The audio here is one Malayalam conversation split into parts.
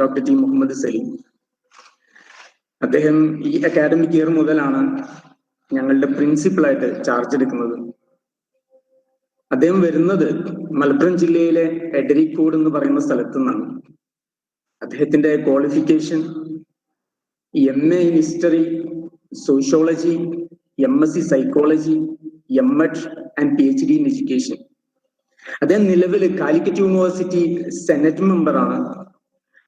Doctor T Muhammad Saleem. അദ്ദേഹം ഈ അക്കാഡമിക് ഇയർ മുതലാണ് ഞങ്ങളുടെ പ്രിൻസിപ്പളായിട്ട് ചാർജ് എടുക്കുന്നത്. അദ്ദേഹം വരുന്നത് മലപ്പുറം ജില്ലയിലെ എടരിക്കോട് എന്ന് പറയുന്ന സ്ഥലത്തു നിന്നാണ്. അദ്ദേഹത്തിന്റെ qualification MA in history, sociology, MSc psychology, MEd and PhD in education. അദ്ദേഹം നിലവിൽ കാലിക്കറ്റ് യൂണിവേഴ്സിറ്റി സെനറ്റ് മെമ്പറാണ്.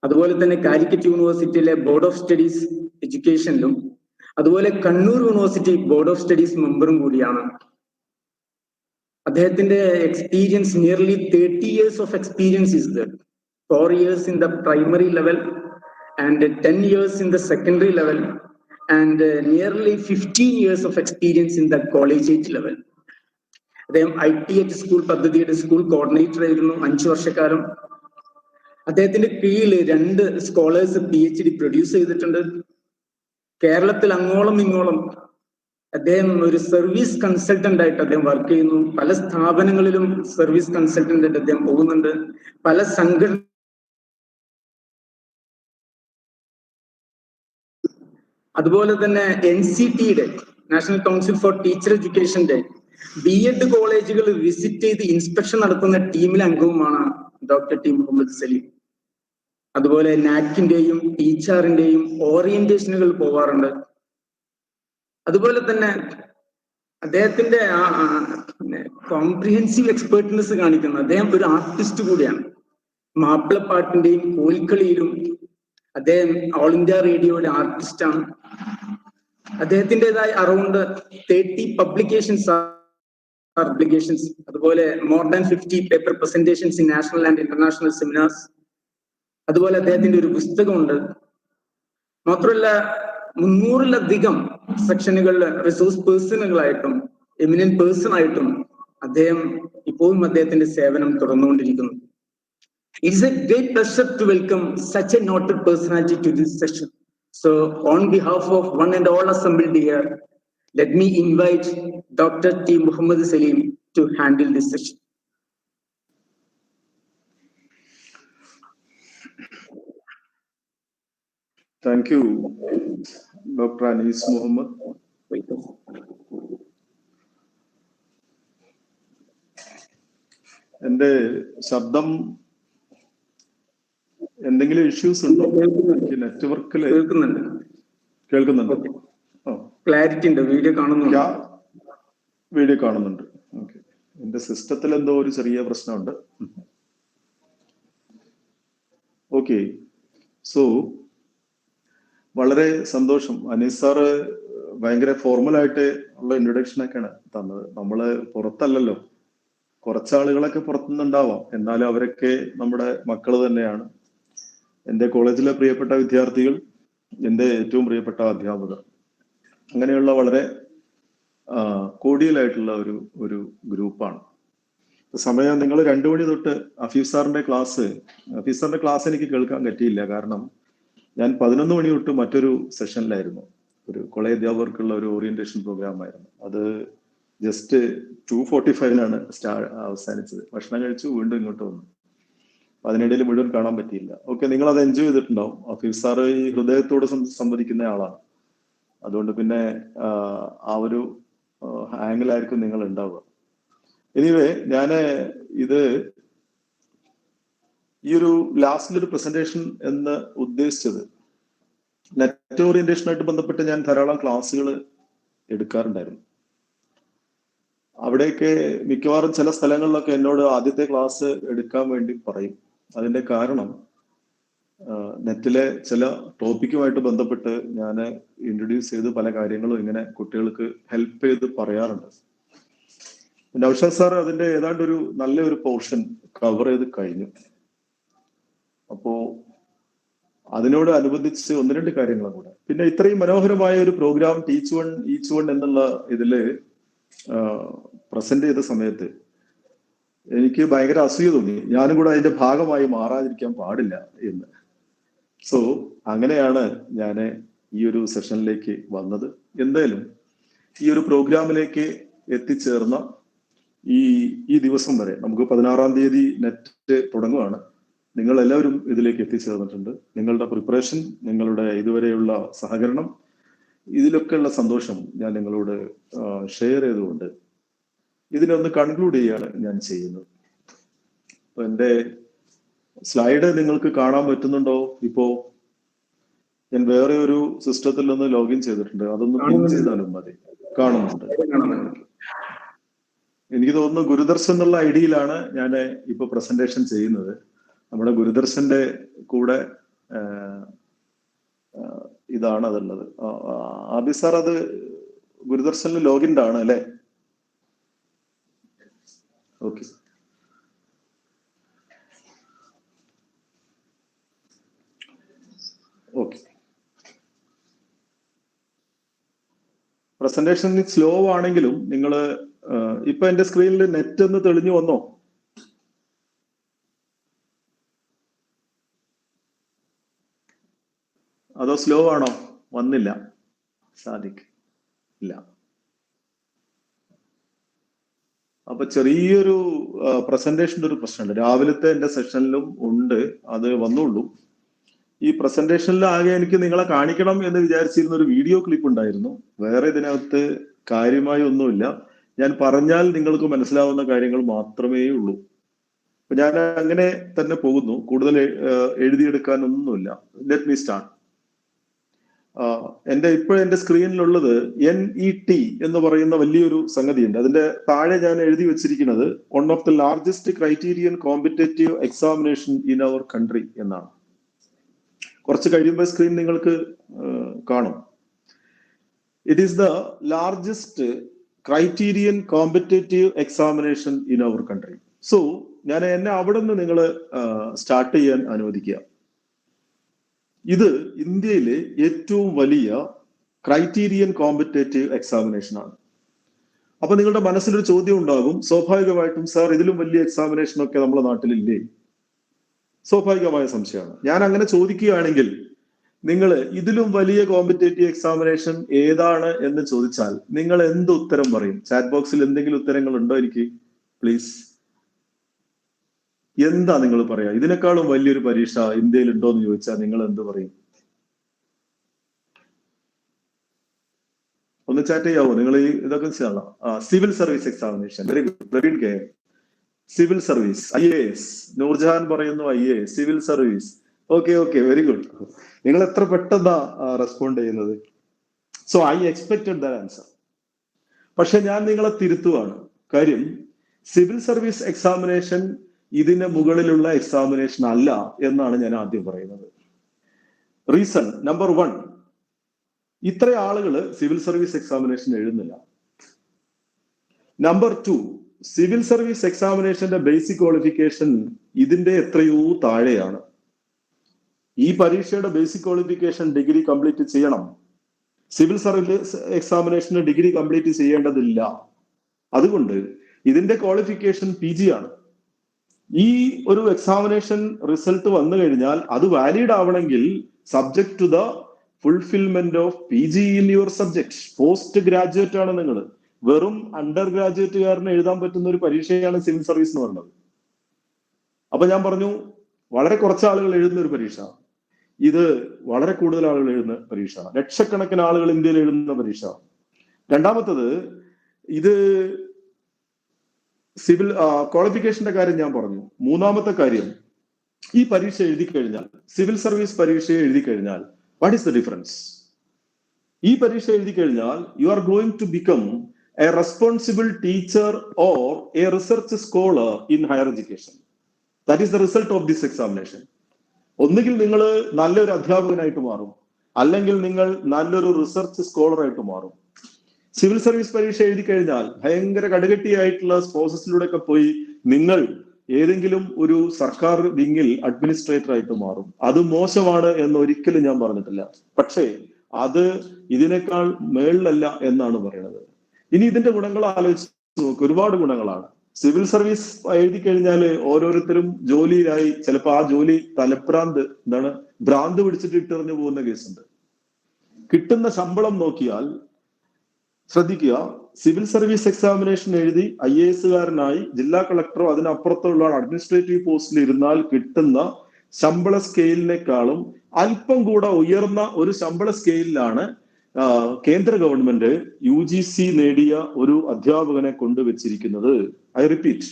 അതുപോലെ തന്നെ കാലിക്കറ്റ് യൂണിവേഴ്സിറ്റിയിലെ ബോർഡ് ഓഫ് സ്റ്റഡീസ് എഡ്യൂക്കേഷനിലും അതുപോലെ Kannur university board of studies മെമ്പറും കൂടിയാണ്. അദ്ദേഹത്തിന്റെ experience nearly 30 years of experience is there. 4 years in the primary level and 10 years in the secondary level and nearly 15 years of experience in the collegiate level. അദ്ദേഹം ITH സ്കൂൾ പദ്ധതിയുടെ സ്കൂൾ കോർഡിനേറ്റർ ആയിരുന്നു 5 വർഷക്കാലം. അദ്ദേഹത്തിന്റെ കീഴിൽ 2 സ്കോളേഴ്സ് PhD പ്രൊഡ്യൂസ് ചെയ്തിട്ടുണ്ട്. കേരളത്തിൽ അങ്ങോളം ഇങ്ങോളം അദ്ദേഹം ഒരു സർവീസ് കൺസൾട്ടന്റ് ആയിട്ട് അദ്ദേഹം വർക്ക് ചെയ്യുന്നു. പല സ്ഥാപനങ്ങളിലും സർവീസ് കൺസൾട്ടന്റ് ആയിട്ട് അദ്ദേഹം പോകുന്നുണ്ട്. പല സംഘടന അതുപോലെ തന്നെ NCTയുടെ നാഷണൽ കൗൺസിൽ ഫോർ ടീച്ചർ എഡ്യൂക്കേഷന്റെ B.Ed കോളേജുകൾ വിസിറ്റ് ചെയ്ത് ഇൻസ്പെക്ഷൻ നടത്തുന്ന ടീമിലെ അംഗവുമാണ് ഡോക്ടർ ടി മുഹമ്മദ് സലീം. അതുപോലെ നാക്കിന്റെയും ടീച്ചറിന്റെയും ഓറിയന്റേഷനുകൾ പോവാറുണ്ട്. അതുപോലെ തന്നെ അദ്ദേഹത്തിന്റെ കോംപ്രിഹെൻസീവ് എക്സ്പേർട്ട്നെസ് കാണിക്കുന്ന അദ്ദേഹം ഒരു ആർട്ടിസ്റ്റ് കൂടിയാണ്. മാപ്പിളപ്പാട്ടിന്റെയും കോൽക്കളിയിലും അദ്ദേഹം ഓൾ ഇന്ത്യ റേഡിയോയുടെ ആർട്ടിസ്റ്റാണ്. അദ്ദേഹത്തിൻ്റെതായ അറൌണ്ട് 30 പബ്ലിക്കേഷൻസ് അതുപോലെ more than 50 paper presentations in national and international seminars. അതുപോലെ അദ്ദേഹത്തിന്റെ ഒരു പുസ്തകമുണ്ട്. മാത്രമല്ല 300-ലധികം സെക്ഷനുകളിൽ റിസോഴ്സ് പേഴ്സണുകളായിട്ടും എമിനന്റ് പേഴ്സൺ ആയിട്ടും അദ്ദേഹം ഇപ്പോഴും അദ്ദേഹത്തിന്റെ സേവനം തുടർന്നുകൊണ്ടിരിക്കുന്നു. It's a great pleasure to welcome such a noted personality to this session. So on behalf of one and all assembled here, let me invite Dr. T. Muhammad Salim to handle this session. Thank you, Dr. Anis Muhammad. എന്റെ ശബ്ദം എന്തെങ്കിലും ഇഷ്യൂസ് ഉണ്ടോ? നെറ്റ്വർക്കിൽ കേൾക്കുന്നുണ്ട്. ക്ലാരിറ്റി ഉണ്ട്. വീഡിയോ കാണുന്നുണ്ട്. വീഡിയോ കാണുന്നുണ്ട്. ഓക്കെ. എന്റെ സിസ്റ്റത്തിൽ എന്തോ ഒരു ചെറിയ പ്രശ്നമുണ്ട്. ഓക്കെ. സോ വളരെ സന്തോഷം. അനീസ് സാറ് ഭയങ്കര ഫോർമലായിട്ട് ഉള്ള ഇൻട്രൊഡക്ഷൻ ഒക്കെയാണ് തന്നത്. നമ്മള് പുറത്തല്ലല്ലോ, കുറച്ചാളുകളൊക്കെ പുറത്തുനിന്നുണ്ടാവാം, എന്നാലും അവരൊക്കെ നമ്മുടെ മക്കൾ തന്നെയാണ്. എൻ്റെ കോളേജിലെ പ്രിയപ്പെട്ട വിദ്യാർത്ഥികൾ, എൻ്റെ ഏറ്റവും പ്രിയപ്പെട്ട അധ്യാപകർ, അങ്ങനെയുള്ള വളരെ കോഡിയലായിട്ടുള്ള ഒരു ഗ്രൂപ്പാണ്. സമയം നിങ്ങൾ 2 മണി തൊട്ട് ഹഫീസ് സാറിന്റെ ക്ലാസ് എനിക്ക് കേൾക്കാൻ പറ്റിയില്ല. കാരണം ഞാൻ 11 മണി തൊട്ട് മറ്റൊരു സെഷനിലായിരുന്നു. ഒരു കോളേജ് അധ്യാപകർക്കുള്ള ഒരു ഓറിയന്റേഷൻ പ്രോഗ്രാം ആയിരുന്നു. അത് ജസ്റ്റ് 2:45-നാണ് അവസാനിച്ചത്. ഭക്ഷണം കഴിച്ചു വീണ്ടും ഇങ്ങോട്ട് വന്നു. അതിനിടയിൽ മുഴുവൻ കാണാൻ പറ്റിയില്ല. ഓക്കെ, നിങ്ങൾ അത് എൻജോയ് ചെയ്തിട്ടുണ്ടാവും. ഹഫീസ് സാറ് ഈ ഹൃദയത്തോട് സംവദിക്കുന്ന ആളാണ്. അതുകൊണ്ട് പിന്നെ ആ ഒരു ആംഗിളായിരിക്കും നിങ്ങൾ ഉണ്ടാവുക. എനിവേ, ഞാന് ഇത് ഈ ഒരു ലാസ്റ്റിലൊരു പ്രസന്റേഷൻ എന്ന് ഉദ്ദേശിച്ചത്, നെറ്റ് ഓറിയന്റേഷനായിട്ട് ബന്ധപ്പെട്ട് ഞാൻ ധാരാളം ക്ലാസ്സുകൾ എടുക്കാറുണ്ടായിരുന്നു. അവിടെയൊക്കെ മിക്കവാറും ചില സ്ഥലങ്ങളിലൊക്കെ എന്നോട് ആദ്യത്തെ ക്ലാസ് എടുക്കാൻ വേണ്ടി പറയും. അതിന്റെ കാരണം നെറ്റിലെ ചില ടോപ്പിക്കുമായിട്ട് ബന്ധപ്പെട്ട് ഞാൻ ഇൻട്രൊഡ്യൂസ് ചെയ്ത് പല കാര്യങ്ങളും ഇങ്ങനെ കുട്ടികൾക്ക് ഹെൽപ്പ് ചെയ്ത് പറയാറുണ്ട്. നൗഷാദ് സാർ അതിന്റെ ഏതാണ്ട് ഒരു നല്ലൊരു പോർഷൻ കവർ ചെയ്ത് കഴിഞ്ഞു. അപ്പോ അതിനോട് അനുബന്ധിച്ച് 1-2 കാര്യങ്ങളും കൂടെ. പിന്നെ ഇത്രയും മനോഹരമായ ഒരു programme teach one each one എന്നുള്ള ഇതില് പ്രസന്റ് ചെയ്ത സമയത്ത് എനിക്ക് ഭയങ്കര അസൂയ തോന്നി. ഞാനും കൂടെ അതിന്റെ ഭാഗമായി മാറാതിരിക്കാൻ പാടില്ല എന്ന്. സോ അങ്ങനെയാണ് ഞാൻ ഈ ഒരു സെഷനിലേക്ക് വന്നത്. എന്തായാലും ഈ ഒരു പ്രോഗ്രാമിലേക്ക് എത്തിച്ചേർന്ന ഈ ദിവസം വരെ നമുക്ക് 16-ാം തീയതി നെറ്റ് തുടങ്ങുകയാണ്. നിങ്ങൾ എല്ലാവരും ഇതിലേക്ക് എത്തിച്ചേർന്നിട്ടുണ്ട്. നിങ്ങളുടെ പ്രിപ്പറേഷൻ, നിങ്ങളുടെ ഇതുവരെയുള്ള സഹകരണം, ഇതിലൊക്കെയുള്ള സന്തോഷം ഞാൻ നിങ്ങളോട് ഷെയർ ചെയ്തുകൊണ്ട് ഇതിനൊന്ന് കൺക്ലൂഡ് ചെയ്യാണ് ഞാൻ ചെയ്യുന്നത്. അപ്പൊ എൻ്റെ സ്ലൈഡ് നിങ്ങൾക്ക് കാണാൻ പറ്റുന്നുണ്ടോ? ഇപ്പോ ഞാൻ വേറെ ഒരു സിസ്റ്റത്തിൽ നിന്ന് ലോഗിൻ ചെയ്തിട്ടുണ്ട്, അതൊന്ന് പിൻ ചെയ്താലും മതി. കാണുന്നുണ്ട്. എനിക്ക് തോന്നുന്നു ഗുരുദർശൻ എന്നുള്ള ഐഡിയിലാണ് ഞാൻ ഇപ്പൊ പ്രസന്റേഷൻ ചെയ്യുന്നത്. നമ്മുടെ ഗുരുദർശന്റെ കൂടെ ഇതാണ് അതുള്ളത്. ആബി സാർ, അത് ഗുരുദർശനിൽ ലോഗിൻഡ് ആണ് അല്ലെ? ഓക്കെ. ഓക്കെ, പ്രസന്റേഷൻ സ്ലോ ആണെങ്കിലും നിങ്ങൾ ഇപ്പൊ എന്റെ സ്ക്രീനിൽ നെറ്റ് ഒന്ന് തെളിഞ്ഞു വന്നോ? അതോ സ്ലോ ആണോ? വന്നില്ല സാദിഖ്? ഇല്ല. അപ്പൊ ചെറിയൊരു പ്രസന്റേഷന്റെ ഒരു പ്രശ്നമുണ്ട്. രാവിലത്തെ എന്റെ സെഷനിലും ഉണ്ട്, അത് വന്നുള്ളൂ. ഈ പ്രസന്റേഷനിൽ ആകെ എനിക്ക് നിങ്ങളെ കാണിക്കണം എന്ന് വിചാരിച്ചിരുന്ന ഒരു വീഡിയോ ക്ലിപ്പ് ഉണ്ടായിരുന്നു. വേറെ ഇതിനകത്ത് കാര്യമായി ഒന്നുമില്ല. ഞാൻ പറഞ്ഞാൽ നിങ്ങൾക്ക് മനസ്സിലാവുന്ന കാര്യങ്ങൾ മാത്രമേ ഉള്ളൂ. അപ്പൊ ഞാൻ അങ്ങനെ തന്നെ പോകുന്നു. കൂടുതൽ എഴുതിയെടുക്കാനൊന്നുമില്ല. Let me start. എന്റെ സ്ക്രീനിലുള്ളത് NET എന്ന് പറയുന്ന വലിയൊരു സംഗതിയുണ്ട്. അതിന്റെ താഴെ ഞാൻ എഴുതി വെച്ചിരിക്കുന്നത് one of the largest criterion competitive examination in our country എന്നാണ്. കുറച്ച് കഴിയുമ്പോൾ സ്ക്രീൻ നിങ്ങൾക്ക് കാണും. It is the largest criterion competitive examination in our country. So ഞാൻ എന്നെ അവിടെ നിന്ന് നിങ്ങൾ സ്റ്റാർട്ട് ചെയ്യാൻ അനുവദിക്കുക. ഇത് ഇന്ത്യയിലെ ഏറ്റവും വലിയ ക്രൈറ്റീരിയൻ കോമ്പറ്റേറ്റീവ് എക്സാമിനേഷൻ ആണ്. അപ്പൊ നിങ്ങളുടെ മനസ്സിലൊരു ചോദ്യം ഉണ്ടാകും, സ്വാഭാവികമായിട്ടും, സാർ ഇതിലും വലിയ എക്സാമിനേഷൻ ഒക്കെ നമ്മുടെ നാട്ടിലില്ലേ? സ്വാഭാവികമായ സംശയമാണ്. ഞാൻ അങ്ങനെ ചോദിക്കുകയാണെങ്കിൽ നിങ്ങൾ ഇതിലും വലിയ കോമ്പറ്റേറ്റീവ് എക്സാമിനേഷൻ ഏതാണ് എന്ന് ചോദിച്ചാൽ നിങ്ങൾ എന്ത് ഉത്തരം പറയും? ചാറ്റ് ബോക്സിൽ എന്തെങ്കിലും ഉത്തരങ്ങൾ ഉണ്ടോ? എനിക്ക് പ്ലീസ്, എന്താ നിങ്ങൾ പറയാ? ഇതിനേക്കാളും വലിയൊരു പരീക്ഷ ഇന്ത്യയിൽ ഉണ്ടോ എന്ന് ചോദിച്ചാൽ നിങ്ങൾ എന്ത് പറയും? ഒന്ന് ചാറ്റ് ചെയ്യാവോ? നിങ്ങൾ ഈ ഇതൊക്കെ ചെയ്യണം. Civil service examination. Very good. Praveen K, civil service, IAS. Noorjahan പറയുന്നു IAS, civil service. Okay, very good. നിങ്ങൾ എത്ര പെട്ടെന്നാ റെസ്പോണ്ട് ചെയ്യുന്നത്. So I expected that answer. പക്ഷെ ഞാൻ നിങ്ങളെ തിരുത്തുവാണ്. കാര്യം, സിവിൽ സർവീസ് എക്സാമിനേഷൻ ഇതിന് മുകളിലുള്ള എക്സാമിനേഷൻ അല്ല എന്നാണ് ഞാൻ ആദ്യം പറയുന്നത്. റീസൺ നമ്പർ 1, ഇത്ര ആളുകൾ സിവിൽ സർവീസ് എക്സാമിനേഷൻ എഴുതുന്നില്ല. നമ്പർ 2, സിവിൽ സർവീസ് എക്സാമിനേഷന്റെ ബേസിക് ക്വാളിഫിക്കേഷൻ ഇതിന്റെ എത്രയോ താഴെയാണ്. ഈ പരീക്ഷയുടെ ബേസിക് ക്വാളിഫിക്കേഷൻ ഡിഗ്രി കംപ്ലീറ്റ് ചെയ്യണം. സിവിൽ സർവീസ് എക്സാമിനേഷന് ഡിഗ്രി കംപ്ലീറ്റ് ചെയ്യേണ്ടതില്ല. അതുകൊണ്ട് ഇതിന്റെ ക്വാളിഫിക്കേഷൻ PG ആണ്. ഈ ഒരു എക്സാമിനേഷൻ റിസൾട്ട് വന്നു കഴിഞ്ഞാൽ അത് വാലിഡ് ആവണമെങ്കിൽ subject to the fulfilment of PG in your subject. Post graduate ആണ് നിങ്ങൾ. വെറും അണ്ടർ ഗ്രാജുവേറ്റുകാരന് എഴുതാൻ പറ്റുന്ന ഒരു പരീക്ഷയാണ് സിവിൽ സർവീസ് എന്ന് പറയുന്നത്. അപ്പൊ ഞാൻ പറഞ്ഞു, വളരെ കുറച്ച് ആളുകൾ എഴുതുന്ന ഒരു പരീക്ഷ. ഇത് വളരെ കൂടുതൽ ആളുകൾ എഴുതുന്ന പരീക്ഷ. ലക്ഷക്കണക്കിന് ആളുകൾ ഇന്ത്യയിൽ എഴുതുന്ന പരീക്ഷ. രണ്ടാമത്തത്, ഇത് സിവിൽ ക്വാളിഫിക്കേഷന്റെ കാര്യം ഞാൻ പറഞ്ഞു. മൂന്നാമത്തെ കാര്യം, ഈ പരീക്ഷ എഴുതി കഴിഞ്ഞാൽ, സിവിൽ സർവീസ് പരീക്ഷ എഴുതി കഴിഞ്ഞാൽ വാട്ട് ഈസ് ദ ഡിഫറൻസ്? ഈ പരീക്ഷ എഴുതി കഴിഞ്ഞാൽ you are going to become a responsible teacher or a research scholar in higher education. That is the result of this examination. ഒന്നുകിൽ നിങ്ങൾ നല്ലൊരു അധ്യാപകനായിട്ട് മാറും, അല്ലെങ്കിൽ നിങ്ങൾ നല്ലൊരു റിസർച്ച് സ്കോളറായിട്ട് മാറും. സിവിൽ സർവീസ് പരീക്ഷ എഴുതി കഴിഞ്ഞാൽ ഭയങ്കര കടുകട്ടിയായിട്ടുള്ള പ്രോസസ്സിലൂടെ ഒക്കെ പോയി നിങ്ങൾ ഏതെങ്കിലും ഒരു സർക്കാർ വിങ്ങിൽ അഡ്മിനിസ്ട്രേറ്റർ ആയിട്ട് മാറും. അത് മോശമാണ് എന്ന് ഒരിക്കലും ഞാൻ പറഞ്ഞിട്ടില്ല. പക്ഷേ അത് ഇതിനേക്കാൾ മേളിലല്ല എന്നാണ് പറയുന്നത്. ഇനി ഇതിന്റെ ഗുണങ്ങൾ ആലോചിച്ച് നോക്ക്. ഒരുപാട് ഗുണങ്ങളാണ്. സിവിൽ സർവീസ് എഴുതി കഴിഞ്ഞാൽ ഓരോരുത്തരും ജോലിയിലായി ചിലപ്പോൾ ആ ജോലി ഭ്രാന്ത് പിടിച്ചിട്ട് ഇട്ടെറിഞ്ഞു പോകുന്ന കേസുണ്ട്. കിട്ടുന്ന ശമ്പളം നോക്കിയാൽ ശ്രദ്ധിക്കുക, സിവിൽ സർവീസ് എക്സാമിനേഷൻ എഴുതി IAS കാരനായി ജില്ലാ കളക്ടറോ അതിനപ്പുറത്തുള്ള അഡ്മിനിസ്ട്രേറ്റീവ് പോസ്റ്റിൽ ഇരുന്നാൽ കിട്ടുന്ന ശമ്പള സ്കെയിലിനേക്കാളും അല്പം കൂടെ ഉയർന്ന ഒരു ശമ്പള സ്കെയിലിലാണ് കേന്ദ്ര ഗവൺമെന്റ് UGC നേടിയ ഒരു അധ്യാപകനെ കൊണ്ടുവച്ചിരിക്കുന്നത്. ഐ റിപ്പീറ്റ്,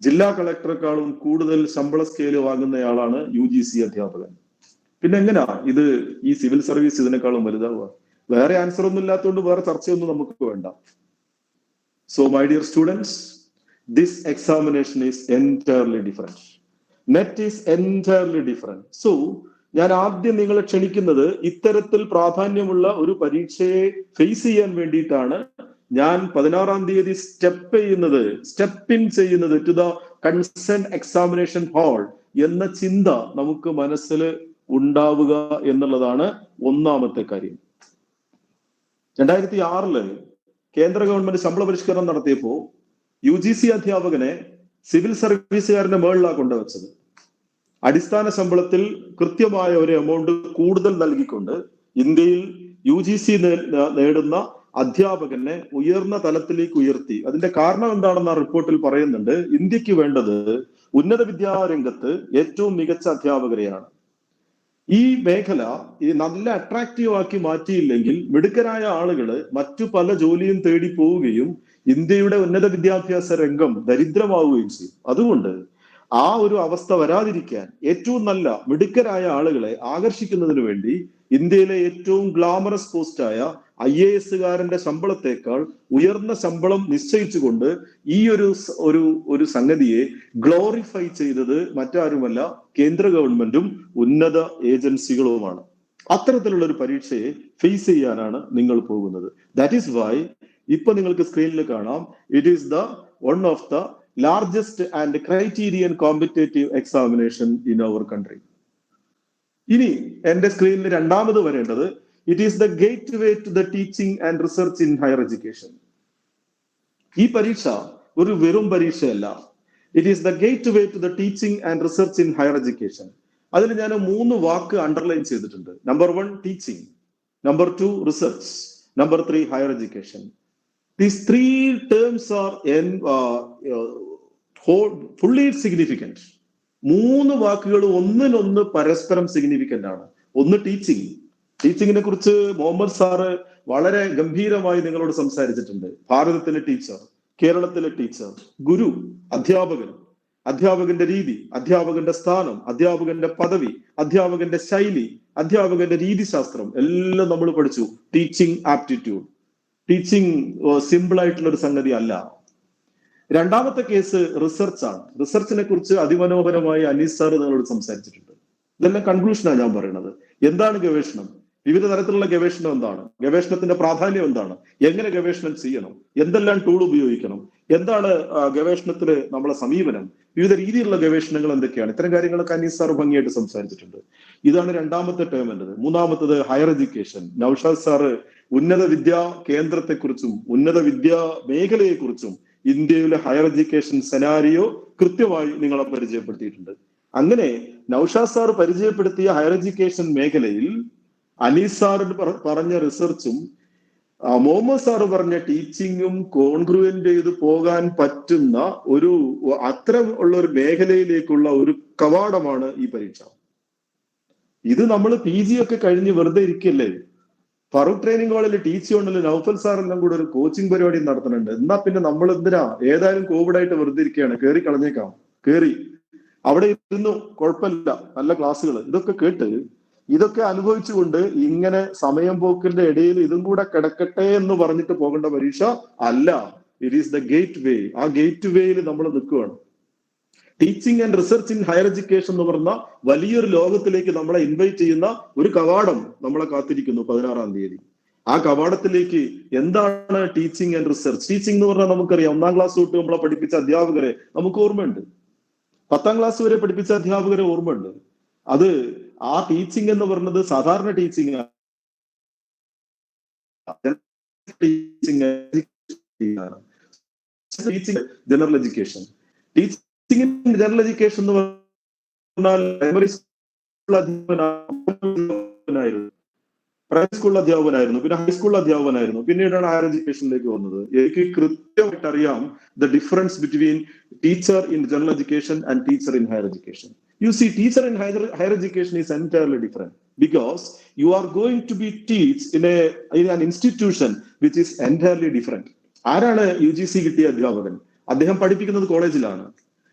ജില്ലാ കളക്ടറെക്കാളും കൂടുതൽ ശമ്പള സ്കെയിൽ വാങ്ങുന്നയാളാണ് UGC അധ്യാപകൻ. പിന്നെ എങ്ങനെയാ ഇത് ഈ സിവിൽ സർവീസ് ഇതിനേക്കാളും വലുതാവുക? വേറെ ആൻസർ ഒന്നും ഇല്ലാത്തതുകൊണ്ട് വേറെ ചർച്ചയൊന്നും നമുക്ക് വേണ്ട. So my dear students, this examination is entirely different. Net is entirely different. So ഞാൻ ആദ്യം നിങ്ങളെ ക്ഷണിക്കുന്നത് ഇത്തരത്തിൽ പ്രാധാന്യമുള്ള ഒരു പരീക്ഷയെ ഫേസ് ചെയ്യാൻ വേണ്ടിയിട്ടാണ്. ഞാൻ 16-ാം തീയതി സ്റ്റെപ്പ് ഇൻ ചെയ്യുന്നത് to the concern examination hall എന്ന ചിന്ത നമുക്ക് മനസ്സിൽ ഉണ്ടാവുക എന്നുള്ളതാണ് ഒന്നാമത്തെ കാര്യം. 2006 കേന്ദ്ര ഗവൺമെന്റ് ശമ്പള പരിഷ്കരണം നടത്തിയപ്പോൾ UGC അധ്യാപകനെ സിവിൽ സർവീസുകാരന്റെ മേളിലാണ് കൊണ്ടുവച്ചത്. അടിസ്ഥാന ശമ്പളത്തിൽ കൃത്യമായ ഒരു എമൗണ്ട് കൂടുതൽ നൽകിക്കൊണ്ട് ഇന്ത്യയിൽ UGC നേടുന്ന അധ്യാപകനെ ഉയർന്ന തലത്തിലേക്ക് ഉയർത്തി. അതിന്റെ കാരണം എന്താണെന്ന് ആ റിപ്പോർട്ടിൽ പറയുന്നുണ്ട്. ഇന്ത്യക്ക് വേണ്ടത് ഉന്നത വിദ്യാരംഗത്ത് ഏറ്റവും മികച്ച അധ്യാപകരെയാണ്. ഈ മേഖല നല്ല അട്രാക്റ്റീവ് ആക്കി മാറ്റിയില്ലെങ്കിൽ മിടുക്കരായ ആളുകള് മറ്റു പല ജോലിയും തേടി പോവുകയും ഇന്ത്യയുടെ ഉന്നത വിദ്യാഭ്യാസ രംഗം ദരിദ്രമാവുകയും ചെയ്യും. അതുകൊണ്ട് ആ ഒരു അവസ്ഥ വരാതിരിക്കാൻ ഏറ്റവും നല്ല മിടുക്കരായ ആളുകളെ ആകർഷിക്കുന്നതിന് വേണ്ടി ഇന്ത്യയിലെ ഏറ്റവും ഗ്ലാമറസ് പോസ്റ്റായ IAS-കാരന്റെ ശമ്പളത്തെക്കാൾ ഉയർന്ന ശമ്പളം നിശ്ചയിച്ചുകൊണ്ട് ഈ ഒരു സംഗതിയെ ഗ്ലോറിഫൈ ചെയ്തത് മറ്റാരുമല്ല, കേന്ദ്ര ഗവൺമെന്റും ഉന്നത ഏജൻസികളുമാണ്. അത്തരത്തിലുള്ള ഒരു പരീക്ഷയെ ഫേസ് ചെയ്യാനാണ് നിങ്ങൾ പോകുന്നത്. ദാറ്റ് ഈസ് വൈ ഇപ്പൊ നിങ്ങൾക്ക് സ്ക്രീനിൽ കാണാം, it is the one of the largest and criterion competitive examination in our country. ഇനി എന്റെ സ്ക്രീനിൽ രണ്ടാമത് വരേണ്ടത്, it is the gateway to the teaching and research in higher education. ഈ പരീക്ഷ ഒരു വെറും പരീക്ഷയല്ല. It is the gateway to the teaching and research in higher education. അതിൽ ഞാൻ 3 വാക്ക് അണ്ടർലൈൻ ചെയ്തിട്ടുണ്ട്. Number 1 teaching, number 2 research, number 3 higher education. These 3 terms are fully significant. 3 വാക്കുകൾ ഒന്നിനൊന്ന് പരസ്പരം സിഗ്നിഫിക്കന്റ് ആണ്. ഒന്ന് ടീച്ചിങ്ങിനെ കുറിച്ച് മുഹമ്മദ് സാറ് വളരെ ഗംഭീരമായി നിങ്ങളോട് സംസാരിച്ചിട്ടുണ്ട്. ഭാരതത്തിലെ ടീച്ചർ, കേരളത്തിലെ ടീച്ചർ, ഗുരു, അധ്യാപകന്റെ രീതി, അധ്യാപകന്റെ സ്ഥാനം, അധ്യാപകന്റെ പദവി, അധ്യാപകന്റെ ശൈലി, അധ്യാപകന്റെ രീതിശാസ്ത്രം എല്ലാം നമ്മൾ പഠിച്ചു. Teaching aptitude. ടീച്ചിങ് സിമ്പിൾ ആയിട്ടുള്ള ഒരു സംഗതി അല്ല. രണ്ടാമത്തെ കേസ് റിസർച്ച് ആണ്. റിസർച്ചിനെ കുറിച്ച് അതിമനോഹരമായി അനീസ് സാർ നിങ്ങളോട് സംസാരിച്ചിട്ടുണ്ട്. ഇതെല്ലാം കൺക്ലൂഷനാണ് ഞാൻ പറയുന്നത്. എന്താണ് ഗവേഷണം? വിവിധ തരത്തിലുള്ള ഗവേഷണം എന്താണ്? ഗവേഷണത്തിന്റെ പ്രാധാന്യം എന്താണ്? എങ്ങനെ ഗവേഷണം ചെയ്യണം? എന്തെല്ലാം ടൂൾ ഉപയോഗിക്കണം? എന്താണ് ഗവേഷണത്തിന് നമ്മളെ സമീപനം? വിവിധ രീതിയിലുള്ള ഗവേഷണങ്ങൾ എന്തൊക്കെയാണ്? ഇത്തരം കാര്യങ്ങളൊക്കെ അനീസ് സാർ ഭംഗിയായിട്ട് സംസാരിച്ചിട്ടുണ്ട്. ഇതാണ് രണ്ടാമത്തെ ടേം എന്നത്. മൂന്നാമത്തത് ഹയർ എഡ്യൂക്കേഷൻ. നൗഷാദ് സാറ് ഉന്നത വിദ്യാ കേന്ദ്രത്തെക്കുറിച്ചും ഉന്നത വിദ്യാ മേഖലയെക്കുറിച്ചും ഇന്ത്യയിലെ ഹയർ എഡ്യൂക്കേഷൻ സെനാരിയോ കൃത്യമായി നിങ്ങളെ പരിചയപ്പെടുത്തിയിട്ടുണ്ട്. അങ്ങനെ നൗഷാദ് സാർ പരിചയപ്പെടുത്തിയ ഹയർ എഡ്യൂക്കേഷൻ മേഖലയിൽ അനീസ് സാർ പറഞ്ഞ റിസർച്ചും മുഹമ്മദ് സാർ പറഞ്ഞ ടീച്ചിങ്ങും കോൺഗ്രുവന്റ് ചെയ്ത് പോകാൻ പറ്റുന്ന അത്തരം ഉള്ള ഒരു മേഖലയിലേക്കുള്ള ഒരു കവാടമാണ് ഈ പരീക്ഷ. ഇത് നമ്മൾ PG ഒക്കെ കഴിഞ്ഞ് വെറുതെ ഇരിക്കല്ലേ? ഫറൂഖ് ട്രെയിനിങ് ഹാളിൽ ടീച്ച് ഉണ്ടല്ലോ, നൗഫൽ സാർ എല്ലാം കൂടെ ഒരു കോച്ചിങ് പരിപാടി നടത്തുന്നുണ്ട്. എന്നാ പിന്നെ നമ്മൾ എന്തിനാ? ഏതായാലും കോവിഡ് ആയിട്ട് വെറുതെ ഇരിക്കുകയാണ്, കേറി കളഞ്ഞേക്കാം. അവിടെ ഇരുന്നു, കുഴപ്പമില്ല, നല്ല ക്ലാസ്സുകൾ. ഇതൊക്കെ കേട്ട് ഇതൊക്കെ അനുഭവിച്ചുകൊണ്ട് ഇങ്ങനെ സമയം പോക്കിന്റെ ഇടയിൽ ഇതും കൂടെ കിടക്കട്ടെ എന്ന് പറഞ്ഞിട്ട് പോകേണ്ട പരീക്ഷ അല്ല. ഇറ്റ് ഈസ് ദ ഗേറ്റ് വേ. ആ ഗേറ്റ് വേയിൽ നമ്മൾ നിൽക്കുകയാണ്. Teaching and research in higher education എന്ന് പറഞ്ഞ വലിയൊരു ലോകത്തിലേക്ക് നമ്മളെ ഇൻവൈറ്റ് ചെയ്യുന്ന ഒരു കവാടം നമ്മളെ കാത്തിരിക്കുന്നു 16-ാം തീയതി. ആ കവാടത്തിലേക്ക് എന്താണ് ടീച്ചിങ് ആൻഡ് റിസർച്ച്? ടീച്ചിങ് എന്ന് പറഞ്ഞാൽ നമുക്കറിയാം, 1-ാം ക്ലാസ് തൊട്ട് നമ്മളെ പഠിപ്പിച്ച അധ്യാപകരെ നമുക്ക് ഓർമ്മയുണ്ട്. 10-ാം ക്ലാസ് വരെ പഠിപ്പിച്ച അധ്യാപകരെ ഓർമ്മയുണ്ട്. അത് ആ ടീച്ചിങ് എന്ന് പറയുന്നത് സാധാരണ ടീച്ചിങ് ആണ്. General education. Teaching general education എന്ന് പറഞ്ഞാൽ പ്രൈമറി സ്കൂൾ അധ്യാപകനായിരുന്നു, പ്രൈമറി സ്കൂൾ അധ്യാപകനായിരുന്നു, പിന്നെ ഹൈസ്കൂൾ അധ്യാപകനായിരുന്നു, പിന്നീടാണ് ഹയർ എഡ്യൂക്കേഷനിലേക്ക് വന്നത്. എനിക്ക് കൃത്യമായിട്ട് അറിയാം the difference between teacher in general education and teacher in higher education. You see, teacher in higher education is entirely different because you are going to be teach in an institution which is entirely different. ആരാണ് UGC കിട്ടിയ അധ്യാപകൻ? അദ്ദേഹം പഠിപ്പിക്കുന്നത് കോളേജിലാണ്.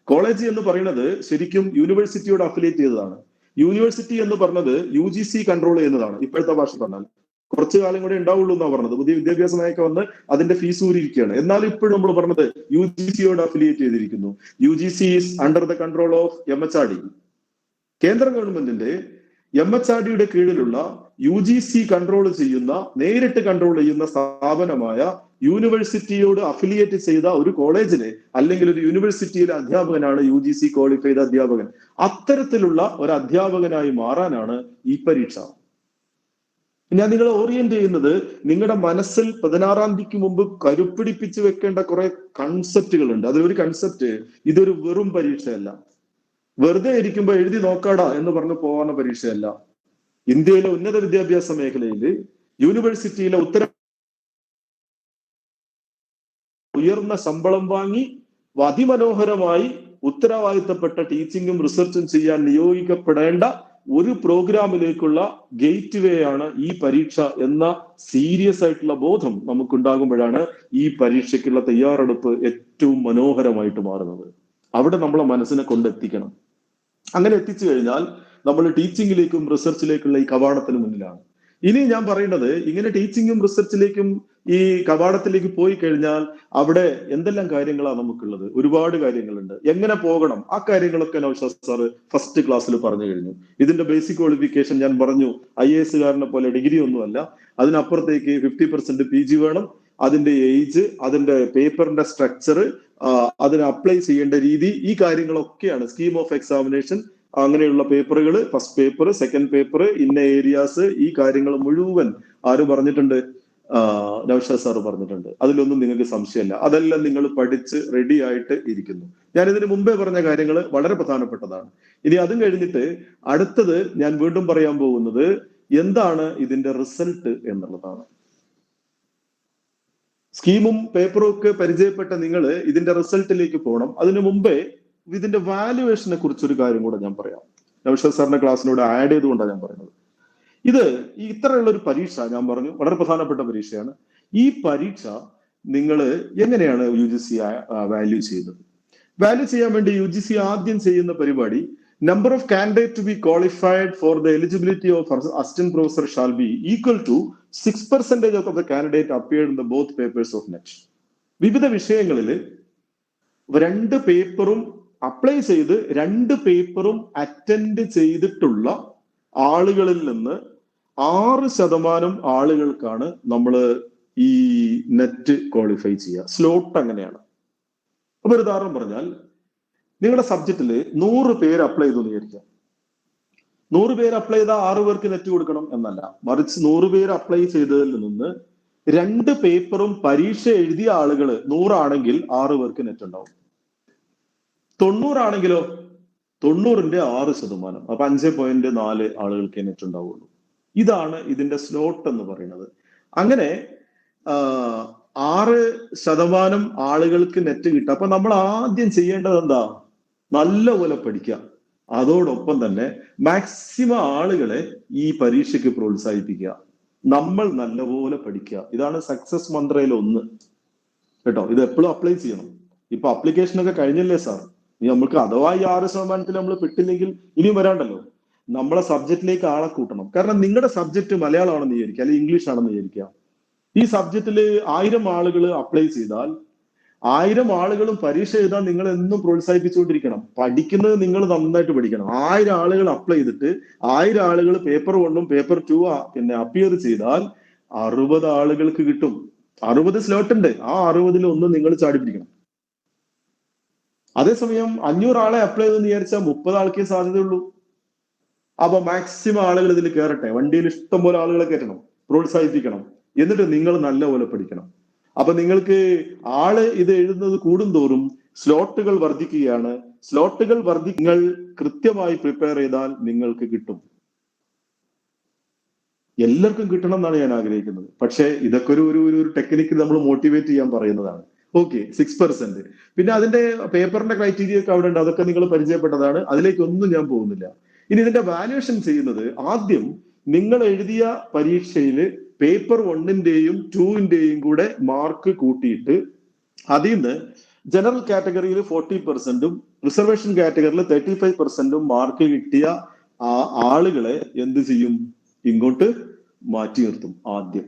കോളേജ് എന്ന് പറയുന്നത് ശരിക്കും യൂണിവേഴ്സിറ്റിയോട് അഫിലിയേറ്റ് ചെയ്തതാണ്. യൂണിവേഴ്സിറ്റി എന്ന് പറഞ്ഞത് UGC കൺട്രോൾ ചെയ്യുന്നതാണ്. ഇപ്പോഴത്തെ ഭാഷ പറഞ്ഞാൽ കുറച്ചു കാലം കൂടെ ഉണ്ടാവുള്ളൂ എന്നാണ് പറഞ്ഞത്. പുതിയ വിദ്യാഭ്യാസ നയമൊക്കെ വന്ന് അതിന്റെ ഫീസ് ഊരിയിരിക്കുകയാണ്. എന്നാൽ ഇപ്പോഴും നമ്മൾ പറഞ്ഞത് UGCയോട് അഫിലിയേറ്റ് ചെയ്തിരിക്കുന്നു. UGC is under the control of MHRD. കേന്ദ്ര ഗവൺമെന്റിന്റെ MHRDയുടെ കീഴിലുള്ള UGC കൺട്രോൾ ചെയ്യുന്ന, നേരിട്ട് കൺട്രോൾ ചെയ്യുന്ന സ്ഥാപനമായ യൂണിവേഴ്സിറ്റിയോട് അഫിലിയേറ്റ് ചെയ്ത ഒരു കോളേജിലെ അല്ലെങ്കിൽ ഒരു യൂണിവേഴ്സിറ്റിയിലെ അധ്യാപകനാണ് UGC ക്വാളിഫൈഡ് അധ്യാപകൻ. അത്തരത്തിലുള്ള ഒരു അധ്യാപകനായി മാറാനാണ് ഈ പരീക്ഷ. ഞാൻ നിങ്ങളെ ഓറിയന്റ് ചെയ്യുന്നത് നിങ്ങളുടെ മനസ്സിൽ 16-ാം തീയതിക്ക് മുമ്പ് കരുപ്പിടിപ്പിച്ച് വെക്കേണ്ട കുറെ കൺസെപ്റ്റുകൾ ഉണ്ട്. അതിലൊരു കൺസെപ്റ്റ്, ഇതൊരു വെറും പരീക്ഷയല്ല, വെറുതെ ഇരിക്കുമ്പോൾ എഴുതി നോക്കാടാ എന്ന് പറഞ്ഞു പോകുന്ന പരീക്ഷയല്ല. ഇന്ത്യയിലെ ഉന്നത വിദ്യാഭ്യാസ മേഖലയിൽ യൂണിവേഴ്സിറ്റിയിലെ ഉയർന്ന ശമ്പളം വാങ്ങി അതിമനോഹരമായി ഉത്തരവാദിത്തപ്പെട്ട ടീച്ചിങ്ങും റിസർച്ചും ചെയ്യാൻ നിയോഗിക്കപ്പെടേണ്ട ഒരു പ്രോഗ്രാമിലേക്കുള്ള ഗേറ്റ് വേ ആണ് ഈ പരീക്ഷ എന്ന സീരിയസ് ആയിട്ടുള്ള ബോധം നമുക്കുണ്ടാകുമ്പോഴാണ് ഈ പരീക്ഷയ്ക്കുള്ള തയ്യാറെടുപ്പ് ഏറ്റവും മനോഹരമായിട്ട് മാറുന്നത്. അവിടെ നമ്മളെ മനസ്സിനെ കൊണ്ടെത്തിക്കണം. അങ്ങനെ എത്തിച്ചു കഴിഞ്ഞാൽ നമ്മൾ ടീച്ചിങ്ങിലേക്കും റിസർച്ചിലേക്കുള്ള ഈ കവാടത്തിന് മുന്നിലാണ്. ഇനി ഞാൻ പറയുന്നത്, ഇങ്ങനെ ടീച്ചിങ്ങും റിസർച്ചിലേക്കും ഈ കവാടത്തിലേക്ക് പോയി കഴിഞ്ഞാൽ അവിടെ എന്തെല്ലാം കാര്യങ്ങളാണ് നമുക്കുള്ളത്? ഒരുപാട് കാര്യങ്ങളുണ്ട്. എങ്ങനെ പോകണം ആ കാര്യങ്ങളൊക്കെ നൗഷാദ് സാറ് ഫസ്റ്റ് ക്ലാസ്സിൽ പറഞ്ഞു കഴിഞ്ഞു. ഇതിന്റെ ബേസിക് ക്വാളിഫിക്കേഷൻ ഞാൻ പറഞ്ഞു, IAS കാരനെ പോലെ ഡിഗ്രി ഒന്നുമല്ല, അതിനപ്പുറത്തേക്ക് 50% PG വേണം. അതിന്റെ ഏജ്, അതിന്റെ പേപ്പറിന്റെ സ്ട്രക്ചർ, അതിന് അപ്ലൈ ചെയ്യേണ്ട രീതി, ഈ കാര്യങ്ങളൊക്കെയാണ്. സ്കീം ഓഫ് എക്സാമിനേഷൻ, അങ്ങനെയുള്ള പേപ്പറുകൾ, ഫസ്റ്റ് പേപ്പർ, സെക്കൻഡ് പേപ്പർ, ഇന്ന ഏരിയാസ്, ഈ കാര്യങ്ങൾ മുഴുവൻ ആര് പറഞ്ഞിട്ടുണ്ട്? നൗഷാദ് സാറ് പറഞ്ഞിട്ടുണ്ട്. അതിലൊന്നും നിങ്ങൾക്ക് സംശയമല്ല. അതെല്ലാം നിങ്ങൾ പഠിച്ച് റെഡി ആയിട്ട് ഇരിക്കുന്നു. ഞാൻ ഇതിന് മുമ്പേ പറഞ്ഞ കാര്യങ്ങൾ വളരെ പ്രധാനപ്പെട്ടതാണ്. ഇനി അതും കഴിഞ്ഞിട്ട് അടുത്തത് ഞാൻ വീണ്ടും പറയാൻ പോകുന്നത് എന്താണ് ഇതിന്റെ റിസൾട്ട് എന്നുള്ളതാണ്. സ്കീമും പേപ്പറും ഒക്കെ പരിചയപ്പെട്ട നിങ്ങൾ ഇതിന്റെ റിസൾട്ടിലേക്ക് പോകണം. അതിനു മുമ്പേ ഇതിന്റെ വാല്യുവേഷനെ കുറിച്ചൊരു കാര്യം കൂടെ ഞാൻ പറയാം. നൗഷാദ് സാറിന്റെ ക്ലാസ്സിനോട് ആഡ് ചെയ്തുകൊണ്ടാണ് ഞാൻ പറയുന്നത്. ഇത് ഇത്രയുള്ള ഒരു പരീക്ഷ ഞാൻ പറഞ്ഞു വളരെ പ്രധാനപ്പെട്ട പരീക്ഷയാണ്. ഈ പരീക്ഷ നിങ്ങൾ എങ്ങനെയാണ് UGC വാല്യൂ ചെയ്യുന്നത്? വാല്യൂ ചെയ്യാൻ വേണ്ടി UGC ആദ്യം ചെയ്യുന്ന പരിപാടി, number of candidate to be qualified for the eligibility of assistant professor shall be equal to 6% of the candidate appeared in the both papers of NET. വിവിധ വിഷയങ്ങളിൽ 2 പേപ്പറും അപ്ലൈ ചെയ്ത് 2 പേപ്പറും അറ്റൻഡ് ചെയ്തിട്ടുള്ള ആളുകളിൽ നിന്ന് 6% ആളുകൾക്കാണ് നമ്മൾ ഈ നെറ്റ് ക്വാളിഫൈ ചെയ്യുക. സ്ലോട്ട് അങ്ങനെയാണ്. അപ്പൊ ഒരു ഉദാഹരണം പറഞ്ഞാൽ, നിങ്ങളുടെ സബ്ജക്റ്റില് 100 പേര് അപ്ലൈ ചെയ്തു വിചാരിക്കാം. 100 പേര് അപ്ലൈ ചെയ്താൽ 6 പേർക്ക് നെറ്റ് കൊടുക്കണം എന്നല്ല, മറിച്ച് 100 പേര് അപ്ലൈ ചെയ്തതിൽ നിന്ന് 2 പേപ്പറും പരീക്ഷ എഴുതിയ ആളുകൾ 100 ആണെങ്കിൽ 6 പേർക്ക് നെറ്റ് ഉണ്ടാവും. 90 ആണെങ്കിലോ 90ന്റെ 6%, അപ്പൊ 5.4 ആളുകൾക്ക് നെറ്റ് ഉണ്ടാവുള്ളൂ. ഇതാണ് ഇതിന്റെ സ്ലോട്ട് എന്ന് പറയുന്നത്. അങ്ങനെ 6% ആളുകൾക്ക് നെറ്റ് കിട്ടുക. അപ്പൊ നമ്മൾ ആദ്യം ചെയ്യേണ്ടത് എന്താ? നല്ലപോലെ പഠിക്കുക. അതോടൊപ്പം തന്നെ മാക്സിമം ആളുകളെ ഈ പരീക്ഷയ്ക്ക് പ്രോത്സാഹിപ്പിക്കുക. നമ്മൾ നല്ലപോലെ പഠിക്കുക. ഇതാണ് സക്സസ് മന്ത്രയിൽ ഒന്ന് കേട്ടോ. ഇത് എപ്പോഴും അപ്ലൈ ചെയ്യണം. ഇപ്പൊ അപ്ലിക്കേഷനൊക്കെ കഴിഞ്ഞല്ലേ സാർ? നമുക്ക് അഥവാ ഈ 6% നമ്മൾ പെട്ടില്ലെങ്കിൽ ഇനിയും വരാണ്ടല്ലോ. നമ്മളെ സബ്ജക്റ്റിലേക്ക് ആളെ കൂട്ടണം. കാരണം നിങ്ങളുടെ സബ്ജക്ട് മലയാളമാണെന്ന് വിചാരിക്കുക, അല്ലെങ്കിൽ ഇംഗ്ലീഷ് ആണെന്ന് വിചാരിക്കുക. ഈ സബ്ജക്റ്റിൽ 1000 ആളുകൾ അപ്ലൈ ചെയ്താൽ 1000 ആളുകളും പരീക്ഷ എഴുതാൻ നിങ്ങൾ എന്നും പ്രോത്സാഹിപ്പിച്ചുകൊണ്ടിരിക്കണം. പഠിക്കുന്നത് നിങ്ങൾ നന്നായിട്ട് പഠിക്കണം. 1000 ആളുകൾ അപ്ലൈ ചെയ്തിട്ട് 1000 ആളുകൾ പേപ്പർ 1ഉം പേപ്പർ 2 പിന്നെ അപ്പിയർ ചെയ്താൽ 60 ആളുകൾക്ക് കിട്ടും. 60 സ്ലോട്ട് ഉണ്ട്. ആ 60ൽ ഒന്ന് നിങ്ങൾ ചാടി പിടിക്കണം. അതേസമയം 500 ആളെ അപ്ലൈ ചെയ്തെന്ന് വിചാരിച്ചാൽ 30 ആൾക്കേ സാധ്യതയുള്ളൂ. അപ്പൊ മാക്സിമം ആളുകൾ ഇതിൽ കയറട്ടെ. വണ്ടിയിൽ ഇഷ്ടംപോലെ ആളുകളെ കയറ്റണം, പ്രോത്സാഹിപ്പിക്കണം. എന്നിട്ട് നിങ്ങൾ നല്ലപോലെ പഠിക്കണം. അപ്പൊ നിങ്ങൾക്ക് ആള് ഇത് എഴുതുന്നത് കൂടുന്തോറും സ്ലോട്ടുകൾ വർദ്ധിക്കുകയാണ്. സ്ലോട്ടുകൾ നിങ്ങൾ കൃത്യമായി പ്രിപ്പയർ ചെയ്താൽ നിങ്ങൾക്ക് കിട്ടും. എല്ലാവർക്കും കിട്ടണം എന്നാണ് ഞാൻ ആഗ്രഹിക്കുന്നത്. പക്ഷേ ഇതൊക്കെ ഒരു ടെക്നിക്ക് നമ്മൾ മോട്ടിവേറ്റ് ചെയ്യാൻ പറയുന്നതാണ്. ഓക്കെ, 6%. പിന്നെ അതിന്റെ പേപ്പറിന്റെ ക്രൈറ്റീരിയ ഒക്കെ അവിടെ ഉണ്ട്, അതൊക്കെ നിങ്ങൾ പരിചയപ്പെട്ടതാണ്, അതിലേക്കൊന്നും ഞാൻ പോകുന്നില്ല. ഇനി ഇതിന്റെ വാല്യുവേഷൻ ചെയ്യുന്നത് ആദ്യം നിങ്ങൾ എഴുതിയ പരീക്ഷയിൽ പേപ്പർ 1ന്റെയും 2ന്റെയും കൂടെ മാർക്ക് കൂട്ടിയിട്ട് അതിൽ നിന്ന് ജനറൽ കാറ്റഗറിയിൽ 40%ഉം റിസർവേഷൻ കാറ്റഗറിയിൽ 35%ഉം മാർക്ക് കിട്ടിയ ആളുകളെ എന്ത് ചെയ്യും? ഇങ്ങോട്ട് മാറ്റി നിർത്തും ആദ്യം.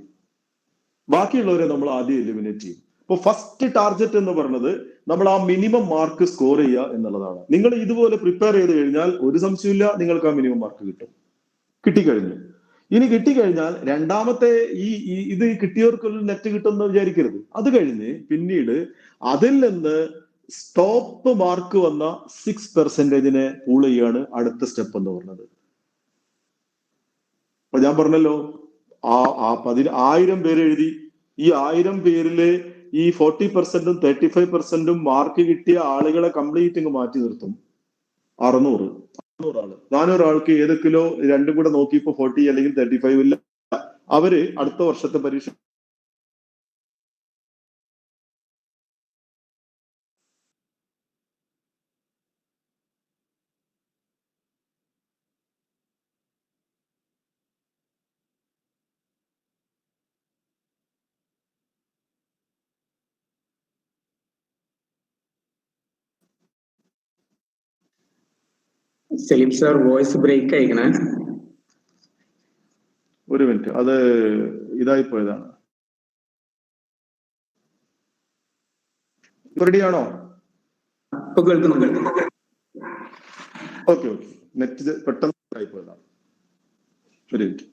ബാക്കിയുള്ളവരെ നമ്മൾ ആദ്യം എലിമിനേറ്റ് ചെയ്യും. അപ്പൊ ഫസ്റ്റ് ടാർഗറ്റ് എന്ന് പറയുന്നത് നമ്മൾ ആ മിനിമം മാർക്ക് സ്കോർ ചെയ്യുക എന്നുള്ളതാണ്. നിങ്ങൾ ഇതുപോലെ പ്രിപ്പയർ ചെയ്ത് കഴിഞ്ഞാൽ ഒരു സംശയമില്ല, നിങ്ങൾക്ക് ആ മിനിമം മാർക്ക് കിട്ടും. കിട്ടിക്കഴിഞ്ഞു. ഇനി കിട്ടിക്കഴിഞ്ഞാൽ രണ്ടാമത്തെ ഇത് കിട്ടിയവർക്കൊരു നെറ്റ് കിട്ടുമെന്ന് വിചാരിക്കരുത്. അത് കഴിഞ്ഞ് പിന്നീട് അതിൽ നിന്ന് സ്റ്റോപ്പ് മാർക്ക് വന്ന 6%-നെ പൂൾ ചെയ്യാണ് അടുത്ത സ്റ്റെപ്പ് എന്ന് പറയുന്നത്. അപ്പൊ ഞാൻ പറഞ്ഞല്ലോ, 1000 പേര് എഴുതി, ഈ 1000 പേരില് ഈ 40%ഉം 35%ഉം മാർക്ക് കിട്ടിയ ആളുകളെ കംപ്ലീറ്റ് ഇങ്ങ് മാറ്റി നിർത്തും. 600 ആള്, 400 ആൾക്ക് ഏതൊക്കെയോ രണ്ടും കൂടെ നോക്കിയപ്പോ 40 അല്ലെങ്കിൽ 35 ഇല്ല, അവര് അടുത്ത വർഷത്തെ പരീക്ഷ സലീം സാർ വോയിസ് ബ്രേക്ക് ആയിക്കണേ. ഒരു മിനിറ്റ്, അത് ഇതായി പോയതാണ്. റെഡിയാണോ? ഓക്കെ, നെറ്റ് പെട്ടെന്ന് ആയി പോയതാണ്. ഒരു മിനിറ്റ്.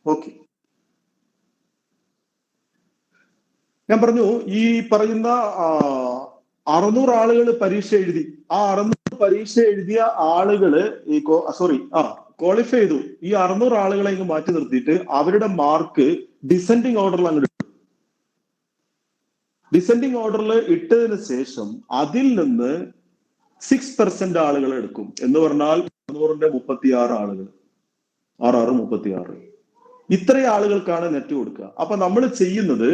ഓക്കെ, ഞാൻ പറഞ്ഞു, ഈ പറയുന്ന 600 ആളുകൾ പരീക്ഷ എഴുതി. ആ 600 പരീക്ഷ എഴുതിയ ആളുകള് ക്വാളിഫൈ ചെയ്തു. ഈ 600 ആളുകളെ ഇങ്ങ് മാറ്റി നിർത്തിയിട്ട് അവരുടെ മാർക്ക് ഡിസെൻഡിങ് ഓർഡറിൽ അങ്ങ് ഇട്ടു. ഡിസെൻഡിങ് ഓർഡറിൽ ഇട്ടതിന് ശേഷം അതിൽ നിന്ന് 6% ആളുകൾ എടുക്കും. എന്ന് പറഞ്ഞാൽ 600ന്റെ 36 ആളുകൾ, 36. ഇത്രയും ആളുകൾക്കാണ് നെറ്റ് കൊടുക്കുക. അപ്പൊ നമ്മൾ ചെയ്യുന്നത്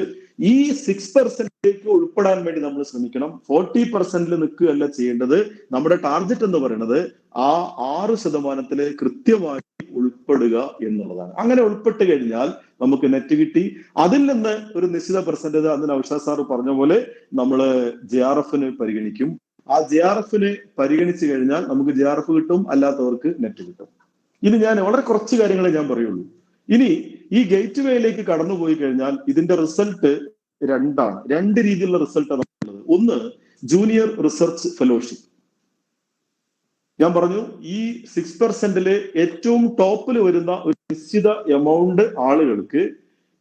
ഈ 6%ലേക്ക് ഉൾപ്പെടാൻ വേണ്ടി നമ്മൾ ശ്രമിക്കണം. 40%-ൽ നിൽക്കുകയല്ല ചെയ്യേണ്ടത്. നമ്മുടെ ടാർഗറ്റ് എന്ന് പറയുന്നത് ആ 6%-ല് കൃത്യമായി ഉൾപ്പെടുക എന്നുള്ളതാണ്. അങ്ങനെ ഉൾപ്പെട്ട് കഴിഞ്ഞാൽ നമുക്ക് നെറ്റ് കിട്ടി. അതിൽ നിന്ന് ഒരു നിശ്ചിത പെർസെന്റേജ്, അതിന് ഔഷാദ് സാർ പറഞ്ഞ പോലെ നമ്മൾ JRF-ന് പരിഗണിക്കും. ആ JRF-ന് പരിഗണിച്ചു കഴിഞ്ഞാൽ നമുക്ക് JRF കിട്ടും, അല്ലാത്തവർക്ക് നെറ്റ് കിട്ടും. ഇനി ഞാൻ വളരെ കുറച്ച് കാര്യങ്ങളെ ഞാൻ പറയുള്ളൂ. ഇനി ഈ ഗേറ്റ് വേയിലേക്ക് കടന്നുപോയി കഴിഞ്ഞാൽ ഇതിന്റെ റിസൾട്ട് രണ്ടാണ്. രണ്ട് രീതിയിലുള്ള റിസൾട്ടാണ് ഉള്ളത്. ഒന്ന്, ജൂനിയർ റിസർച്ച് ഫെലോഷിപ്പ്. ഞാൻ പറഞ്ഞു, ഈ 6%-ല് ഏറ്റവും ടോപ്പിൽ വരുന്ന ഒരു നിശ്ചിത എമൗണ്ട് ആളുകൾക്ക്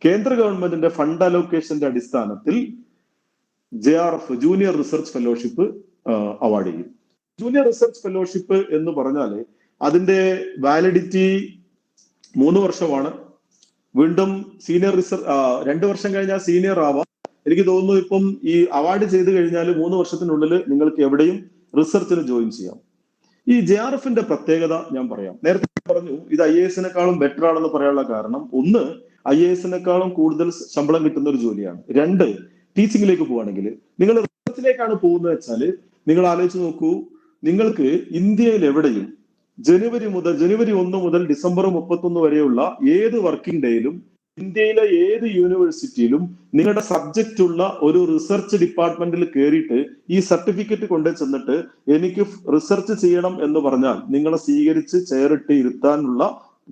കേന്ദ്ര ഗവൺമെന്റിന്റെ ഫണ്ട് അലോക്കേഷന്റെ അടിസ്ഥാനത്തിൽ JRF, junior research fellowship award ചെയ്യും. ജൂനിയർ റിസർച്ച് ഫെലോഷിപ്പ് എന്ന് പറഞ്ഞാൽ അതിന്റെ വാലിഡിറ്റി 3 വർഷമാണ്. വീണ്ടും സീനിയർ റിസർച്ച് 2 വർഷം കഴിഞ്ഞാൽ സീനിയർ ആവാം. എനിക്ക് തോന്നുന്നു ഇപ്പം ഈ അവാർഡ് ചെയ്ത് കഴിഞ്ഞാൽ 3 വർഷത്തിനുള്ളിൽ നിങ്ങൾക്ക് എവിടെയും റിസർച്ചിന് ജോയിൻ ചെയ്യാം. ഈ JRF-ന്റെ പ്രത്യേകത ഞാൻ പറയാം. നേരത്തെ പറഞ്ഞു ഇത് IAS-നേക്കാളും ബെറ്റർ ആണെന്ന് പറയാനുള്ള കാരണം, ഒന്ന്, IAS-നേക്കാളും കൂടുതൽ ശമ്പളം കിട്ടുന്ന ഒരു ജോലിയാണ്. 2, ടീച്ചിങ്ങിലേക്ക് പോവുകയാണെങ്കിൽ, നിങ്ങൾ റിസർച്ചിലേക്കാണ് പോകുന്നത് വെച്ചാൽ നിങ്ങൾ ആലോചിച്ച് നോക്കൂ, നിങ്ങൾക്ക് ഇന്ത്യയിൽ എവിടെയും ജനുവരി 1 മുതൽ ഡിസംബർ 31 വരെയുള്ള ഏത് വർക്കിംഗ് ഡേയിലും ഇന്ത്യയിലെ ഏത് യൂണിവേഴ്സിറ്റിയിലും നിങ്ങളുടെ സബ്ജക്റ്റ് ഉള്ള ഒരു റിസർച്ച് ഡിപ്പാർട്ട്മെന്റിൽ കയറിയിട്ട് ഈ സർട്ടിഫിക്കറ്റ് കൊണ്ടു ചെന്നിട്ട് എനിക്ക് റിസർച്ച് ചെയ്യണം എന്ന് പറഞ്ഞാൽ നിങ്ങളെ സ്വീകരിച്ച് ചെയറിട്ട് ഇരുത്താനുള്ള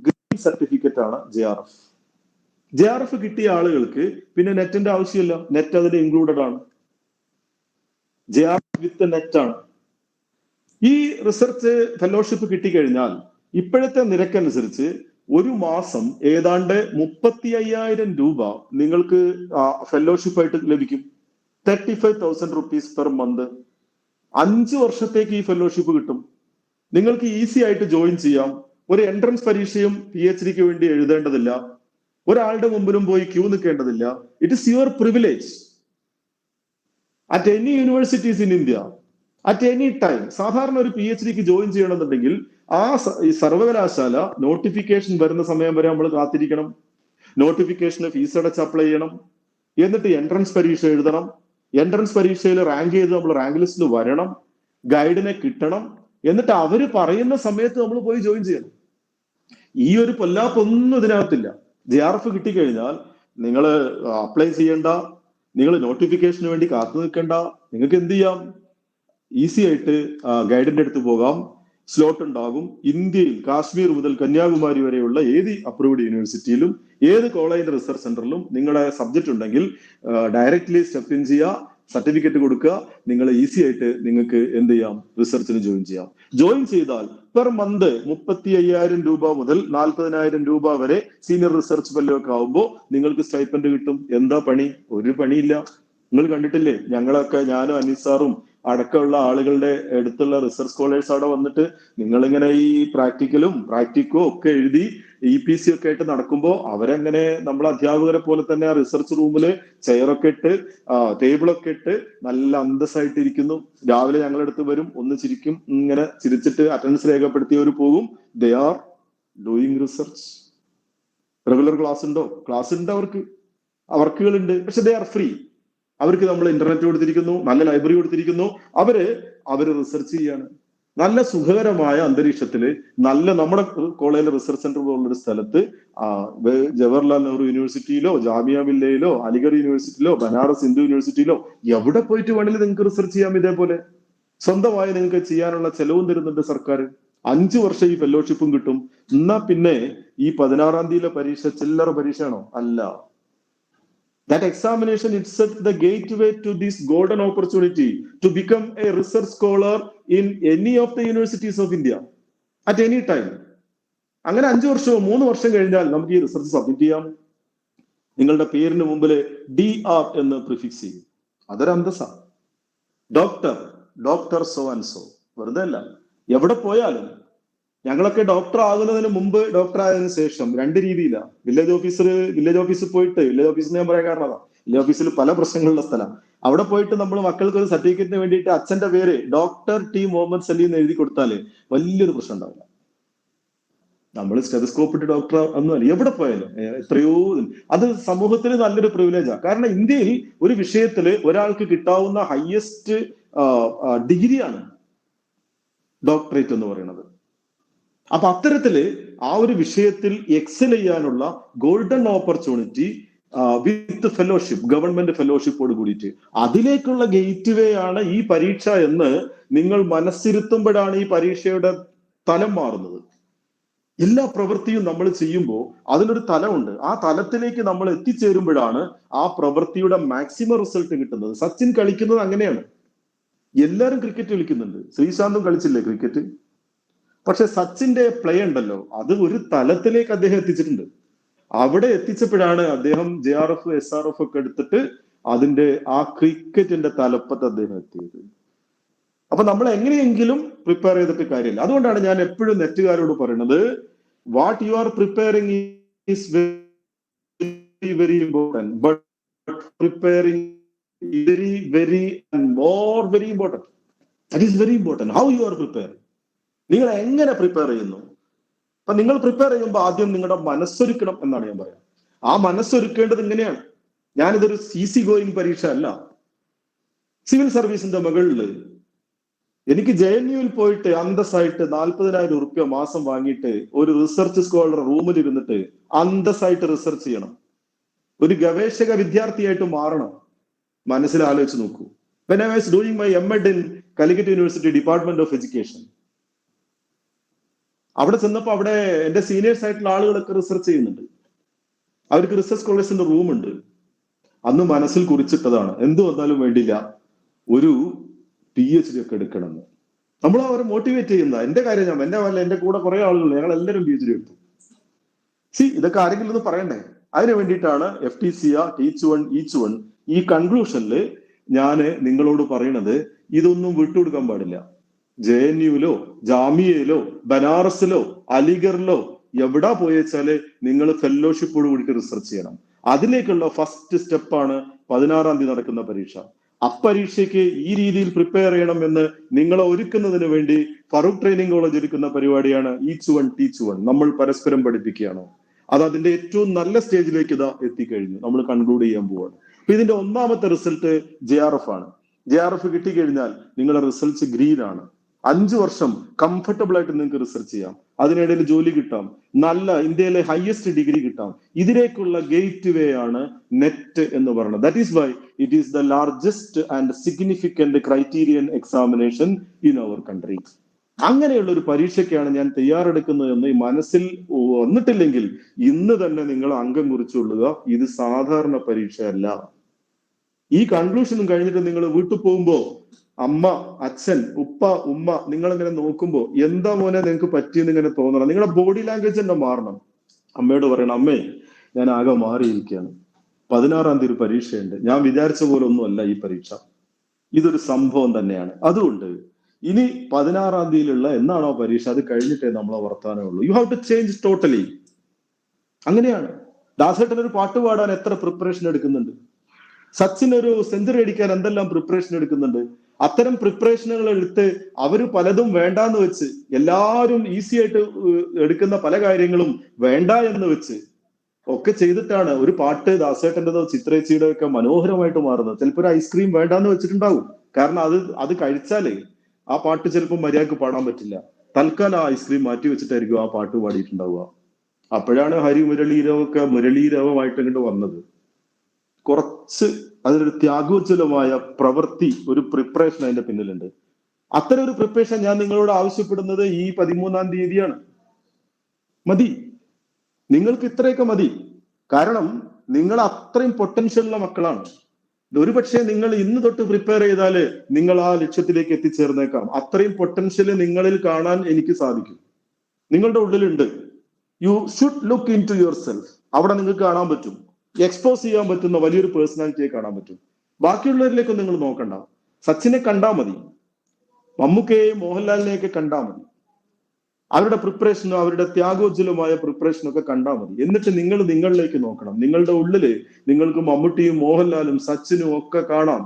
ഗ്രീൻ സർട്ടിഫിക്കറ്റ് ആണ് JRF. JRF കിട്ടിയ ആളുകൾക്ക് പിന്നെ നെറ്റിന്റെ ആവശ്യമില്ല. നെറ്റ് അതിൽ ഇൻക്ലൂഡഡ് ആണ്. JRF വിത്ത് നെറ്റ് ആണ്. ഈ റിസർച്ച് ഫെലോഷിപ്പ് കിട്ടിക്കഴിഞ്ഞാൽ ഇപ്പോഴത്തെ നിരക്കനുസരിച്ച് ഒരു മാസം ഏതാണ്ട് 35,000 രൂപ നിങ്ങൾക്ക് ഫെലോഷിപ്പ് ആയിട്ട് ലഭിക്കും. 35,000 rupees പെർ മന്ത്. 5 വർഷത്തേക്ക് ഈ ഫെലോഷിപ്പ് കിട്ടും. നിങ്ങൾക്ക് ഈസി ആയിട്ട് ജോയിൻ ചെയ്യാം. ഒരു എൻട്രൻസ് പരീക്ഷയും PhD-ക്ക് വേണ്ടി എഴുതേണ്ടതില്ല. ഒരാളുടെ മുമ്പിലും പോയി ക്യൂ നിൽക്കേണ്ടതില്ല. It is your privilege at any universities in India at any time. സാധാരണ ഒരു PhD-ക്ക് ജോയിൻ ചെയ്യണമെന്നുണ്ടെങ്കിൽ ആ സർവകലാശാല നോട്ടിഫിക്കേഷൻ വരുന്ന സമയം വരെ നമ്മൾ കാത്തിരിക്കണം. നോട്ടിഫിക്കേഷന് ഫീസ് അടച്ച് അപ്ലൈ ചെയ്യണം, എന്നിട്ട് എൻട്രൻസ് പരീക്ഷ എഴുതണം, എൻട്രൻസ് പരീക്ഷയിൽ റാങ്ക് ചെയ്ത് നമ്മൾ റാങ്ക് ലിസ്റ്റിൽ വരണം, ഗൈഡിനെ കിട്ടണം, എന്നിട്ട് അവര് പറയുന്ന സമയത്ത് നമ്മൾ പോയി ജോയിൻ ചെയ്യണം. ഈ ഒരു പൊല്ലാപ്പൊന്നും ഇതിനകത്തില്ല. JRF കിട്ടിക്കഴിഞ്ഞാൽ നിങ്ങൾ അപ്ലൈ ചെയ്യണ്ട, നിങ്ങൾ നോട്ടിഫിക്കേഷന് വേണ്ടി കാത്തു നിൽക്കണ്ട, നിങ്ങൾക്ക് എന്ത് ചെയ്യാം, ഈസി ആയിട്ട് ഗൈഡിന്റെ അടുത്ത് പോകാം, സ്ലോട്ട് ഉണ്ടാകും. ഇന്ത്യയിൽ കാശ്മീർ മുതൽ കന്യാകുമാരി വരെയുള്ള ഏത് അപ്രൂവ്ഡ് യൂണിവേഴ്സിറ്റിയിലും ഏത് കോളേജ് റിസർച്ച് സെന്ററിലും നിങ്ങളുടെ സബ്ജക്ട് ഉണ്ടെങ്കിൽ ഡയറക്ട്ലി സ്റ്റെപ്പ് ഇൻ ചെയ്യുക, സർട്ടിഫിക്കറ്റ് കൊടുക്കുക, നിങ്ങൾ ഈസി ആയിട്ട് നിങ്ങൾക്ക് എന്ത് ചെയ്യാം, റിസർച്ചിന് ജോയിൻ ചെയ്യാം. ജോയിൻ ചെയ്താൽ പെർ മന്ത് 35,000 രൂപ മുതൽ 40,000 രൂപ വരെ സീനിയർ റിസർച്ച് ഫെല്ലോ ഒക്കെ ആവുമ്പോൾ നിങ്ങൾക്ക് സ്റ്റൈപ്പൻഡ് കിട്ടും. എന്താ പണി? ഒരു പണിയില്ല. നിങ്ങൾ കണ്ടിട്ടില്ലേ, ഞങ്ങളൊക്കെ, ഞാനും അനീസാറും അടക്കമുള്ള ആളുകളുടെ അടുത്തുള്ള റിസർച്ച് സ്കോളേഴ്സ് അവിടെ വന്നിട്ട് നിങ്ങളിങ്ങനെ ഈ പ്രാക്ടിക്കോ ഒക്കെ എഴുതി EPC ഒക്കെ ആയിട്ട് നടക്കുമ്പോൾ അവരെങ്ങനെ നമ്മളെ അധ്യാപകരെ പോലെ തന്നെ റിസർച്ച് റൂമില് ചെയറൊക്കെ ഇട്ട് ടേബിളൊക്കെ ഇട്ട് നല്ല അന്തസ്സായിട്ട് ഇരിക്കുന്നു. രാവിലെ ഞങ്ങളുടെ അടുത്ത് വരും, ഒന്ന് ചിരിക്കും, ഇങ്ങനെ ചിരിച്ചിട്ട് അറ്റൻഡൻസ് രേഖപ്പെടുത്തിയവർ പോകും. They are doing research. Regular class ഉണ്ടോ? ക്ലാസ് ഉണ്ട്, അവർക്ക് വർക്കുകളുണ്ട്, പക്ഷെ ദേ ആർ ഫ്രീ. അവർക്ക് നമ്മൾ ഇന്റർനെറ്റ് കൊടുത്തിരിക്കുന്നു, നല്ല ലൈബ്രറി കൊടുത്തിരിക്കുന്നു, അവര് റിസർച്ച് ചെയ്യാണ്. നല്ല സുഖകരമായ അന്തരീക്ഷത്തില്, നല്ല നമ്മുടെ കോളേജിലെ റിസർച്ച് സെന്റർ പോലുള്ളൊരു സ്ഥലത്ത് ജവഹർലാൽ നെഹ്റു യൂണിവേഴ്സിറ്റിയിലോ ജാമിയ മില്ലയിലോ അലിഗഡ് യൂണിവേഴ്സിറ്റിയിലോ ബനാറസ് ഹിന്ദു യൂണിവേഴ്സിറ്റിയിലോ എവിടെ പോയിട്ട് വേണമെങ്കിലും നിങ്ങൾക്ക് റിസർച്ച് ചെയ്യാം. ഇതേപോലെ സ്വന്തമായി നിങ്ങൾക്ക് ചെയ്യാനുള്ള ചെലവും തരുന്നുണ്ട് സർക്കാർ. 5 വർഷം ഈ ഫെലോഷിപ്പും കിട്ടും. എന്നാ പിന്നെ ഈ 16-ാം തീയതിയിലെ പരീക്ഷ ചില്ലറ പരീക്ഷയാണോ? അല്ല. That examination itself the gateway to this golden opportunity to become a research scholar in any of the universities of India at any time. അങ്ങനെ 5 വർഷമോ 3 വർഷം കഴിഞ്ഞാൽ നമുക്ക് ഈ റിസർച്ച് സബ്മിറ്റ് ചെയ്യാം. നിങ്ങളുടെ പേരിന് മുമ്പിൽ DR എന്ന് പ്രിഫിക്സ് ചെയ്യും. അതൊരു അന്തസ്സാ. Doctor so and so. വെറുതെ അല്ല. എവിടെ പോയാലും ഞങ്ങളൊക്കെ ഡോക്ടർ ആകുന്നതിന് മുമ്പ്, ഡോക്ടർ ആയതിനു ശേഷം 2 രീതിയിലാണ്. വില്ലേജ് ഓഫീസിൽ പോയിട്ട്, വില്ലേജ് ഓഫീസിൽ ഞാൻ പറയാൻ കാരണം വില്ലേജ് ഓഫീസിൽ പല പ്രശ്നങ്ങളുള്ള സ്ഥലം. അവിടെ പോയിട്ട് നമ്മൾ മക്കൾക്ക് ഒരു സർട്ടിഫിക്കറ്റിന് വേണ്ടിയിട്ട് അച്ഛന്റെ പേര് ഡോക്ടർ T മുഹമ്മദ് സലീം എന്ന് എഴുതി കൊടുത്താല് വലിയൊരു പ്രശ്നം ഉണ്ടാവില്ല. നമ്മൾ സ്റ്റെതസ്കോപ്പ് ഇട്ട് ഡോക്ടർ ഒന്നുമല്ല. എവിടെ പോയാലും എത്രയോ അത് സമൂഹത്തിന് നല്ലൊരു പ്രിവിലേജാണ്. കാരണം ഇന്ത്യയിൽ ഒരു വിഷയത്തിൽ ഒരാൾക്ക് കിട്ടാവുന്ന ഹയസ്റ്റ് ഡിഗ്രിയാണ് ഡോക്ടറേറ്റ് എന്ന് പറയുന്നത്. അപ്പൊ അത്തരത്തില് ആ ഒരു വിഷയത്തിൽ എക്സൽ ചെയ്യാനുള്ള ഗോൾഡൻ ഓപ്പർച്യൂണിറ്റി വിത്ത് ഫെലോഷിപ്പ്, ഗവൺമെന്റ് ഫെലോഷിപ്പോട് കൂടിയിട്ട്, അതിലേക്കുള്ള ഗേറ്റ് വേ ആണ് ഈ പരീക്ഷ എന്ന് നിങ്ങൾ മനസ്സിരുത്തുമ്പോഴാണ് ഈ പരീക്ഷയുടെ തലം മാറുന്നത്. എല്ലാ പ്രവൃത്തിയും നമ്മൾ ചെയ്യുമ്പോൾ അതിനൊരു തലമുണ്ട്. ആ തലത്തിലേക്ക് നമ്മൾ എത്തിച്ചേരുമ്പോഴാണ് ആ പ്രവൃത്തിയുടെ മാക്സിമം റിസൾട്ട് കിട്ടുന്നത്. സച്ചിൻ കളിക്കുന്നത് അങ്ങനെയാണ്. എല്ലാവരും ക്രിക്കറ്റ് കളിക്കുന്നുണ്ട്. ശ്രീശാന്തും കളിച്ചില്ലേ ക്രിക്കറ്റ്? പക്ഷെ സച്ചിന്റെ പ്ലേ ഉണ്ടല്ലോ, അത് ഒരു തലത്തിലേക്ക് അദ്ദേഹം എത്തിച്ചിട്ടുണ്ട്. അവിടെ എത്തിച്ചപ്പോഴാണ് അദ്ദേഹം JRF SRF ഒക്കെ എടുത്തിട്ട് അതിന്റെ ആ ക്രിക്കറ്റിന്റെ തലപ്പത്ത് അദ്ദേഹം എത്തിയത്. അപ്പൊ നമ്മൾ എങ്ങനെയെങ്കിലും പ്രിപ്പയർ ചെയ്തിട്ട് കാര്യമില്ല. അതുകൊണ്ടാണ് ഞാൻ എപ്പോഴും നെറ്റുകാരോട് പറയുന്നത്, what you are preparing is very very important, but preparing very and more very important. That is very important. How you are preparing. നിങ്ങൾ എങ്ങനെ പ്രിപ്പയർ ചെയ്യുന്നു? അപ്പൊ നിങ്ങൾ പ്രിപ്പയർ ചെയ്യുമ്പോൾ ആദ്യം നിങ്ങളുടെ മനസ്സൊരുക്കണം എന്നാണ് ഞാൻ പറയാം. ആ മനസ്സൊരുക്കേണ്ടത് ഇങ്ങനെയാണ്. ഞാനിതൊരു CC ഗോയിങ് പരീക്ഷ അല്ല. സിവിൽ സർവീസിന്റെ മുകളിൽ എനിക്ക് JNUവിൽ പോയിട്ട് അന്തസ്സായിട്ട് 40,000 റുപ്യ മാസം വാങ്ങിയിട്ട് ഒരു റിസർച്ച് സ്കോളർ റൂമിൽ ഇരുന്നിട്ട് അന്തസ്സായിട്ട് റിസർച്ച് ചെയ്യണം. ഒരു ഗവേഷക വിദ്യാർത്ഥിയായിട്ട് മാറണം. മനസ്സിലാലോചിച്ച് നോക്കൂ. When I was doing my M.Ed in Calicut University Department of Education, അവിടെ ചെന്നപ്പോൾ അവിടെ എന്റെ സീനിയേഴ്സ് ആയിട്ടുള്ള ആളുകളൊക്കെ റിസർച്ച് ചെയ്യുന്നുണ്ട്. അവർക്ക് റിസർച്ച് സ്കോളേഴ്സിന്റെ റൂമുണ്ട്. അന്ന് മനസ്സിൽ കുറിച്ചിട്ടതാണ്, എന്ത് വന്നാലും വേണ്ടില്ല ഒരു PhD ഒക്കെ എടുക്കണമെന്ന്. നമ്മൾ അവരെ മോട്ടിവേറ്റ് ചെയ്യുന്ന എന്റെ കാര്യം, എന്റെ കൂടെ കുറെ ആളുകൾ, ഞങ്ങൾ എല്ലാവരും PhD എടുത്തു. ഇതൊക്കെ ആരെങ്കിലും ഒന്ന് പറയണ്ടേ? അതിനു വേണ്ടിയിട്ടാണ് FTCR teach one each one. ഈ കൺക്ലൂഷനിൽ ഞാൻ നിങ്ങളോട് പറയണത്, ഇതൊന്നും വിട്ടുകൊടുക്കാൻ പാടില്ല. JNUവിലോ ജാമിയയിലോ ബനാറസിലോ അലിഗറിലോ എവിടാ പോയെച്ചാല് നിങ്ങൾ ഫെലോഷിപ്പോട് കൂടിയിട്ട് റിസർച്ച് ചെയ്യണം. അതിലേക്കുള്ള ഫസ്റ്റ് സ്റ്റെപ്പാണ് 16-ാം തീയതി നടക്കുന്ന പരീക്ഷ. അപ്പരീക്ഷയ്ക്ക് ഈ രീതിയിൽ പ്രിപ്പയർ ചെയ്യണം എന്ന് നിങ്ങളെ ഒരുക്കുന്നതിന് വേണ്ടി ഫറൂഖ് ട്രെയിനിങ് കോളേജ് ഒരുക്കുന്ന പരിപാടിയാണ് ഈച്ച് വൺ ടീച്ച് വൺ. നമ്മൾ പരസ്പരം പഠിപ്പിക്കുകയാണോ? അത് അതിന്റെ ഏറ്റവും നല്ല സ്റ്റേജിലേക്ക് ഇതാ എത്തിക്കഴിഞ്ഞു. നമ്മൾ കൺക്ലൂഡ് ചെയ്യാൻ പോവാണ്. അപ്പൊ ഇതിന്റെ ഒന്നാമത്തെ റിസൾട്ട് JRF ആണ്. JRF കിട്ടിക്കഴിഞ്ഞാൽ നിങ്ങളുടെ റിസൾട്ട്സ് ഗ്രീൻ ആണ്. 5 വർഷം കംഫർട്ടബിൾ ആയിട്ട് നിങ്ങൾക്ക് റിസർച്ച് ചെയ്യാം, അതിനിടയിൽ ജോലി കിട്ടാം, നല്ല ഇന്ത്യയിലെ ഹയസ്റ്റ് ഡിഗ്രി കിട്ടാം. ഇതിലേക്കുള്ള ഗേറ്റ് വേ ആണ് നെറ്റ് എന്ന് പറയുന്നത്. That is why it is the largest and significant criterion examination in our country. അങ്ങനെയുള്ള ഒരു പരീക്ഷയ്ക്കാണ് ഞാൻ തയ്യാറെടുക്കുന്നത് എന്ന് മനസ്സിൽ വന്നിട്ടില്ലെങ്കിൽ ഇന്ന് തന്നെ നിങ്ങൾ അംഗം കുറിച്ചുകൊള്ളുക. ഇത് സാധാരണ പരീക്ഷയല്ല. ഈ കൺക്ലൂഷനും കഴിഞ്ഞിട്ട് നിങ്ങൾ വീട്ടിൽ പോകുമ്പോ അമ്മ, അച്ഛൻ, ഉപ്പ, ഉമ്മ നിങ്ങളിങ്ങനെ നോക്കുമ്പോ എന്താ മോനെ നിങ്ങൾക്ക് പറ്റിയെന്ന് ഇങ്ങനെ തോന്നണം. നിങ്ങളുടെ ബോഡി ലാംഗ്വേജ് തന്നെ മാറണം. അമ്മയോട് പറയണം, അമ്മേ ഞാൻ ആകെ മാറിയിരിക്കുകയാണ്, 16-ാം തീയതി ഒരു പരീക്ഷയുണ്ട്, ഞാൻ വിചാരിച്ച പോലെ ഒന്നും അല്ല ഈ പരീക്ഷ, ഇതൊരു സംഭവം തന്നെയാണ്. അതുകൊണ്ട് ഇനി 16-ാം തീയതിയിലുള്ള എന്നാണോ പരീക്ഷ അത് കഴിഞ്ഞിട്ടേ നമ്മളെ വർത്താനേ ഉള്ളൂ. You have to change totally. അങ്ങനെയാണ്. ദാസേട്ടൻ ഒരു പാട്ട് പാടാൻ എത്ര പ്രിപ്പറേഷൻ എടുക്കുന്നുണ്ട്, സച്ചിൻ ഒരു സെഞ്ചുറി അടിക്കാൻ എന്തെല്ലാം പ്രിപ്പറേഷൻ എടുക്കുന്നുണ്ട്. അത്തരം പ്രിപ്പറേഷനുകൾ എടുത്ത് അവര് പലതും വേണ്ടാന്ന് വെച്ച്, എല്ലാവരും ഈസി ആയിട്ട് എടുക്കുന്ന പല കാര്യങ്ങളും വേണ്ട എന്ന് വെച്ച് ഒക്കെ ചെയ്തിട്ടാണ് ഒരു പാട്ട് ദാസേട്ടൻ്റെതോ ചിത്രേച്ചിയുടെ ഒക്കെ മനോഹരമായിട്ട് മാറുന്നത്. ചിലപ്പോൾ ഒരു ഐസ്ക്രീം വേണ്ടാന്ന് വെച്ചിട്ടുണ്ടാവും. കാരണം അത് കഴിച്ചാലേ ആ പാട്ട് ചിലപ്പോൾ മര്യാദക്ക് പാടാൻ പറ്റില്ല. തൽക്കാലം ആ ഐസ്ക്രീം മാറ്റി വെച്ചിട്ടായിരിക്കും ആ പാട്ട് പാടിയിട്ടുണ്ടാവുക. അപ്പോഴാണ് ഹരിമുരളീരവൊക്കെ മുരളീരവമായിട്ട് ഇങ്ങോട്ട് വന്നത്. കുറച്ച് അതിനൊരു ത്യാഗോജ്വലമായ പ്രവൃത്തി, ഒരു പ്രിപ്പറേഷൻ അതിന്റെ പിന്നിലുണ്ട്. അത്തരം ഒരു പ്രിപ്പറേഷൻ ഞാൻ നിങ്ങളോട് ആവശ്യപ്പെടുന്നത് ഈ 13-ാം തീയതിയാണ്. മതി, നിങ്ങൾക്ക് ഇത്രയൊക്കെ മതി. കാരണം നിങ്ങൾ അത്രയും പൊട്ടൻഷ്യലുള്ള മക്കളാണ്. ഒരുപക്ഷെ നിങ്ങൾ ഇന്ന് തൊട്ട് പ്രിപ്പയർ ചെയ്താല് നിങ്ങൾ ആ ലക്ഷ്യത്തിലേക്ക് എത്തിച്ചേർന്നേക്കാം. അത്രയും പൊട്ടൻഷ്യൽ നിങ്ങളിൽ കാണാൻ എനിക്ക് സാധിക്കും. നിങ്ങളുടെ ഉള്ളിലുണ്ട്. You should look into yourself. അവിടെ നിങ്ങൾക്ക് കാണാൻ പറ്റും, എക്സ്പോസ് ചെയ്യാൻ പറ്റുന്ന വലിയൊരു പേഴ്സണാലിറ്റിയെ കാണാൻ പറ്റും. ബാക്കിയുള്ളവരിലേക്കൊന്നും നിങ്ങൾ നോക്കണ്ട. സച്ചിനെ കണ്ടാൽ മതി, മമ്മൂക്കയെയും മോഹൻലാലിനെയൊക്കെ കണ്ടാൽ മതി. അവരുടെ പ്രിപ്പറേഷനും അവരുടെ ത്യാഗോജ്വലമായ പ്രിപ്പറേഷനും ഒക്കെ കണ്ടാൽ മതി. എന്നിട്ട് നിങ്ങൾ നിങ്ങളിലേക്ക് നോക്കണം. നിങ്ങളുടെ ഉള്ളില് നിങ്ങൾക്ക് മമ്മൂട്ടിയും മോഹൻലാലും സച്ചിനും ഒക്കെ കാണാം,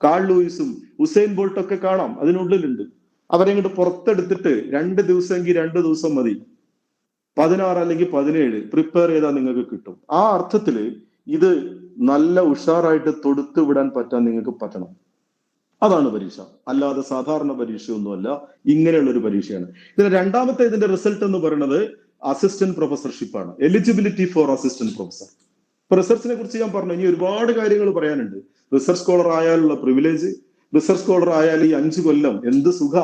കാൾ ലൂയിസും ഉസൈൻ ബോൾട്ടൊക്കെ കാണാം, അതിനുള്ളിലുണ്ട്. അവരെ ഇങ്ങോട്ട് പുറത്തെടുത്തിട്ട് 2 ദിവസമെങ്കിൽ 2 ദിവസം മതി, 16 അല്ലെങ്കിൽ 17 പ്രിപ്പയർ ചെയ്താൽ നിങ്ങൾക്ക് കിട്ടും. ആ അർത്ഥത്തില് ഇത് നല്ല ഉഷാറായിട്ട് തൊടുത്തു വിടാൻ പറ്റാൻ നിങ്ങൾക്ക് പറ്റണം. അതാണ് പരീക്ഷ, അല്ലാതെ സാധാരണ പരീക്ഷയൊന്നുമല്ല. ഇങ്ങനെയുള്ള ഒരു പരീക്ഷയാണ്. ഇതിന്റെ രണ്ടാമത്തെ ഇതിന്റെ റിസൾട്ട് എന്ന് പറയുന്നത് അസിസ്റ്റന്റ് പ്രൊഫസർഷിപ്പ് ആണ്. Eligibility for assistant professor. ഇപ്പൊ റിസർച്ചിനെ കുറിച്ച് ഞാൻ പറഞ്ഞു, ഇനി ഒരുപാട് കാര്യങ്ങൾ പറയാനുണ്ട്. റിസർച്ച് സ്കോളർ ആയാലുള്ള പ്രിവിലേജ്, റിസർച്ച് സ്കോളർ ആയാൽ ഈ 5 കൊല്ലം എന്ത് സുഖ.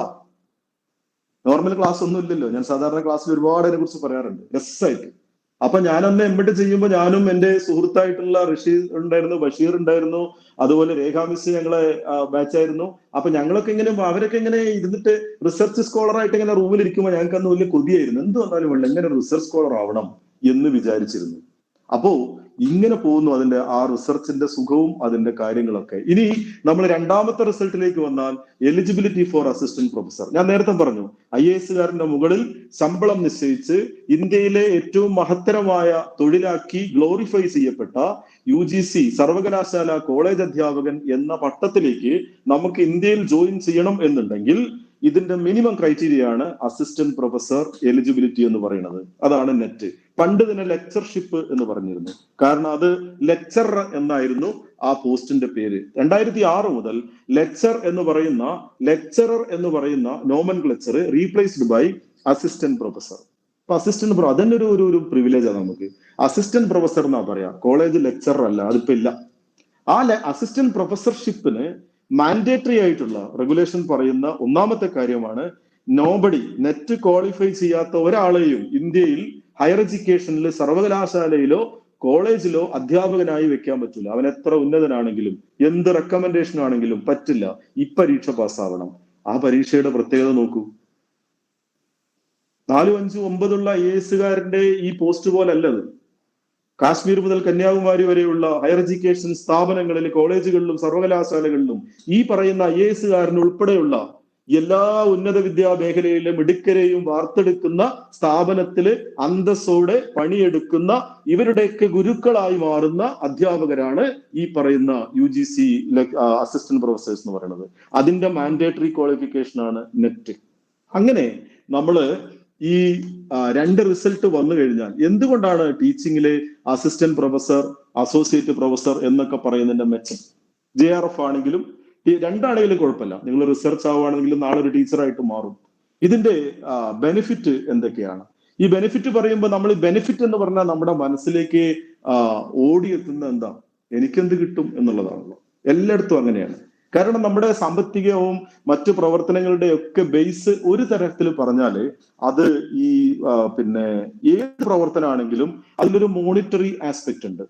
നോർമൽ ക്ലാസ് ഒന്നും ഇല്ലല്ലോ. ഞാൻ സാധാരണ ക്ലാസ്സിൽ ഒരുപാട് അതിനെ കുറിച്ച് പറയാറുണ്ട്, രസമായിട്ട്. അപ്പൊ ഞാനന്ന് എംബിഡ് ചെയ്യുമ്പോൾ ഞാനും എന്റെ സുഹൃത്തായിട്ടുള്ള റഷീദ് ഉണ്ടായിരുന്നു, ബഷീർ ഉണ്ടായിരുന്നു, അതുപോലെ രേഖാ മിസ് ഞങ്ങളെ ബാച്ചായിരുന്നു. അപ്പൊ ഞങ്ങളൊക്കെ ഇങ്ങനെ അവരൊക്കെ ഇങ്ങനെ ഇരുന്നിട്ട് റിസർച്ച് സ്കോളർ ആയിട്ട് ഇങ്ങനെ റൂമിൽ ഇരിക്കുമ്പോൾ ഞങ്ങൾക്ക് അന്ന് വലിയ കൊതിയായിരുന്നു. എന്ത് വന്നാലും വേണ്ട എങ്ങനെ റിസർച്ച് സ്കോളർ ആവണം എന്ന് വിചാരിച്ചിരുന്നു. അപ്പോ ഇങ്ങനെ പോകുന്നു അതിന്റെ ആ റിസർച്ചിന്റെ സുഖവും അതിന്റെ കാര്യങ്ങളൊക്കെ. ഇനി നമ്മൾ രണ്ടാമത്തെ റിസൾട്ടിലേക്ക് വന്നാൽ എലിജിബിലിറ്റി ഫോർ അസിസ്റ്റന്റ് പ്രൊഫസർ. ഞാൻ നേരത്തെ പറഞ്ഞു, IAS കാരന്റെ മുകളിൽ ശമ്പളം നിശ്ചയിച്ച് ഇന്ത്യയിലെ ഏറ്റവും മഹത്തരമായ തൊഴിലാക്കി ഗ്ലോറിഫൈ ചെയ്യപ്പെട്ട UGC സർവകലാശാല കോളേജ് അധ്യാപകൻ എന്ന പട്ടത്തിലേക്ക് നമുക്ക് ഇന്ത്യയിൽ ജോയിൻ ചെയ്യണം എന്നുണ്ടെങ്കിൽ ഇതിന്റെ മിനിമം ക്രൈറ്റീരിയ ആണ് അസിസ്റ്റന്റ് പ്രൊഫസർ എലിജിബിലിറ്റി എന്ന് പറയുന്നത്. അതാണ് നെറ്റ്. പണ്ട് തന്നെ ലെക്ചർഷിപ്പ് എന്ന് പറഞ്ഞിരുന്നു, കാരണം അത് ലെക്ചറർ എന്നായിരുന്നു ആ പോസ്റ്റിന്റെ പേര്. 2006 മുതൽ ലെക്ചറർ എന്ന് പറയുന്ന നോമൻക്ലച്ചർ റീപ്ലേസ്ഡ് ബൈ അസിസ്റ്റന്റ് പ്രൊഫസർ. അപ്പൊ അസിസ്റ്റന്റ് അതന്നെ ഒരു പ്രിവിലേജാണ് നമുക്ക്. അസിസ്റ്റന്റ് പ്രൊഫസർ എന്നാ പറയാ, കോളേജ് ലെക്ചറർ അല്ല, അതിപ്പോ ഇല്ല. ആ അസിസ്റ്റന്റ് പ്രൊഫസർഷിപ്പിന് മാൻഡേറ്ററി ആയിട്ടുള്ള റെഗുലേഷൻ പറയുന്ന ഒന്നാമത്തെ കാര്യമാണ്, നോബഡി നെറ്റ് ക്വാളിഫൈ ചെയ്യാത്ത ഒരാളെയും ഇന്ത്യയിൽ ഹയർ എഡ്യൂക്കേഷനിൽ സർവകലാശാലയിലോ കോളേജിലോ അധ്യാപകനായി വെക്കാൻ പറ്റില്ല. അവൻ എത്ര ഉന്നതനാണെങ്കിലും എന്ത് റെക്കമെൻഡേഷൻ ആണെങ്കിലും പറ്റില്ല. ഈ പരീക്ഷ പാസ്സാവണം. ആ പരീക്ഷയുടെ പ്രത്യേകത നോക്കൂ. 4, 5, 9 IAS ഈ പോസ്റ്റ് പോലല്ലത്. കാശ്മീർ മുതൽ കന്യാകുമാരി വരെയുള്ള ഹയർ എഡ്യൂക്കേഷൻ സ്ഥാപനങ്ങളിൽ, കോളേജുകളിലും സർവകലാശാലകളിലും ഈ പറയുന്ന IAS ഉൾപ്പെടെയുള്ള എല്ലാ ഉന്നത വിദ്യാ മേഖലയിലെ മിടുക്കരെയും വാർത്തെടുക്കുന്ന സ്ഥാപനത്തില് അന്തസ്സോടെ പണിയെടുക്കുന്ന ഇവരുടെയൊക്കെ ഗുരുക്കളായി മാറുന്ന അധ്യാപകരാണ് ഈ പറയുന്ന UGC അസിസ്റ്റന്റ് പ്രൊഫസേഴ്സ് എന്ന് പറയുന്നത്. അതിന്റെ മാൻഡേറ്ററി ക്വാളിഫിക്കേഷൻ ആണ് നെറ്റ്. അങ്ങനെ നമ്മള് ഈ രണ്ട് റിസൾട്ട് വന്നു കഴിഞ്ഞാൽ എന്തുകൊണ്ടാണ് ടീച്ചിങ്ങിലെ അസിസ്റ്റന്റ് പ്രൊഫസർ, അസോസിയേറ്റ് പ്രൊഫസർ എന്നൊക്കെ പറയുന്നതിന്റെ മെച്ചം? JRF ആണെങ്കിലും രണ്ടാണെങ്കിലും കുഴപ്പമില്ല, നിങ്ങൾ റിസർച്ച് ആവുകയാണെങ്കിലും നാളെ ഒരു ടീച്ചറായിട്ട് മാറും. ഇതിന്റെ ബെനിഫിറ്റ് എന്തൊക്കെയാണ്? ഈ ബെനിഫിറ്റ് പറയുമ്പോൾ നമ്മൾ ഈ ബെനിഫിറ്റ് എന്ന് പറഞ്ഞാൽ നമ്മുടെ മനസ്സിലേക്ക് ഓടിയെത്തുന്ന എന്താ, എനിക്കെന്ത് കിട്ടും എന്നുള്ളതാണല്ലോ. എല്ലായിടത്തും അങ്ങനെയാണ്. കാരണം നമ്മുടെ സാമ്പത്തികവും മറ്റു പ്രവർത്തനങ്ങളുടെ ഒക്കെ ബേസ് ഒരു തരത്തിൽ പറഞ്ഞാല് അത് ഈ പിന്നെ ഏത് പ്രവർത്തനമാണെങ്കിലും അതിലൊരു മോണിറ്ററി ആസ്പെക്ട് ഉണ്ട്,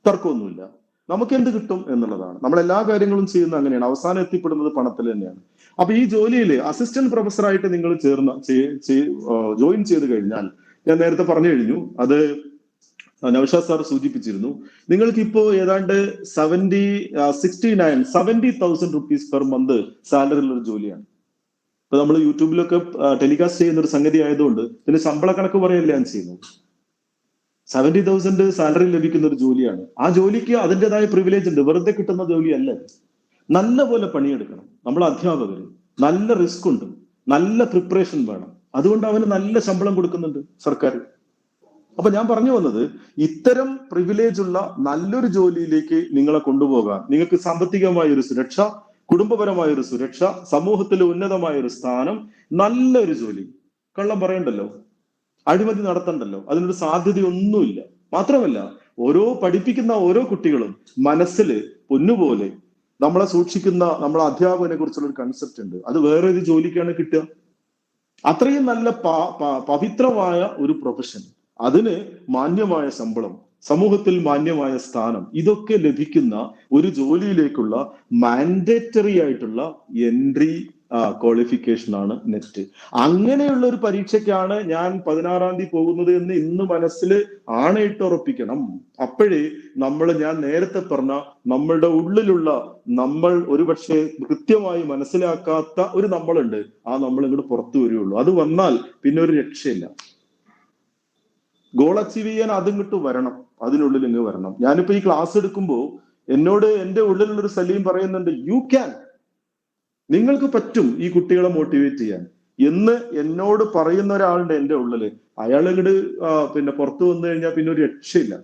തർക്കമൊന്നുമില്ല. നമുക്ക് എന്ത് കിട്ടും എന്നുള്ളതാണ്. നമ്മൾ എല്ലാ കാര്യങ്ങളും ചെയ്യുന്നത് അങ്ങനെയാണ്, അവസാനം എത്തിപ്പെടുന്നത് പണത്തിൽ തന്നെയാണ്. അപ്പൊ ഈ ജോലിയിൽ അസിസ്റ്റന്റ് പ്രൊഫസറായിട്ട് നിങ്ങൾ ജോയിൻ ചെയ്ത് കഴിഞ്ഞാൽ, ഞാൻ നേരത്തെ പറഞ്ഞു കഴിഞ്ഞു, അത് നൗഷാദ് സാർ സൂചിപ്പിച്ചിരുന്നു, നിങ്ങൾക്ക് ഇപ്പോ ഏതാണ്ട് 70,000 rupees പെർ മന്ത് സാലറി ഉള്ള ഒരു ജോലിയാണ്. ഇപ്പൊ നമ്മൾ യൂട്യൂബിലൊക്കെ ടെലികാസ്റ്റ് ചെയ്യുന്ന ഒരു സംഗതി ആയതുകൊണ്ട് ഇതിന് ശമ്പള കണക്ക് പറയല്ല ഞാൻ ചെയ്യുന്നത്. 70,000 സാലറി ലഭിക്കുന്ന ഒരു ജോലിയാണ്. ആ ജോലിക്ക് അതിൻ്റെതായ പ്രിവിലേജ് ഉണ്ട്, വെറുതെ കിട്ടുന്ന ജോലിയല്ല. നല്ല പോലെ പണിയെടുക്കണം. നമ്മൾ അധ്യാപകർ, നല്ല റിസ്ക് ഉണ്ട്, നല്ല പ്രിപ്പറേഷൻ വേണം. അതുകൊണ്ട് അവന് നല്ല ശമ്പളം കൊടുക്കുന്നുണ്ട് സർക്കാർ. അപ്പൊ ഞാൻ പറഞ്ഞു വന്നത്, ഇത്തരം പ്രിവിലേജ് ഉള്ള നല്ലൊരു ജോലിയിലേക്ക് നിങ്ങളെ കൊണ്ടുപോകാൻ, നിങ്ങൾക്ക് സാമ്പത്തികമായ ഒരു സുരക്ഷ, കുടുംബപരമായ ഒരു സുരക്ഷ, സമൂഹത്തിലെ ഉന്നതമായ ഒരു സ്ഥാനം, നല്ലൊരു ജോലി, കള്ളം പറയണ്ടല്ലോ, അഴിമതി നടത്തണ്ടല്ലോ, അതിനൊരു സാധ്യതയൊന്നുമില്ല. മാത്രമല്ല പഠിപ്പിക്കുന്ന ഓരോ കുട്ടികളും മനസ്സിൽ പൊന്നുപോലെ നമ്മളെ സൂക്ഷിക്കുന്ന നമ്മളെ അധ്യാപകനെ കുറിച്ചുള്ള ഒരു കൺസെപ്റ്റ് ഉണ്ട്. അത് വേറെ ഒരു ജോലിക്കാണ് കിട്ടുക. അത്രയും നല്ല പവിത്രമായ ഒരു പ്രൊഫഷൻ, അതിന് മാന്യമായ ശമ്പളം, സമൂഹത്തിൽ മാന്യമായ സ്ഥാനം, ഇതൊക്കെ ലഭിക്കുന്ന ഒരു ജോലിയിലേക്കുള്ള മാൻഡേറ്ററി ആയിട്ടുള്ള എൻട്രി ക്വാളിഫിക്കേഷൻ ആണ് നെറ്റ്. അങ്ങനെയുള്ള ഒരു പരീക്ഷയ്ക്കാണ് ഞാൻ 16-ാം തീയതി പോകുന്നത് എന്ന് ഇന്ന് മനസ്സിൽ ആണയിട്ട് ഉറപ്പിക്കണം. അപ്പോഴേ ഞാൻ നേരത്തെ പറഞ്ഞ നമ്മളുടെ ഉള്ളിലുള്ള നമ്മൾ ഒരുപക്ഷെ കൃത്യമായി മനസ്സിലാക്കാത്ത ഒരു നമ്മളുണ്ട്, ആ നമ്മൾ ഇങ്ങോട്ട് പുറത്തു വരികയുള്ളൂ. അത് വന്നാൽ പിന്നെ ഒരു രക്ഷയില്ല. ഗോൾ അച്ചീവ് ചെയ്യാൻ അതിങ്ങോട്ട് വരണം, അതിനുള്ളിൽ ഇങ്ങ് വരണം. ഞാനിപ്പോ ഈ ക്ലാസ് എടുക്കുമ്പോൾ എന്നോട് എൻ്റെ ഉള്ളിലുള്ളൊരു സലീം പറയുന്നുണ്ട്, യു ക്യാൻ, നിങ്ങൾക്ക് പറ്റും ഈ കുട്ടികളെ മോട്ടിവേറ്റ് ചെയ്യാൻ എന്ന് എന്നോട് പറയുന്ന ഒരാളുണ്ട് എൻ്റെ ഉള്ളില്. അയാൾ ഇങ്ങോട്ട് പിന്നെ പുറത്തു വന്നു കഴിഞ്ഞാൽ പിന്നെ ഒരു രക്ഷയില്ല.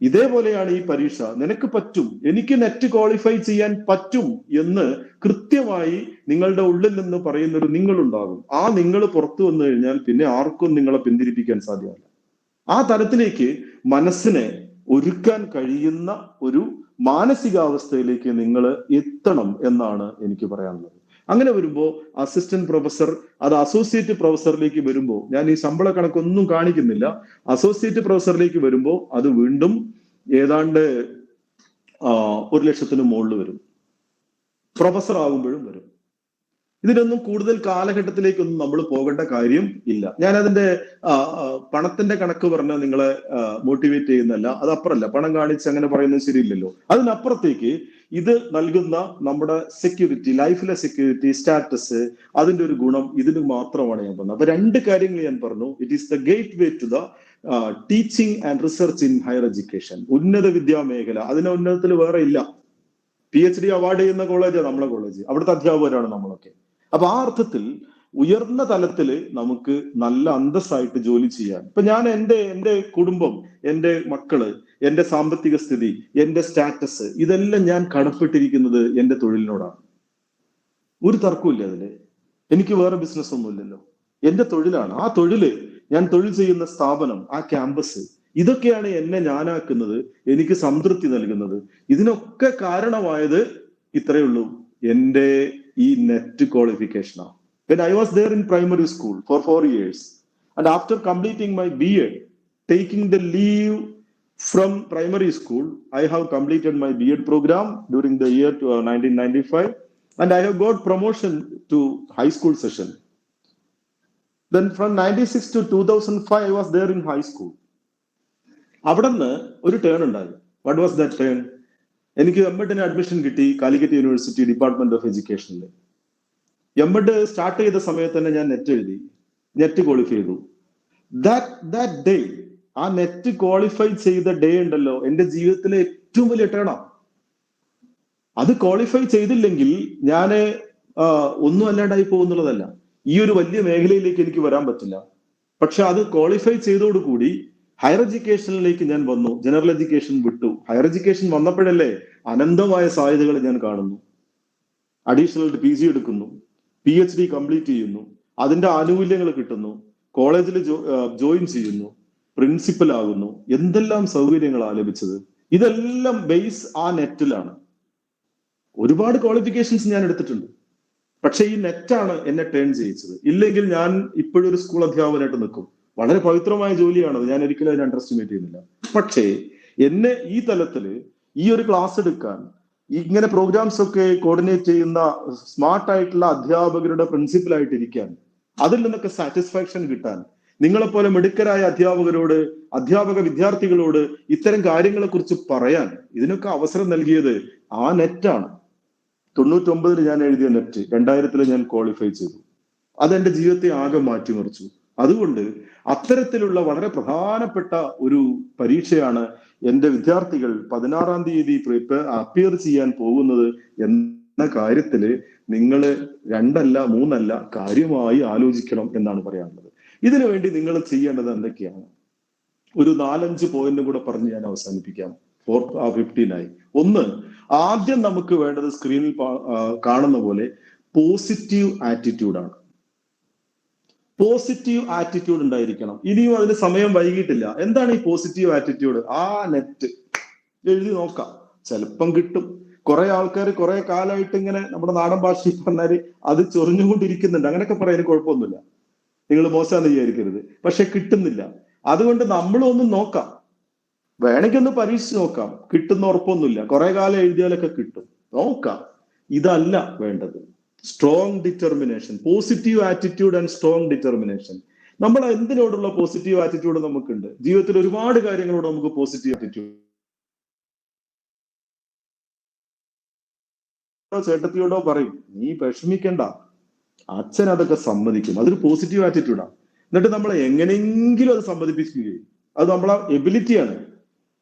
ഇതേപോലെയാണ് ഈ പരീക്ഷ. നിനക്ക് പറ്റും, എനിക്ക് നെറ്റ് ക്വാളിഫൈ ചെയ്യാൻ പറ്റും എന്ന് കൃത്യമായി നിങ്ങളുടെ ഉള്ളിൽ നിന്ന് പറയുന്നൊരു നിങ്ങളുണ്ടാകും. ആ നിങ്ങൾ പുറത്തു വന്നു കഴിഞ്ഞാൽ പിന്നെ ആർക്കും നിങ്ങളെ പിന്തിരിപ്പിക്കാൻ സാധ്യമല്ല. ആ തലത്തിലേക്ക് മനസ്സിനെ ഒരുക്കാൻ കഴിയുന്ന ഒരു മാനസികാവസ്ഥയിലേക്ക് നിങ്ങൾ എത്തണം എന്നാണ് എനിക്ക് പറയാനുള്ളത്. അങ്ങനെ വരുമ്പോൾ അസിസ്റ്റന്റ് പ്രൊഫസർ, അത് അസോസിയേറ്റ് പ്രൊഫസറിലേക്ക് വരുമ്പോൾ, ഞാൻ ഈ ശമ്പള കണക്കൊന്നും കാണിക്കുന്നില്ല, അസോസിയേറ്റ് പ്രൊഫസറിലേക്ക് വരുമ്പോൾ അത് വീണ്ടും ഏതാണ്ട് 1,00,000 മുകളിൽ വരും. പ്രൊഫസർ ആകുമ്പോഴും വരും. ഇതിനൊന്നും കൂടുതൽ കാലഘട്ടത്തിലേക്കൊന്നും നമ്മൾ പോകേണ്ട കാര്യം ഇല്ല. ഞാൻ അതിന്റെ പണത്തിന്റെ കണക്ക് പറഞ്ഞാൽ നിങ്ങളെ മോട്ടിവേറ്റ് ചെയ്യുന്നല്ല, അത് അപ്പുറമല്ല. പണം കാണിച്ച് അങ്ങനെ പറയുന്നത് ശരിയില്ലല്ലോ. അതിനപ്പുറത്തേക്ക് ഇത് നൽകുന്ന നമ്മുടെ സെക്യൂരിറ്റി, ലൈഫിലെ സെക്യൂരിറ്റി, സ്റ്റാറ്റസ്, അതിന്റെ ഒരു ഗുണം ഇതിന് മാത്രമാണ് ഞാൻ പറഞ്ഞത്. അപ്പൊ 2 കാര്യങ്ങൾ ഞാൻ പറഞ്ഞു. It is the gateway to the teaching and research in higher education. ഉന്നത വിദ്യാമേഖല, അതിന്റെ ഉന്നതത്തിൽ വേറെ ഇല്ല. PhD അവാർഡ് ചെയ്യുന്ന കോളേജാണ് നമ്മളെ കോളേജ്, അവിടുത്തെ അധ്യാപകരാണ് നമ്മളൊക്കെ. അപ്പൊ ആ അർത്ഥത്തിൽ ഉയർന്ന തലത്തിൽ നമുക്ക് നല്ല അന്തസ്സായിട്ട് ജോലി ചെയ്യാൻ. ഇപ്പൊ ഞാൻ എൻ്റെ കുടുംബം, എൻ്റെ മക്കള്, എൻ്റെ സാമ്പത്തിക സ്ഥിതി, എൻ്റെ സ്റ്റാറ്റസ്, ഇതെല്ലാം ഞാൻ കടപ്പെട്ടിരിക്കുന്നത് എൻ്റെ തൊഴിലിനോടാണ്. ഒരു തർക്കമില്ല അതില്. എനിക്ക് വേറെ ബിസിനസ് ഒന്നുമില്ലല്ലോ, എൻ്റെ തൊഴിലാണ്. ആ തൊഴില്, ഞാൻ തൊഴിൽ ചെയ്യുന്ന സ്ഥാപനം, ആ ക്യാമ്പസ്, ഇതൊക്കെയാണ് എന്നെ ഞാനാക്കുന്നത്, എനിക്ക് സംതൃപ്തി നൽകുന്നത്. ഇതിനൊക്കെ കാരണമായത് ഇത്രയേ ഉള്ളൂ, എൻ്റെ ഈ net ക്വാളിഫിക്കേഷനാണ്. When I was there in primary school for 4 years, and after completing my B.Ed, taking the leave from primary school, I have completed my B.Ed program during the year 1995, and I have got promotion to high school session. Then from 96 to 2005, I was there in high school. അവിടെ നിന്ന് ഒരു ടേൺ ഉണ്ടായി. What was that turn? എനിക്ക് M.Ed അഡ്മിഷൻ കിട്ടി കാലിക്കറ്റ് യൂണിവേഴ്സിറ്റി ഡിപ്പാർട്ട്മെന്റ് ഓഫ് എഡ്യൂക്കേഷനിൽ. M.Ed സ്റ്റാർട്ട് ചെയ്ത സമയത്ത് തന്നെ ഞാൻ നെറ്റ് എഴുതി, നെറ്റ് ക്വാളിഫൈ ചെയ്തു. ദാറ്റ് ഡേ, ആ നെറ്റ് ക്വാളിഫൈ ചെയ്ത ഡേ ഉണ്ടല്ലോ, എൻ്റെ ജീവിതത്തിലെ ഏറ്റവും വലിയ ടേണാണ്. അത് ക്വാളിഫൈ ചെയ്തില്ലെങ്കിൽ ഞാൻ ഒന്നും അല്ലാണ്ടായി പോകുന്നുള്ളതല്ല. ഈ ഒരു വലിയ മേഖലയിലേക്ക് എനിക്ക് വരാൻ പറ്റില്ല. പക്ഷെ അത് ക്വാളിഫൈ ചെയ്തോടുകൂടി ഹയർ എഡ്യൂക്കേഷനിലേക്ക് ഞാൻ വന്നു. ജനറൽ എഡ്യൂക്കേഷൻ വിട്ടു. ഹയർ എഡ്യൂക്കേഷൻ വന്നപ്പോഴല്ലേ അനന്തമായ സാധ്യതകൾ ഞാൻ കാണുന്നു. അഡീഷണൽ PG എടുക്കുന്നു, PhD കംപ്ലീറ്റ് ചെയ്യുന്നു, അതിന്റെ ആനുകൂല്യങ്ങൾ കിട്ടുന്നു, കോളേജിൽ ജോയിൻ ചെയ്യുന്നു, പ്രിൻസിപ്പൽ ആകുന്നു. എന്തെല്ലാം സൗകര്യങ്ങളാണ് ലഭിച്ചത്. ഇതെല്ലാം ബേസ് ആ നെറ്റിലാണ്. ഒരുപാട് ക്വാളിഫിക്കേഷൻസ് ഞാൻ എടുത്തിട്ടുണ്ട്. പക്ഷെ ഈ നെറ്റാണ് എന്നെ ടേൺ ചെയ്യിച്ചത്. ഇല്ലെങ്കിൽ ഞാൻ ഇപ്പോഴും ഒരു സ്കൂൾ അധ്യാപകനായിട്ട് നിൽക്കും. വളരെ പവിത്രമായ ജോലിയാണത്, ഞാൻ ഒരിക്കലും അതിനെ അണ്ടർ എസ്റ്റിമേറ്റ് ചെയ്യുന്നില്ല. പക്ഷേ എന്നെ ഈ തലത്തില് ഈ ഒരു ക്ലാസ് എടുക്കാൻ, ഇങ്ങനെ പ്രോഗ്രാംസ് ഒക്കെ കോർഡിനേറ്റ് ചെയ്യുന്ന സ്മാർട്ട് ആയിട്ടുള്ള അധ്യാപകരുടെ പ്രിൻസിപ്പലായിട്ടിരിക്കാൻ, അതിൽ നിന്നൊക്കെ സാറ്റിസ്ഫാക്ഷൻ കിട്ടാൻ, നിങ്ങളെപ്പോലെ മിടുക്കരായ അധ്യാപകരോട്, അധ്യാപക വിദ്യാർത്ഥികളോട് ഇത്തരം കാര്യങ്ങളെ കുറിച്ച് പറയാൻ ഇതിനൊക്കെ അവസരം നൽകിയത് ആ നെറ്റാണ്. 99 ഞാൻ എഴുതിയ നെറ്റ് 2000 ഞാൻ ക്വാളിഫൈ ചെയ്തു. അതെന്റെ ജീവിതത്തെ ആകെ മാറ്റിമറിച്ചു. അതുകൊണ്ട് അത്തരത്തിലുള്ള വളരെ പ്രധാനപ്പെട്ട ഒരു പരീക്ഷയാണ് എന്റെ വിദ്യാർത്ഥികൾ 16-ാം തീയതി അപ്പിയർ ചെയ്യാൻ പോകുന്നത് എന്ന കാര്യത്തില് നിങ്ങൾ 2 അല്ല 3 അല്ല കാര്യമായി ആലോചിക്കണം എന്നാണ് പറയാനുള്ളത്. ഇതിനു വേണ്ടി നിങ്ങൾ ചെയ്യേണ്ടത് എന്തൊക്കെയാണ്? ഒരു 4-5 പോയിന്റും കൂടെ പറഞ്ഞ് ഞാൻ അവസാനിപ്പിക്കാം. 15 ഒന്ന്, ആദ്യം നമുക്ക് വേണ്ടത് സ്ക്രീനിൽ കാണുന്ന പോലെ പോസിറ്റീവ് ആറ്റിറ്റ്യൂഡാണ്. പോസിറ്റീവ് ആറ്റിറ്റ്യൂഡ് ഉണ്ടായിരിക്കണം. ഇനിയും അതിന് സമയം വൈകിട്ടില്ല. എന്താണ് ഈ പോസിറ്റീവ് ആറ്റിറ്റ്യൂഡ്? ആ നെറ്റ് എഴുതി നോക്കാം, ചിലപ്പം കിട്ടും. കുറെ ആൾക്കാർ കുറെ കാലമായിട്ട് ഇങ്ങനെ നമ്മുടെ നാടൻ ഭാഷയിൽ പറഞ്ഞാല് അത് ചൊറിഞ്ഞുകൊണ്ടിരിക്കുന്നുണ്ട്. അങ്ങനെയൊക്കെ പറയാൻ കുഴപ്പമൊന്നുമില്ല, നിങ്ങൾ മോശമാണെന്ന് വിചാരിക്കരുത്. പക്ഷെ കിട്ടുന്നില്ല. അതുകൊണ്ട് നമ്മളൊന്നും നോക്കാം, വേണമെങ്കിൽ ഒന്ന് പരീക്ഷിച്ച് നോക്കാം. കിട്ടുന്ന ഉറപ്പൊന്നുമില്ല, കുറെ കാലം എഴുതിയാലൊക്കെ കിട്ടും, നോക്കാം. ഇതല്ല വേണ്ടത്. Strong determination, positive attitude and strong determination. നമ്മൾ എന്തിനോടുള്ള പോസിറ്റീവ് ആറ്റിറ്റ്യൂഡ് നമുക്കുണ്ട്? ജീവിതത്തിൽ ഒരുപാട് കാര്യങ്ങളോട് നമുക്ക് പോസിറ്റീവ് ആറ്റിറ്റ്യൂഡ്. ചേട്ടത്തിയോടോ പറയും, നീ വിഷമിക്കണ്ട, അച്ഛൻ അതൊക്കെ സമ്മതിക്കും. അതൊരു പോസിറ്റീവ് ആറ്റിറ്റ്യൂഡാണ്. എന്നിട്ട് നമ്മളെ എങ്ങനെയെങ്കിലും അത് സമ്മതിപ്പിക്കുകയും, അത് നമ്മളെ എബിലിറ്റിയാണ്.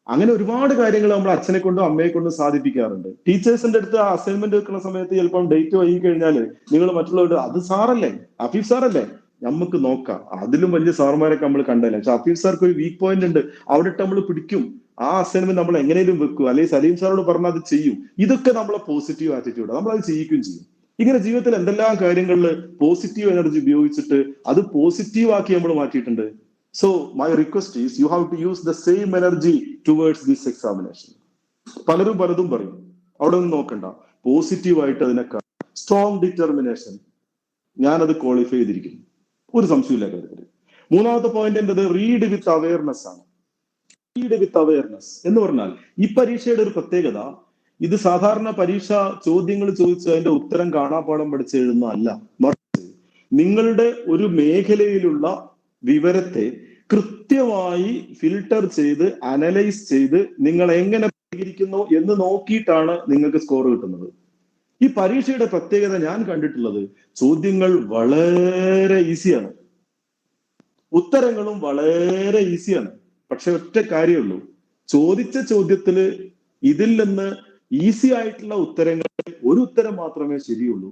അങ്ങനെ ഒരുപാട് കാര്യങ്ങൾ നമ്മൾ അച്ഛനെ കൊണ്ടും അമ്മയെ കൊണ്ടും സാധിപ്പിക്കാറുണ്ട്. ടീച്ചേഴ്സിന്റെ അടുത്ത് അസൈൻമെന്റ് വെക്കുന്ന സമയത്ത് ചിലപ്പം ഡേറ്റ് വൈകി കഴിഞ്ഞാൽ നിങ്ങൾ മറ്റുള്ളവരുടെ അത് സാറല്ലേ, അഫീഫ് സാറല്ലേ, നമുക്ക് നോക്കാം. അതിലും വലിയ സാറുമാരൊക്കെ നമ്മൾ കണ്ടല്ലേ. പക്ഷെ അഫീഫ് സാർക്ക് ഒരു വീക്ക് പോയിന്റ് ഉണ്ട്, അവിടെ ഇട്ട് നമ്മൾ പിടിക്കും. ആ അസൈൻമെന്റ് നമ്മൾ എങ്ങനെയും വെക്കും, അല്ലെങ്കിൽ സലീം സാറോട് പറഞ്ഞാൽ അത് ചെയ്യും. ഇതൊക്കെ നമ്മളെ പോസിറ്റീവ് ആറ്റിറ്റ്യൂഡ്, നമ്മൾ അത് ചെയ്യിക്കുകയും ചെയ്യും. ഇങ്ങനെ ജീവിതത്തിൽ എന്തെല്ലാം കാര്യങ്ങളിൽ പോസിറ്റീവ് എനർജി ഉപയോഗിച്ചിട്ട് അത് പോസിറ്റീവ് ആക്കി നമ്മൾ മാറ്റിയിട്ടുണ്ട്. So my request is you have to use the same energy towards this examination. പലരും പലതും പറയും, അവിടെ ഒന്നും നോക്കണ്ട, പോസിറ്റീവായിട്ട് അതിനെ കാണാം. സ്ട്രോങ് ഡിറ്റർമിനേഷൻ, ഞാനത് ക്വാളിഫൈ ചെയ്തിരിക്കുന്നു, ഒരു സംശയമില്ല കാര്യത്തിൽ. 3-ാമത്തെ പോയിന്റ് എന്റത് റീഡ് വിത്ത് അവയർനെസ് ആണ്. റീഡ് വിത്ത് അവയർനെസ് എന്ന് പറഞ്ഞാൽ ഈ പരീക്ഷയുടെ ഒരു പ്രത്യേകത, ഇത് സാധാരണ പരീക്ഷ ചോദ്യങ്ങൾ ചോദിച്ച് അതിന്റെ ഉത്തരം കാണാപ്പാഠം പഠിച്ച് എഴുതുന്നതല്ല. മറിച്ച് നിങ്ങളുടെ ഒരു മേഖലയിലുള്ള വിവരത്തെ കൃത്യമായി ഫിൽട്ടർ ചെയ്ത് അനലൈസ് ചെയ്ത് നിങ്ങൾ എങ്ങനെ പ്രതികരിക്കുന്നു എന്ന് നോക്കിയിട്ടാണ് നിങ്ങൾക്ക് സ്കോർ കിട്ടുന്നത്. ഈ പരീക്ഷയുടെ പ്രത്യേകത ഞാൻ കണ്ടിട്ടുള്ളത്, ചോദ്യങ്ങൾ വളരെ ഈസിയാണ്, ഉത്തരങ്ങളും വളരെ ഈസിയാണ്. പക്ഷെ ഒറ്റ കാര്യമുള്ളൂ, ചോദിച്ച ചോദ്യത്തില് ഇതിൽ നിന്ന് ഈസി ആയിട്ടുള്ള ഉത്തരങ്ങൾ ഒരു ഉത്തരം മാത്രമേ ശരിയുള്ളൂ.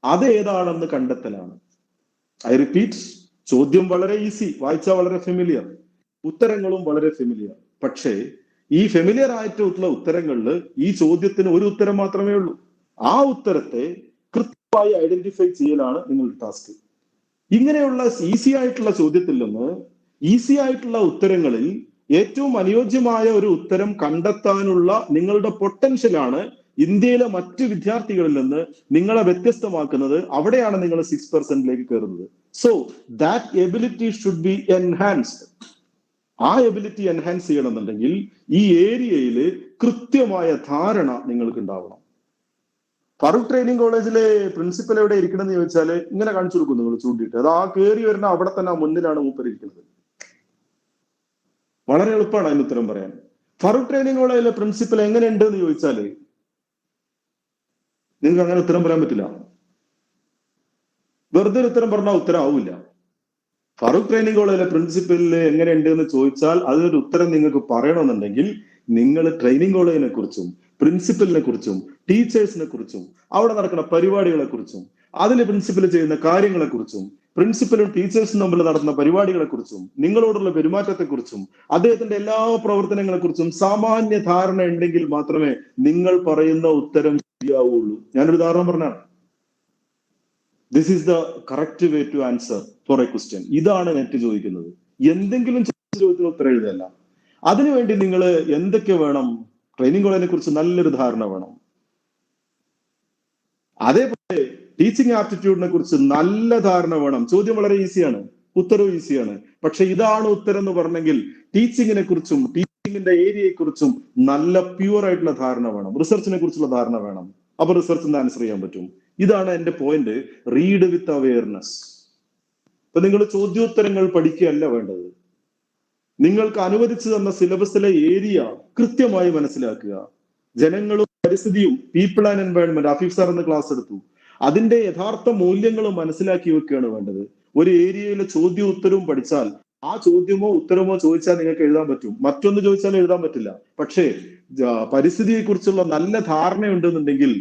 അത് ഏതാണെന്ന് കണ്ടെത്തലാണ്. ഐ റിപ്പീറ്റ്, ചോദ്യം വളരെ ഈസി, വായിച്ചാൽ വളരെ ഫെമിലിയർ, ഉത്തരങ്ങളും വളരെ ഫെമിലിയർ. പക്ഷേ ഈ ഫെമിലിയർ ആയിട്ടുള്ള ഉത്തരങ്ങളിൽ ഈ ചോദ്യത്തിന് ഒരു ഉത്തരം മാത്രമേ ഉള്ളൂ. ആ ഉത്തരത്തെ കൃത്യമായി ഐഡന്റിഫൈ ചെയ്യലാണ് നിങ്ങളുടെ ടാസ്ക്. ഇങ്ങനെയുള്ള ഈസി ആയിട്ടുള്ള ചോദ്യത്തിൽ നിന്ന് ഈസി ആയിട്ടുള്ള ഉത്തരങ്ങളിൽ ഏറ്റവും അനുയോജ്യമായ ഒരു ഉത്തരം കണ്ടെത്താനുള്ള നിങ്ങളുടെ പൊട്ടൻഷ്യലാണ് ഇന്ത്യയിലെ മറ്റു വിദ്യാർത്ഥികളിൽ നിന്ന് നിങ്ങളെ വ്യത്യസ്തമാക്കുന്നത്. അവിടെയാണ് നിങ്ങൾ 6% കയറുന്നത്. So that ability should be enhanced. ആ എബിലിറ്റി എൻഹാൻസ് ചെയ്യണമെന്നുണ്ടെങ്കിൽ ഈ ഏരിയയിൽ കൃത്യമായ ധാരണ നിങ്ങൾക്ക് ഉണ്ടാവണം. ഫറൂഖ് ട്രെയിനിങ് കോളേജിലെ പ്രിൻസിപ്പൽ എവിടെ ഇരിക്കണം എന്ന് ചോദിച്ചാൽ ഇങ്ങനെ കാണിച്ചു കൊടുക്കും, നിങ്ങൾ ചൂണ്ടിയിട്ട്. അത് ആ കയറി വരുന്ന അവിടെ തന്നെ മുന്നിലാണ് മൂപ്പരിക്കുന്നത്. വളരെ എളുപ്പമാണ് അതിന് ഉത്തരം പറയാൻ. ഫറൂഖ് ട്രെയിനിങ് കോളേജിലെ പ്രിൻസിപ്പൽ എങ്ങനെയുണ്ട് എന്ന് ചോദിച്ചാല് നിങ്ങൾക്ക് അങ്ങനെ ഉത്തരം പറയാൻ പറ്റില്ല. വെറുതെ ഒരു ഉത്തരം പറഞ്ഞാൽ ഉത്തരം ആവില്ല. ഫറൂഖ് ട്രെയിനിങ് കോളേജിലെ പ്രിൻസിപ്പലിന് എങ്ങനെയുണ്ട് എന്ന് ചോദിച്ചാൽ അതിനൊരു ഉത്തരം നിങ്ങൾക്ക് പറയണമെന്നുണ്ടെങ്കിൽ നിങ്ങൾ ട്രെയിനിങ് കോളേജിനെ കുറിച്ചും പ്രിൻസിപ്പലിനെ കുറിച്ചും ടീച്ചേഴ്സിനെ കുറിച്ചും അവിടെ നടക്കുന്ന പരിപാടികളെ കുറിച്ചും അതിൽ പ്രിൻസിപ്പൽ ചെയ്യുന്ന കാര്യങ്ങളെക്കുറിച്ചും പ്രിൻസിപ്പലും ടീച്ചേഴ്സും തമ്മിൽ നടത്തുന്ന പരിപാടികളെക്കുറിച്ചും നിങ്ങളോടുള്ള പെരുമാറ്റത്തെക്കുറിച്ചും അദ്ദേഹത്തിന്റെ എല്ലാ പ്രവർത്തനങ്ങളെക്കുറിച്ചും സാമാന്യ ധാരണ ഉണ്ടെങ്കിൽ മാത്രമേ നിങ്ങൾ പറയുന്ന ഉത്തരം ശരിയാവുള്ളൂ. ഞാനൊരു ഉദാഹരണം പറഞ്ഞാണ്. This is the correct way to answer for a question. ഇതാണ് നെറ്റ് ചോദിക്കുന്നത്. എന്തെങ്കിലും ചോദ്യത്തിന് ഉത്തരം എഴുതല്ല. അതിനുവേണ്ടി നിങ്ങൾ എന്തൊക്കെ വേണം? ട്രെയിനിങ് കോളേജിനെ കുറിച്ച് നല്ലൊരു ധാരണ വേണം. അതേപോലെ ടീച്ചിങ് ആപ്റ്റിറ്റ്യൂഡിനെ കുറിച്ച് നല്ല ധാരണ വേണം. ചോദ്യം വളരെ ഈസിയാണ്, ഉത്തരവും ഈസിയാണ്. പക്ഷെ ഇതാണ് ഉത്തരം എന്ന് പറഞ്ഞെങ്കിൽ ടീച്ചിങ്ങിനെ കുറിച്ചും ടീച്ചിങ്ങിന്റെ ഏരിയയെ കുറിച്ചും നല്ല പ്യൂർ ആയിട്ടുള്ള ധാരണ വേണം. റിസർച്ചിനെ കുറിച്ചുള്ള ധാരണ വേണം. അപ്പൊ റിസർച്ചിന് ആൻസർ ചെയ്യാൻ പറ്റും. ഇതാണ് എന്റെ പോയിന്റ്. റീഡ് വിത്ത് അവെയർനെസ്. ഇപ്പൊ നിങ്ങൾ ചോദ്യോത്തരങ്ങൾ പഠിക്കുകയല്ല വേണ്ടത്. നിങ്ങൾക്ക് അനുവദിച്ചു തന്ന സിലബസിലെ ഏരിയ കൃത്യമായി മനസ്സിലാക്കുക. ജനങ്ങളും പരിസ്ഥിതിയും people and environment Afeef sir എന്ന ക്ലാസ് എടുത്തു. അതിന്റെ യഥാർത്ഥ മൂല്യങ്ങളും മനസ്സിലാക്കി വെക്കുകയാണ് വേണ്ടത്. ഒരു ഏരിയയിലെ ചോദ്യവും ഉത്തരവും പഠിച്ചാൽ ആ ചോദ്യമോ ഉത്തരമോ ചോദിച്ചാൽ നിങ്ങൾക്ക് എഴുതാൻ പറ്റും. മറ്റൊന്ന് ചോദിച്ചാൽ എഴുതാൻ പറ്റില്ല. പക്ഷേ പരിസ്ഥിതിയെ കുറിച്ചുള്ള നല്ല ധാരണയുണ്ടെന്നുണ്ടെങ്കിൽ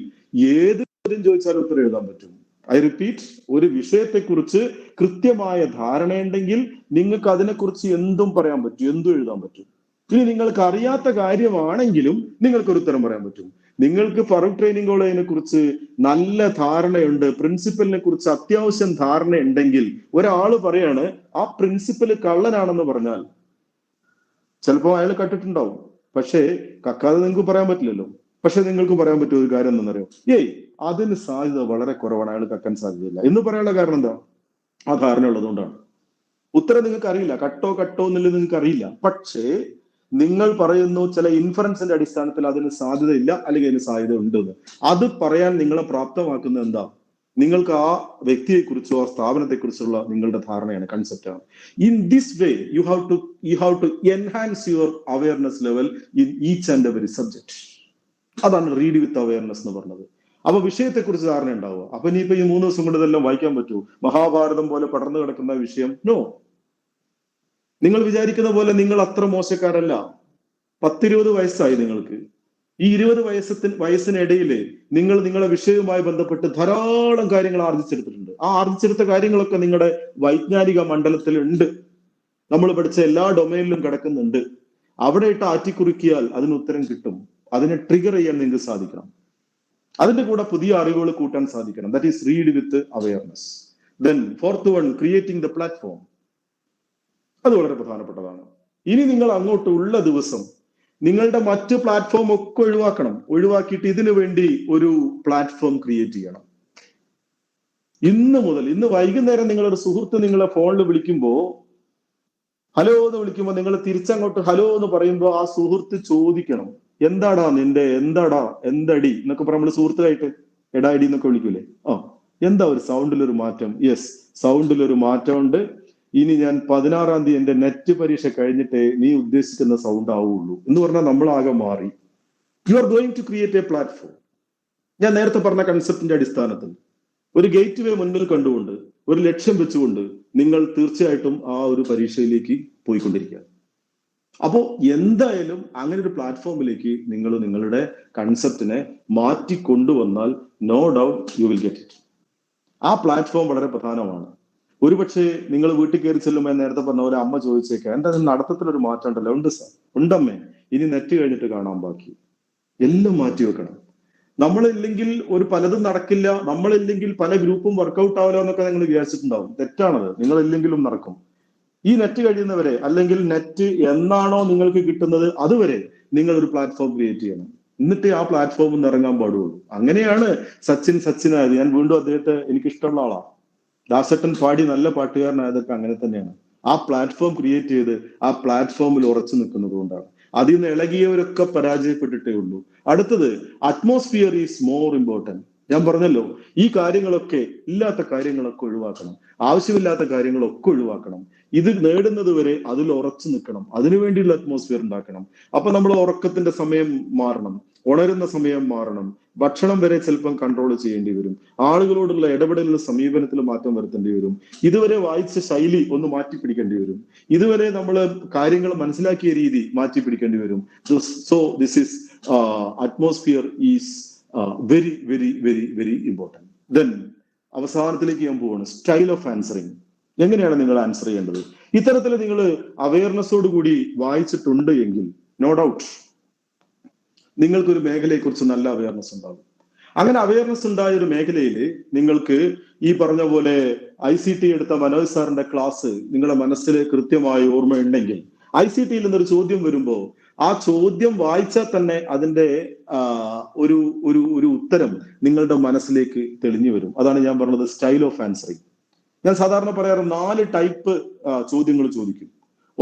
ഏത് ചോദ്യം ചോദിച്ചാലും ഉത്തരം എഴുതാൻ പറ്റും. ഐ റിപ്പീറ്റ്, ഒരു വിഷയത്തെക്കുറിച്ച് കൃത്യമായ ധാരണയുണ്ടെങ്കിൽ നിങ്ങൾക്ക് അതിനെക്കുറിച്ച് എന്തും പറയാൻ പറ്റും, എന്തും എഴുതാൻ പറ്റും. ഇനി നിങ്ങൾക്ക് അറിയാത്ത കാര്യമാണെങ്കിലും നിങ്ങൾക്കൊരു ഉത്തരം പറയാൻ പറ്റും. നിങ്ങൾക്ക് ഫറൂഖ് ട്രെയിനിങ് കോളേജിനെ കുറിച്ച് നല്ല ധാരണയുണ്ട്, പ്രിൻസിപ്പലിനെ കുറിച്ച് അത്യാവശ്യം ധാരണയുണ്ടെങ്കിൽ ഒരാള് പറയാണ് ആ പ്രിൻസിപ്പൽ കള്ളനാണെന്ന് പറഞ്ഞാൽ ചിലപ്പോൾ അയാൾ കട്ടിട്ടുണ്ടാവും. പക്ഷേ കക്കാതെ നിങ്ങൾക്ക് പറയാൻ പറ്റില്ലല്ലോ. പക്ഷെ നിങ്ങൾക്ക് പറയാൻ പറ്റിയ ഒരു കാര്യം എന്താണെന്നറിയോ? അതിന് സാധ്യത വളരെ കുറവാണ്, അയാൾ കക്കാൻ സാധ്യതയില്ല എന്ന് പറയാനുള്ള കാരണം എന്താ? ആ ധാരണ ഉള്ളതുകൊണ്ടാണ്. ഉത്തരം നിങ്ങൾക്ക് അറിയില്ല, കട്ടോ എന്നുള്ളത് നിങ്ങൾക്ക് അറിയില്ല. പക്ഷേ നിങ്ങൾ പറയുന്നു ചില ഇൻഫറൻസിന്റെ അടിസ്ഥാനത്തിൽ അതിന് സാധ്യതയില്ല അല്ലെങ്കിൽ അതിന് സാധ്യത ഉണ്ടെന്ന്. അത് പറയാൻ നിങ്ങളെ പ്രാപ്തമാക്കുന്നത് എന്താ? നിങ്ങൾക്ക് ആ വ്യക്തിയെ കുറിച്ചോ ആ സ്ഥാപനത്തെ കുറിച്ചുള്ള നിങ്ങളുടെ ധാരണയാണ്, കൺസെപ്റ്റാണ്. In this way you have to enhance your awareness level in each and every subject. അതാണ് റീഡ് വിത്ത് അവയർനെസ് എന്ന് പറഞ്ഞത്. അപ്പൊ വിഷയത്തെക്കുറിച്ച് ധാരണ ഉണ്ടാവുക. അപ്പൊ ഇനിയിപ്പോ ഈ 3 ദിവസം കൊണ്ട് ഇതെല്ലാം വായിക്കാൻ പറ്റൂ? മഹാഭാരതം പോലെ പടർന്നു കിടക്കുന്ന വിഷയം? നോ. നിങ്ങൾ വിചാരിക്കുന്ന പോലെ നിങ്ങൾ അത്ര മോശക്കാരല്ല. 10-20 വയസ്സായി നിങ്ങൾക്ക്. ഈ 20 വയസ്സിനിടയിൽ നിങ്ങൾ നിങ്ങളുടെ വിഷയവുമായി ബന്ധപ്പെട്ട് ധാരാളം കാര്യങ്ങൾ ആർജിച്ചെടുത്തിട്ടുണ്ട്. ആ ആർജിച്ചെടുത്ത കാര്യങ്ങളൊക്കെ നിങ്ങളുടെ വൈജ്ഞാനിക മണ്ഡലത്തിൽ ഉണ്ട്. നമ്മൾ പഠിച്ച എല്ലാ ഡൊമൈനിലും കിടക്കുന്നുണ്ട്. അവിടെ ഇട്ട് ആറ്റിക്കുറിക്കിയാൽ അതിന് ഉത്തരം കിട്ടും. അതിനെ ട്രിഗർ ചെയ്യാൻ നിങ്ങൾക്ക് സാധിക്കണം. അതിന്റെ കൂടെ പുതിയ അറിവുകൾ കൂട്ടാൻ സാധിക്കണം. That is read with awareness. Then fourth one, creating the platform. അത് വളരെ പ്രധാനപ്പെട്ടതാണ്. ഇനി നിങ്ങൾ അങ്ങോട്ട് ഉള്ള ദിവസം നിങ്ങളുടെ മറ്റ് പ്ലാറ്റ്ഫോം ഒക്കെ ഒഴിവാക്കിയിട്ട് ഇതിനു വേണ്ടി ഒരു പ്ലാറ്റ്ഫോം ക്രിയേറ്റ് ചെയ്യണം. ഇന്ന് വൈകുന്നേരം നിങ്ങളൊരു സുഹൃത്ത് നിങ്ങളെ ഫോണിൽ വിളിക്കുമ്പോൾ ഹലോ എന്ന് വിളിക്കുമ്പോൾ നിങ്ങൾ തിരിച്ചങ്ങോട്ട് ഹലോ എന്ന് പറയുമ്പോൾ ആ സുഹൃത്ത് ചോദിക്കണം, എന്തടി എന്നൊക്കെ പറയാം. നമ്മൾ സുഹൃത്തുക്കായിട്ട് എടാ ഇടി എന്നൊക്കെ വിളിക്കൂലേ? എന്താ ഒരു സൗണ്ടിലൊരു മാറ്റം? യെസ്, സൗണ്ടിലൊരു മാറ്റമുണ്ട്. ഇനി ഞാൻ 16-ാം തീയതി എന്റെ നെറ്റ് പരീക്ഷ കഴിഞ്ഞിട്ടേ നീ ഉദ്ദേശിക്കുന്ന സൗണ്ട് ആവുള്ളൂ എന്ന് പറഞ്ഞാൽ നമ്മളാകെ മാറി. You are going to create a platform. ഞാൻ നേരത്തെ പറഞ്ഞ കൺസെപ്റ്റിന്റെ അടിസ്ഥാനത്തിൽ ഒരു ഗേറ്റ് വേ മുന്നിൽ കണ്ടുകൊണ്ട് ഒരു ലക്ഷ്യം വെച്ചുകൊണ്ട് നിങ്ങൾ തീർച്ചയായിട്ടും ആ ഒരു പരീക്ഷയിലേക്ക് പോയിക്കൊണ്ടിരിക്കുക. അപ്പോൾ എന്തായാലും അങ്ങനെ ഒരു പ്ലാറ്റ്ഫോമിലേക്ക് നിങ്ങൾ നിങ്ങളുടെ കൺസെപ്റ്റിനെ മാറ്റിക്കൊണ്ടുവന്നാൽ no doubt you will get it. ആ പ്ലാറ്റ്ഫോം വളരെ പ്രധാനമാണ്. ഒരുപക്ഷെ നിങ്ങൾ വീട്ടിൽ കയറി ചെല്ലുമ്പോൾ നേരത്തെ പറഞ്ഞ പോലെ അമ്മ ചോദിച്ചേക്കാം, എന്താ നടത്തത്തിലൊരു മാറ്റം ഉണ്ടല്ലോ? ഉണ്ട് സാർ, ഉണ്ടമ്മേ, ഇനി നെറ്റ് കഴിഞ്ഞിട്ട് കാണാൻ ബാക്കി. എല്ലാം മാറ്റി വെക്കണം. നമ്മളില്ലെങ്കിൽ പലതും നടക്കില്ല, നമ്മളില്ലെങ്കിൽ പല ഗ്രൂപ്പും വർക്കൗട്ട് ആവില്ല എന്നൊക്കെ നിങ്ങൾ വിചാരിച്ചിട്ടുണ്ടാവും. തെറ്റാണത്. നിങ്ങളില്ലെങ്കിലും നടക്കും. ഈ നെറ്റ് കഴിയുന്നവരെ, അല്ലെങ്കിൽ നെറ്റ് എന്നാണോ നിങ്ങൾക്ക് കിട്ടുന്നത് അതുവരെ നിങ്ങൾ ഒരു പ്ലാറ്റ്ഫോം ക്രിയേറ്റ് ചെയ്യണം. എന്നിട്ട് ആ പ്ലാറ്റ്ഫോമിൽ നിന്ന് ഇറങ്ങാൻ പാടുള്ളൂ. അങ്ങനെയാണ് സച്ചിനായത്. ഞാൻ വീണ്ടും അദ്ദേഹത്തെ എനിക്കിഷ്ടമുള്ള ആളാണ്. ദാസേട്ടൻ പാടി നല്ല പാട്ടുകാരനായതൊക്കെ അങ്ങനെ തന്നെയാണ്. ആ പ്ലാറ്റ്ഫോം ക്രിയേറ്റ് ചെയ്ത് ആ പ്ലാറ്റ്ഫോമിൽ ഉറച്ചു നിൽക്കുന്നത് കൊണ്ടാണ്. അതിൽ നിന്ന് ഇളകിയവരൊക്കെ പരാജയപ്പെട്ടിട്ടേ ഉള്ളൂ. അടുത്തത്, അറ്റ്മോസ്ഫിയർ ഈസ് മോർ ഇമ്പോർട്ടന്റ്. ഞാൻ പറഞ്ഞല്ലോ, ഈ കാര്യങ്ങളൊക്കെ, ഇല്ലാത്ത കാര്യങ്ങളൊക്കെ ഒഴിവാക്കണം, ആവശ്യമില്ലാത്ത കാര്യങ്ങളൊക്കെ ഒഴിവാക്കണം. ഇത് നേടുന്നത് വരെ അതിൽ ഉറച്ചു നിൽക്കണം. അതിനുവേണ്ടിയുള്ള അറ്റ്മോസ്ഫിയർ ഉണ്ടാക്കണം. അപ്പൊ നമ്മൾ ഉറക്കത്തിന്റെ സമയം മാറണം, ഉണരുന്ന സമയം മാറണം, ഭക്ഷണം വരെ ചിലപ്പം കൺട്രോൾ ചെയ്യേണ്ടി വരും, ആളുകളോടുള്ള ഇടപെടലിലും സമീപനത്തിൽ മാറ്റം വരുത്തേണ്ടി വരും, ഇതുവരെ വായിച്ച ശൈലി ഒന്ന് മാറ്റിപ്പിടിക്കേണ്ടി വരും, ഇതുവരെ നമ്മൾ കാര്യങ്ങൾ മനസ്സിലാക്കിയ രീതി മാറ്റിപ്പിടിക്കേണ്ടി വരും. So this is atmosphere is very, very, very, very important. Then അവസാനത്തിലേക്ക് ഞാൻ പോവാണ്. Style of answering. എങ്ങനെയാണ് നിങ്ങൾ ആൻസർ ചെയ്യേണ്ടത്? ഇത്തരത്തിൽ നിങ്ങൾ അവയർനെസ്സോട് കൂടി വായിച്ചിട്ടുണ്ട് എങ്കിൽ നോ ഡൗട്ട് നിങ്ങൾക്കൊരു മേഖലയെക്കുറിച്ച് നല്ല അവയർനെസ് ഉണ്ടാകും. അങ്ങനെ അവയർനെസ് ഉണ്ടായ ഒരു മേഖലയിൽ നിങ്ങൾക്ക് ഈ പറഞ്ഞ പോലെ ICT എടുത്ത മനോജ് സാറിന്റെ ക്ലാസ് നിങ്ങളുടെ മനസ്സിൽ കൃത്യമായി ഓർമ്മയുണ്ടെങ്കിൽ ICTയിൽ നിന്നൊരു ചോദ്യം വരുമ്പോൾ ആ ചോദ്യം വായിച്ചാൽ തന്നെ അതിന്റെ ഒരു ഒരു ഒരു ഉത്തരം നിങ്ങളുടെ മനസ്സിലേക്ക് തെളിഞ്ഞു വരും. അതാണ് ഞാൻ പറഞ്ഞത് സ്റ്റൈൽ ഓഫ് ആൻസറിങ്. ഞാൻ സാധാരണ പറയാറ് 4 ടൈപ്പ് ചോദ്യങ്ങൾ ചോദിക്കും.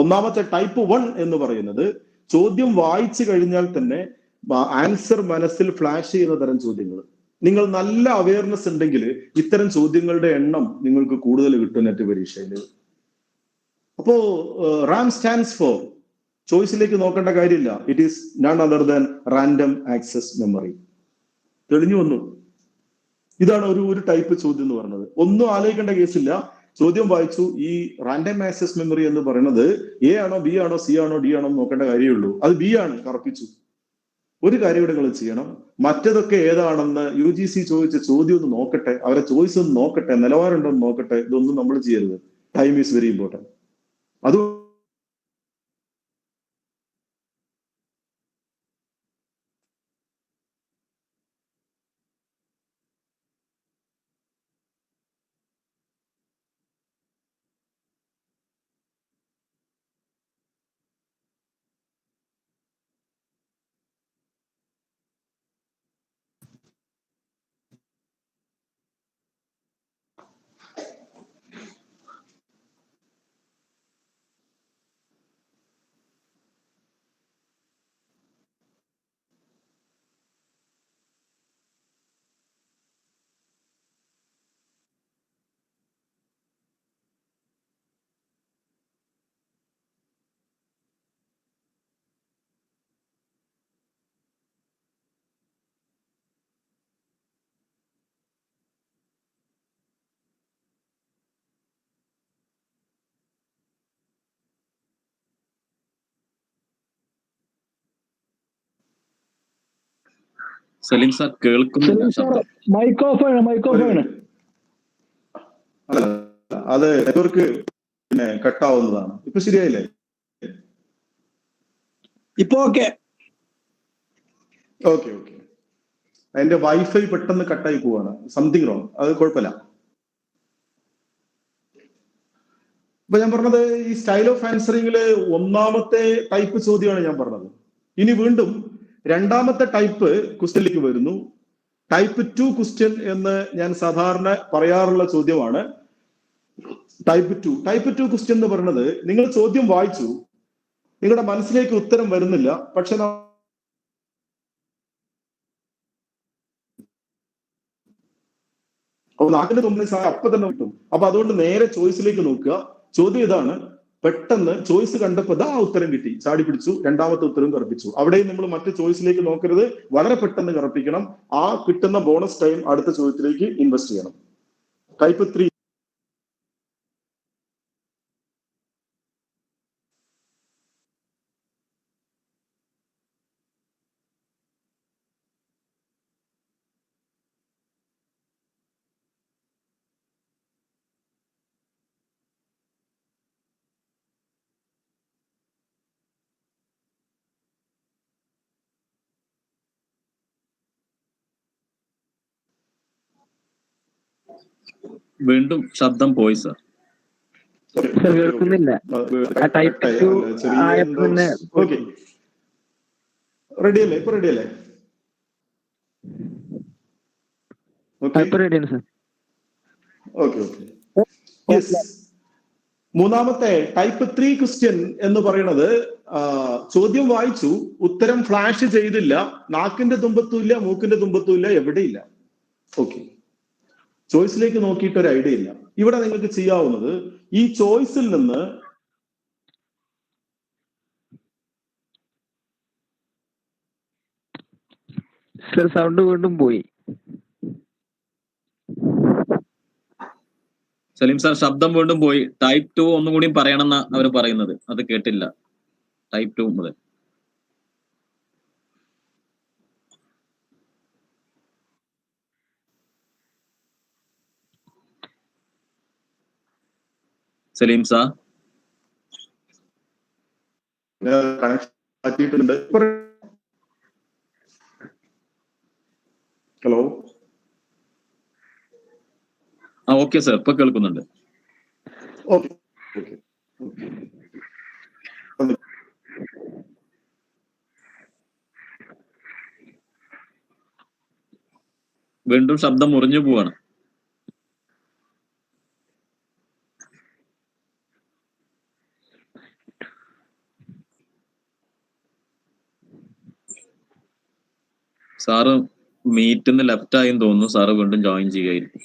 ഒന്നാമത്തെ ടൈപ്പ് 1 എന്ന് പറയുന്നത് ചോദ്യം വായിച്ചു കഴിഞ്ഞാൽ തന്നെ ആൻസർ മനസ്സിൽ ഫ്ലാഷ് ചെയ്യുന്ന തരം ചോദ്യങ്ങൾ. നിങ്ങൾ നല്ല അവയർനെസ് ഉണ്ടെങ്കിൽ ഇത്തരം ചോദ്യങ്ങളുടെ എണ്ണം നിങ്ങൾക്ക് കൂടുതൽ കിട്ടും നെറ്റ് പരീക്ഷയിൽ. അപ്പോ റാം സ്റ്റാൻഡ്സ് ഫോർ ചോയ്സിലേക്ക് നോക്കേണ്ട കാര്യമില്ല. It is none other than random access memory. തെളിഞ്ഞു വന്നു. ഇതാണ് ഒരു ടൈപ്പ് ചോദ്യം എന്ന് പറയുന്നത്. ഒന്നും ആലോചിക്കേണ്ട കേസില്ല. ചോദ്യം വായിച്ചു, ഈ റാൻഡം ആക്സസ് മെമ്മറി എന്ന് പറയുന്നത് A ആണോ B ആണോ C ആണോ D ആണോ നോക്കേണ്ട കാര്യമുള്ളൂ. അത് B ആണ്, കറപ്പിച്ചു. ഒരു കാര്യം ഇവിടെ നിങ്ങൾ ചെയ്യണം, മറ്റതൊക്കെ ഏതാണെന്ന് UGC ചോദിച്ച ചോദ്യം ഒന്ന് നോക്കട്ടെ, അവരെ ചോയ്സ് ഒന്ന് നോക്കട്ടെ, നിലവാരമുണ്ടോ എന്ന് നോക്കട്ടെ. ഇതൊന്നും നമ്മൾ ചെയ്യരുത്. Time is very important. അത് സലീം സാർ കേൾക്കുന്നില്ല. മൈക്ക് ഓഫ് ആണ്. അത് നെറ്റ്വർക്ക് പിന്നെ കട്ടാവുന്നതാണ്. ഇപ്പൊ ശരിയായില്ലേ? ഇപ്പൊ ഓക്കെ. അതിന്റെ വൈഫൈ പെട്ടെന്ന് കട്ടായി പോവാണ്. Something wrong. അത് കുഴപ്പമില്ല. ഇപ്പൊ ഞാൻ പറഞ്ഞത് ഈ സ്റ്റൈൽ ഓഫ് ആൻസറിങ്ങില് ഒന്നാമത്തെ ടൈപ്പ് ചോദ്യമാണ് ഞാൻ പറഞ്ഞത്. ഇനി വീണ്ടും രണ്ടാമത്തെ ടൈപ്പ് ക്വസ്റ്റ്യനിലേക്ക് വരുന്നു. ടൈപ്പ് 2 ക്വസ്റ്റ്യൻ എന്ന് ഞാൻ സാധാരണ പറയാറുള്ള ചോദ്യമാണ് ടൈപ്പ് 2. ടൈപ്പ് 2 ക്വസ്റ്റ്യൻ എന്ന് പറയുന്നത്, നിങ്ങൾ ചോദ്യം വായിച്ചു, നിങ്ങളുടെ മനസ്സിലേക്ക് ഉത്തരം വരുന്നില്ല, പക്ഷെ നാട്ടിന്റെ തുമ്പിൽ അപ്പൊ തന്നെ കിട്ടും. അപ്പൊ അതുകൊണ്ട് നേരെ ചോയ്സിലേക്ക് നോക്കുക. ചോദ്യം ഇതാണ്, പെട്ടെന്ന് ചോയ്സ് കണ്ടപ്പോ ആ ഉത്തരം കിട്ടി, ചാടി പിടിച്ചു, രണ്ടാമത്തെ ഉത്തരം കറപ്പിച്ചു. അവിടെയും നമ്മൾ മറ്റു ചോയ്സിലേക്ക് നോക്കരുത്, വളരെ പെട്ടെന്ന് കറപ്പിക്കണം. ആ കിട്ടുന്ന ബോണസ് ടൈം അടുത്ത ചോദ്യത്തിലേക്ക് ഇൻവെസ്റ്റ് ചെയ്യണം. ടൈപ്പ് 3. വീണ്ടും ശബ്ദം പോയി സാർ. കേൾക്കുന്നില്ല. റെഡിയല്ലേ? ഇപ്പൊ റെഡിയല്ലേ? മൂന്നാമത്തെ ടൈപ്പ് 3 ക്വസ്റ്റ്യൻ എന്ന് പറയുന്നത്, ചോദ്യം വായിച്ചു, ഉത്തരം ഫ്ലാഷ് ചെയ്തില്ല, നാക്കിന്റെ തുമ്പത്തുമില്ല, മൂക്കിന്റെ തുമ്പത്തുമില്ല, എവിടെയില്ല. ഓക്കെ, ചോയ്സിലേക്ക് നോക്കിയിട്ട് ഒരു ഐഡിയ ഇല്ല. ഇവിടെ നിങ്ങൾക്ക് ചെയ്യാവുന്നത്, ഈ ചോയ്സിൽ നിന്ന് സൗണ്ട് വീണ്ടും പോയി. സലീം സാർ ശബ്ദം വീണ്ടും പോയി. ടൈപ്പ് 2 ഒന്നും കൂടി പറയണമെന്നാ അവർ പറയുന്നത്. അത് കേട്ടില്ല. ടൈപ്പ് 2 മുതൽ. സലീം സാ കണക്ഷൻ മാറ്റിയിട്ടുണ്ട്. ഹലോ, ഓക്കെ സർ, ഇപ്പൊ കേൾക്കുന്നുണ്ട്. Okay okay. വീണ്ടും ശബ്ദം മുറിഞ്ഞു പോവാണ്. സാറ് മീറ്റിന്ന് ലെഫ്റ്റ് ആയെന്ന് തോന്നുന്നു. സാറ് വീണ്ടും ജോയിൻ ചെയ്യുകയായിരിക്കും.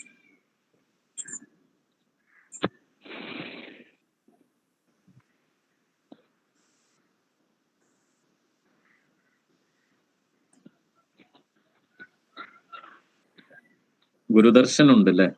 ഗുരുദർശൻ ഉണ്ട് അല്ലേ?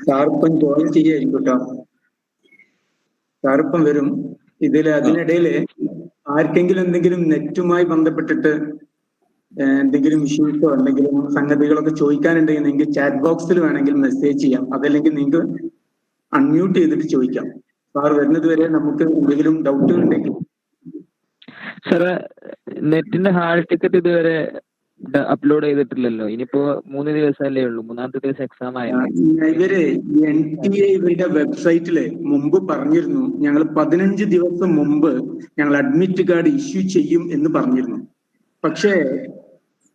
സാറിപ്പം ജോയിൻ ചെയ്യായിരിക്കും കേട്ടോ. സാറിപ്പം വരും. അതിനിടയില് ആർക്കെങ്കിലും എന്തെങ്കിലും നെറ്റുമായി ബന്ധപ്പെട്ടിട്ട് എന്തെങ്കിലും ഇഷ്യൂസോ എന്തെങ്കിലും സംഗതികളൊക്കെ ചോദിക്കാനുണ്ടെങ്കിൽ നിങ്ങൾക്ക് ചാറ്റ് ബോക്സിൽ വേണമെങ്കിൽ മെസ്സേജ് ചെയ്യാം. അതല്ലെങ്കിൽ നിങ്ങൾക്ക് അൺമ്യൂട്ട് ചെയ്തിട്ട് ചോദിക്കാം. സാർ വരുന്നത് വരെ നമുക്ക് എന്തെങ്കിലും ഡൗട്ട് ഉണ്ടെങ്കിൽ. സാറ് നെറ്റിന്റെ ഹാൾ ടിക്കറ്റ് ഇതുവരെ അപ്ലോഡ് ചെയ്തിട്ടില്ലല്ലോ. ഇനിയിപ്പോ 3 ദിവസമല്ലേ ഉള്ളൂ. 3-ാമത്തെ ദിവസം എക്സാം ആയ ഇവര് NTA ഇവരുടെ വെബ്സൈറ്റില് മുമ്പ് പറഞ്ഞിരുന്നു, ഞങ്ങൾ 15 ദിവസം മുമ്പ് ഞങ്ങൾ അഡ്മിറ്റ് കാർഡ് ഇഷ്യൂ ചെയ്യും എന്ന് പറഞ്ഞിരുന്നു. പക്ഷേ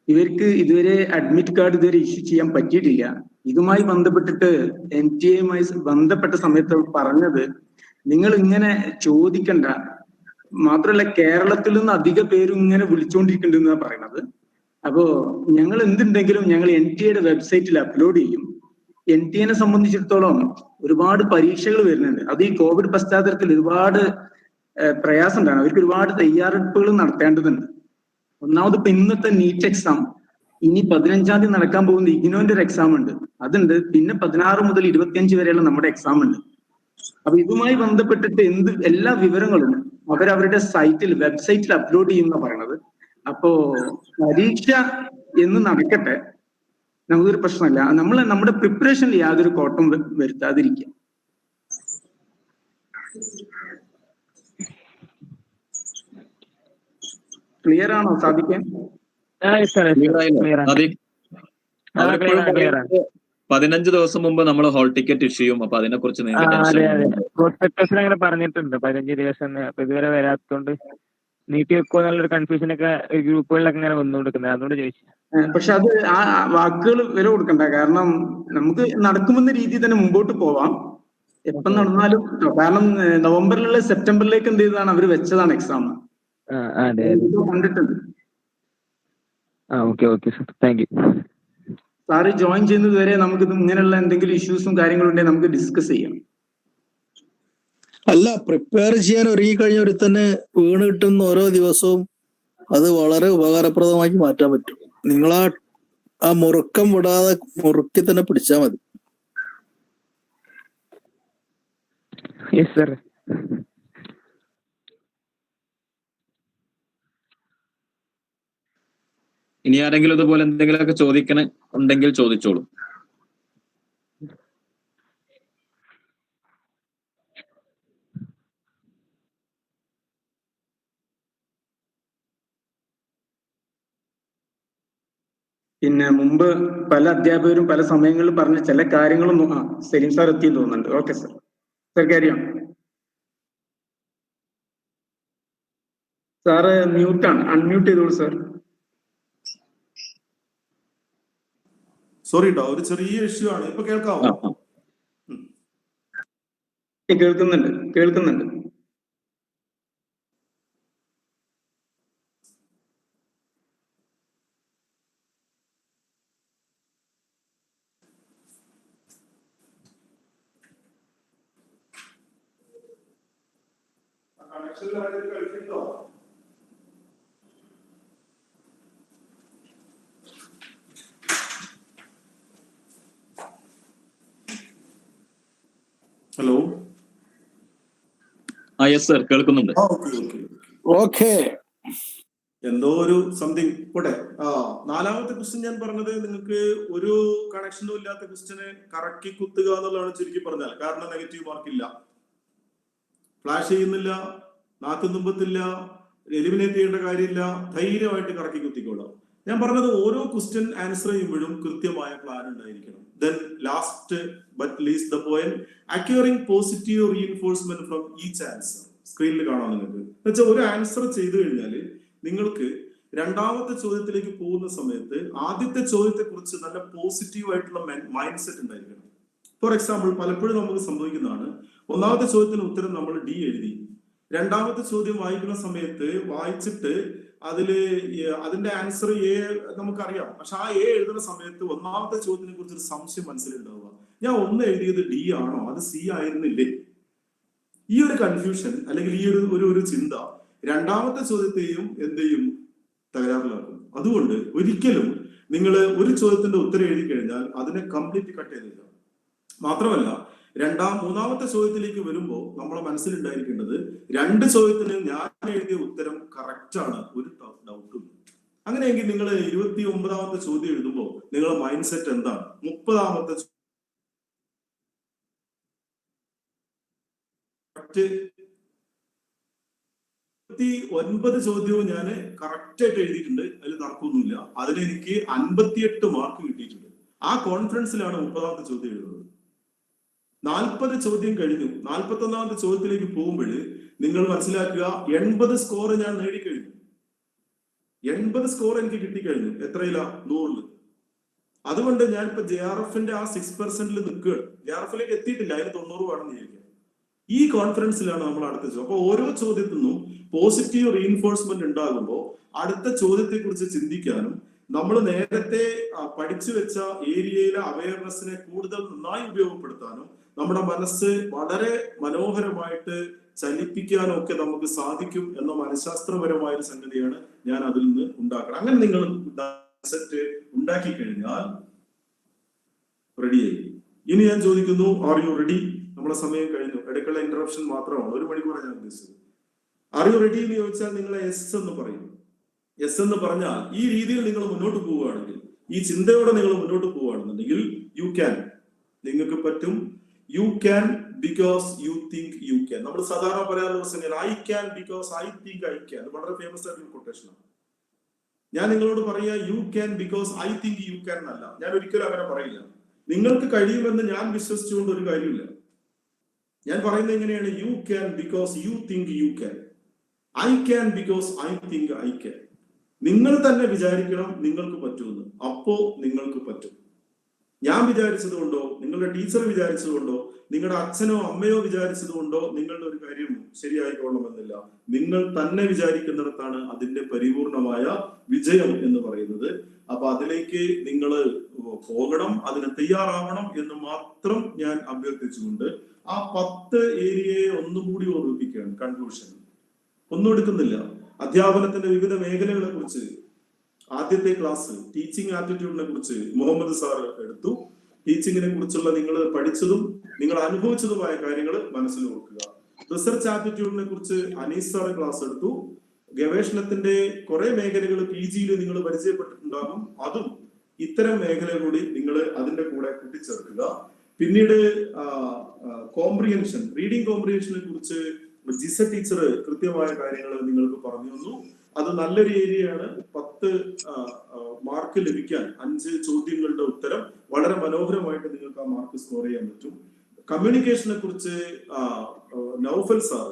ഇവർക്ക് ഇതുവരെ അഡ്മിറ്റ് കാർഡ് ഇതുവരെ ഇഷ്യൂ ചെയ്യാൻ പറ്റിയിട്ടില്ല. ഇതുമായി ബന്ധപ്പെട്ടിട്ട് NTA ബന്ധപ്പെട്ട സമയത്ത് പറഞ്ഞത്, നിങ്ങൾ ഇങ്ങനെ ചോദിക്കണ്ട, മാത്രമല്ല കേരളത്തിൽ നിന്ന് അധിക പേരും ഇങ്ങനെ വിളിച്ചുകൊണ്ടിരിക്കുന്നുണ്ടെന്നാണ് പറയുന്നത്. അപ്പോ ഞങ്ങൾ എന്തുണ്ടെങ്കിലും ഞങ്ങൾ NTA വെബ്സൈറ്റിൽ അപ്ലോഡ് ചെയ്യും. NTA സംബന്ധിച്ചിടത്തോളം ഒരുപാട് പരീക്ഷകൾ വരുന്നുണ്ട്. അത് ഈ കോവിഡ് പശ്ചാത്തലത്തിൽ ഒരുപാട് പ്രയാസം ഉണ്ടാണ്. അവർക്ക് ഒരുപാട് തയ്യാറെടുപ്പുകൾ നടത്തേണ്ടതുണ്ട്. ഒന്നാമത് ഇപ്പൊ ഇന്നത്തെ നീറ്റ് എക്സാം, ഇനി 15-ാം തീയതി നടക്കാൻ പോകുന്ന ഇഗ്നോന്റെ ഒരു എക്സാം ഉണ്ട്, അതുണ്ട്. പിന്നെ 16 മുതൽ 25 വരെയുള്ള നമ്മുടെ എക്സാം ഉണ്ട്. അപ്പൊ ഇതുമായി ബന്ധപ്പെട്ടിട്ട് എല്ലാ വിവരങ്ങളും അവരവരുടെ വെബ്സൈറ്റിൽ അപ്ലോഡ് ചെയ്യുന്ന പറയണത്. അപ്പോ പരീക്ഷ എന്ന് നടക്കട്ടെ, നമുക്കൊരു പ്രശ്നമല്ല. നമ്മുടെ പ്രിപ്പറേഷനിൽ യാതൊരു കോട്ടം വരുത്താതിരിക്കുക. ക്ലിയർ ആണോ സാധിക്കാൻ? 15 ദിവസം മുമ്പ് നമ്മൾ ഹോൾ ടിക്കറ്റ് ഇഷ്യൂ ചെയ്യും. അപ്പൊ അതിനെ കുറിച്ച് പ്രോസ്പെക്ടസിൽ അങ്ങനെ പറഞ്ഞിട്ടുണ്ട് 15 ദിവസം. അപ്പൊ ഇതുവരെ വരാത്തതുകൊണ്ട് നീട്ടി വെക്കുമോ എന്നുള്ളൊരു കൺഫ്യൂഷൻ ഒക്കെ ഗ്രൂപ്പുകളിലൊക്കെ ഇങ്ങനെ വന്നുകൊടുക്കുന്നത്. അതുകൊണ്ട് ചോദിച്ചു. പക്ഷെ അത് ആ വാക്കുകൾ വില കൊടുക്കണ്ട. കാരണം നമുക്ക് നടക്കുമെന്ന രീതിയിൽ തന്നെ മുമ്പോട്ട് പോവാം. എപ്പം നടന്നാലും. കാരണം നവംബറിലുള്ള സെപ്റ്റംബറിലേക്ക് എന്ത് ചെയ്തതാണ്, അവർ വെച്ചതാണ് എക്സാം. കണ്ടിട്ടുണ്ട്. Okay sir, thank you. Sir join ചെയ്യുന്നത് വരെ നമുക്കിത് ഇങ്ങനെയുള്ള എന്തെങ്കിലും ഇഷ്യൂസും കാര്യങ്ങളും ഉണ്ടെങ്കിൽ നമുക്ക് ഡിസ്കസ് ചെയ്യാം. അല്ല, പ്രിപ്പയർ ചെയ്യാൻ ഒരുങ്ങി കഴിഞ്ഞ ഒരു തന്നെ വീണ് കിട്ടുന്ന ഓരോ ദിവസവും അത് വളരെ ഉപകാരപ്രദമാക്കി മാറ്റാൻ പറ്റും. നിങ്ങൾ ആ മുറുക്കം വിടാതെ മുറുക്കി തന്നെ പിടിച്ചാൽ മതി. Yes sir. ഇനി ആരെങ്കിലും ഇതുപോലെ എന്തെങ്കിലുമൊക്കെ ചോദിക്കണ ഉണ്ടെങ്കിൽ ചോദിച്ചോളൂ. പിന്നെ മുമ്പ് പല അധ്യാപകരും പല സമയങ്ങളിൽ പറഞ്ഞ ചില കാര്യങ്ങളൊന്നും സലീം സാർ എത്തിയെന്ന് തോന്നുന്നുണ്ട്. ഓക്കെ സർ, സർ കാര്യം. സാറ് മ്യൂട്ടാണ്, അൺമ്യൂട്ട് ചെയ്തോളൂ സാർ. സോറി കേട്ടോ, ഒരു ചെറിയ ഇഷ്യൂ ആണ്. ഇപ്പൊ കേൾക്കാവോ? കേൾക്കുന്നുണ്ട്. ഹലോ. യെസ് സർ, കേൾക്കുന്നുണ്ട്. ഓക്കെ. എന്തോ ഒരു സംതിങ് പോട്ടെ. നാലാമത്തെ ക്വസ്റ്റ്യൻ ഞാൻ പറഞ്ഞത് നിങ്ങൾക്ക് ഒരു കണക്ഷനും ഇല്ലാത്ത ക്വസ്റ്റ്യന് കറക്കി കുത്തുക എന്നുള്ളതാണ് ചുരുക്കി പറഞ്ഞാൽ. കാരണം നെഗറ്റീവ് മാർക്കില്ല, ഫ്ലാഷ് ചെയ്യുന്നില്ല, നാക്കും തുമ്പത്തില്ല, എലിമിനേറ്റ് ചെയ്യേണ്ട കാര്യമില്ല, ധൈര്യമായിട്ട് കറക്കി കുത്തിക്കോളാം. ഞാൻ പറഞ്ഞത് ഓരോ ക്വസ്റ്റ്യൻ ആൻസർ ചെയ്യുമ്പോഴും കൃത്യമായ പ്ലാൻ ഉണ്ടായിരിക്കണം. Then last but least the point, acquiring positive reinforcement from each answer. സ്ക്രീനിൽ കാണാം നിങ്ങൾക്ക്. എന്നുവെച്ചാൽ ഒരു ആൻസർ ചെയ്തു കഴിഞ്ഞാൽ നിങ്ങൾക്ക് രണ്ടാമത്തെ ചോദ്യത്തിലേക്ക് പോകുന്ന സമയത്ത് ആദ്യത്തെ ചോദ്യത്തെ കുറിച്ച് നല്ല പോസിറ്റീവ് ആയിട്ടുള്ള മൈൻഡ് സെറ്റ് ഉണ്ടായിരിക്കണം. ഫോർ എക്സാമ്പിൾ, പലപ്പോഴും നമുക്ക് സംഭവിക്കുന്നതാണ്, ഒന്നാമത്തെ ചോദ്യത്തിന് ഉത്തരം നമ്മൾ ഡി എഴുതി, രണ്ടാമത്തെ ചോദ്യം വായിക്കുന്ന സമയത്ത് വായിച്ചിട്ട് അതിന്റെ ആൻസർ എ നമുക്കറിയാം, പക്ഷെ ആ എ എഴുതുന്ന സമയത്ത് ഒന്നാമത്തെ ചോദ്യത്തിനെ കുറിച്ച് ഒരു സംശയം മനസ്സിലുണ്ടാവുക, ഞാൻ ഒന്ന് എഴുതിയത് ഡി ആണോ, അത് സി ആയിരുന്നില്ലേ? ഈ ഒരു കൺഫ്യൂഷൻ അല്ലെങ്കിൽ ഈ ഒരു ചിന്ത രണ്ടാമത്തെ ചോദ്യത്തെയും എന്തെയും തകരാറിലാക്കും. അതുകൊണ്ട് ഒരിക്കലും നിങ്ങൾ ഒരു ചോദ്യത്തിന്റെ ഉത്തരം എഴുതി കഴിഞ്ഞാൽ അതിനെ കംപ്ലീറ്റ് കട്ട് ചെയ്തില്ല. മാത്രമല്ല മൂന്നാമത്തെ ചോദ്യത്തിലേക്ക് വരുമ്പോൾ നമ്മളെ മനസ്സിലുണ്ടായിരിക്കേണ്ടത് രണ്ട് ചോദ്യത്തിന് ഞാൻ എഴുതിയ ഉത്തരം കറക്റ്റ് ആണ്, ഒരു ഡൗട്ടും. അങ്ങനെയെങ്കിൽ നിങ്ങൾ 29ാമത്തെ ചോദ്യം എഴുതുമ്പോൾ നിങ്ങളുടെ മൈൻഡ് സെറ്റ് എന്താണ്? 30ാമത്തെ 29 ചോദ്യവും ഞാൻ കറക്റ്റ് ആയിട്ട് എഴുതിയിട്ടുണ്ട്, അതിൽ തർക്കമൊന്നുമില്ല. അതിനെനിക്ക് 58 മാർക്ക് കിട്ടിയിട്ടുണ്ട്. ആ കോൺഫിഡൻസിലാണ് 30ാമത്തെ ചോദ്യം എഴുതുന്നത്. 40 ചോദ്യം കഴിഞ്ഞു, 41ാമത്തെ ചോദ്യത്തിലേക്ക് പോകുമ്പോൾ നിങ്ങൾ മനസ്സിലാക്കുക, 80 സ്കോർ ഞാൻ നേടിക്കഴിഞ്ഞു. 80 സ്കോർ എനിക്ക് കിട്ടിക്കഴിഞ്ഞു. എത്രയില്ല? 100. അതുകൊണ്ട് ഞാൻ ഇപ്പൊ JRFന്റെ ആ 6% നിൽക്കുകയാണ്. JRFിലേക്ക് എത്തിയിട്ടില്ല, അതിന് 90 വേണമെന്ന് വിചാരിക്കുക. ഈ കോൺഫിഡൻസിലാണ് നമ്മൾ അടുത്ത ചോദ്യം. അപ്പൊ ഓരോ ചോദ്യത്തിൽ നിന്നും പോസിറ്റീവ് റീഇൻഫോഴ്സ്മെന്റ് ഉണ്ടാകുമ്പോൾ അടുത്ത ചോദ്യത്തെ കുറിച്ച് ചിന്തിക്കാനും നമ്മൾ നേരത്തെ പഠിച്ചു വെച്ച ഏരിയയിലെ അവയർനെസ്സിനെ കൂടുതൽ നന്നായി ഉപയോഗപ്പെടുത്താനും നമ്മുടെ മനസ്സ് വളരെ മനോഹരമായിട്ട് ചലിപ്പിക്കാനും ഒക്കെ നമുക്ക് സാധിക്കും എന്ന മനഃശാസ്ത്രപരമായ ഒരു സംഗതിയാണ് ഞാൻ അതിൽ നിന്ന് ഉണ്ടാക്കണം. അങ്ങനെ നിങ്ങൾ സെറ്റ് ഉണ്ടാക്കി കഴിഞ്ഞാൽ റെഡിയായി. ഇനി ഞാൻ ചോദിക്കുന്നു, ആർ യു റെഡി? നമ്മുടെ സമയം കഴിഞ്ഞു, ഇടയ്ക്കുള്ള ഇന്ററപ്ഷൻ മാത്രമാണ്, 1 മണിക്കൂറാണ് ഞാൻ ഉദ്ദേശിച്ചത്. ആർ യു റെഡി എന്ന് ചോദിച്ചാൽ നിങ്ങൾ എസ് എന്ന് പറയും. എസ് എന്ന് പറഞ്ഞാൽ ഈ രീതിയിൽ നിങ്ങൾ മുന്നോട്ട് പോവുകയാണെങ്കിൽ, ഈ ചിന്തയോടെ നിങ്ങൾ മുന്നോട്ട് പോവുകയാണെന്നുണ്ടെങ്കിൽ യു ക്യാൻ, നിങ്ങൾക്ക് പറ്റും. You can because you think you can. നമ്മൾ സാധാരണ പറയാനുള്ള സംഗതി I can because I think I can. വളരെ ഫേമസ് ആയിട്ടുള്ള കൊട്ടേഷനാണ്. ഞാൻ നിങ്ങളോട് പറയുക you can because I think you can എന്നല്ല. ഞാൻ ഒരിക്കലും അങ്ങനെ പറയില്ല. നിങ്ങൾക്ക് കഴിയുമെന്ന് ഞാൻ വിശ്വസിച്ചുകൊണ്ട് ഒരു കാര്യമില്ല. ഞാൻ പറയുന്നത് എങ്ങനെയാണ്? You can because you think you can. I can because I think I can. നിങ്ങൾ തന്നെ വിചാരിക്കണം നിങ്ങൾക്ക് പറ്റുമെന്ന്, അപ്പോ നിങ്ങൾക്ക് പറ്റും. ഞാൻ വിചാരിച്ചത് കൊണ്ടോ, നിങ്ങളുടെ ടീച്ചർ വിചാരിച്ചത് കൊണ്ടോ, നിങ്ങളുടെ അച്ഛനോ അമ്മയോ വിചാരിച്ചത് കൊണ്ടോ നിങ്ങളുടെ ഒരു കാര്യം ശരിയായിക്കൊള്ളണമെന്നില്ല. നിങ്ങൾ തന്നെ വിചാരിക്കുന്നിടത്താണ് അതിന്റെ പരിപൂർണമായ വിജയം എന്ന് പറയുന്നത്. അപ്പൊ അതിലേക്ക് നിങ്ങൾ പോകണം, അതിന് തയ്യാറാവണം എന്ന് മാത്രം ഞാൻ അഭ്യർത്ഥിച്ചുകൊണ്ട് ആ 10 ഏരിയയെ ഒന്നുകൂടി ഓർമ്മിപ്പിക്കുകയാണ്. കൺക്ലൂഷൻ ഒന്നും എടുക്കുന്നില്ല. അധ്യാപനത്തിന്റെ വിവിധ മേഖലകളെ കുറിച്ച് ആദ്യത്തെ ക്ലാസ് ടീച്ചിങ് ആപ്റ്റിറ്റ്യൂഡിനെ കുറിച്ച് മുഹമ്മദ് സാർ എടുത്തു. ടീച്ചിങ്ങിനെ കുറിച്ചുള്ള നിങ്ങൾ പഠിച്ചതും നിങ്ങൾ അനുഭവിച്ചതുമായ കാര്യങ്ങൾ മനസ്സിൽ ഓർക്കുക. റിസർച്ച് ആപ്റ്റിറ്റ്യൂഡിനെ കുറിച്ച് അനീസ് സാർ ക്ലാസ് എടുത്തു. ഗവേഷണത്തിന്റെ കുറെ മേഖലകൾ PGയിൽ നിങ്ങൾ പരിചയപ്പെട്ടിട്ടുണ്ടാകും. അതും ഇത്തരം മേഖല കൂടി നിങ്ങൾ അതിന്റെ കൂടെ കൂട്ടിച്ചേർക്കുക. പിന്നീട് കോംപ്രിഹെൻഷൻ, റീഡിംഗ് കോംപ്രിഹെൻഷനെ കുറിച്ച് ജിസ ടീച്ചർ കൃത്യമായ കാര്യങ്ങൾ നിങ്ങൾക്ക് പറഞ്ഞു തന്നു. അത് നല്ലൊരു ഏരിയയാണ്. 10 മാർക്ക് ലഭിക്കാൻ 5 ചോദ്യങ്ങളുടെ ഉത്തരം വളരെ മനോഹരമായിട്ട് നിങ്ങൾക്ക് ആ മാർക്ക് സ്കോർ ചെയ്യാൻ പറ്റും. കമ്മ്യൂണിക്കേഷനെ കുറിച്ച് നൗഫൽ സാർ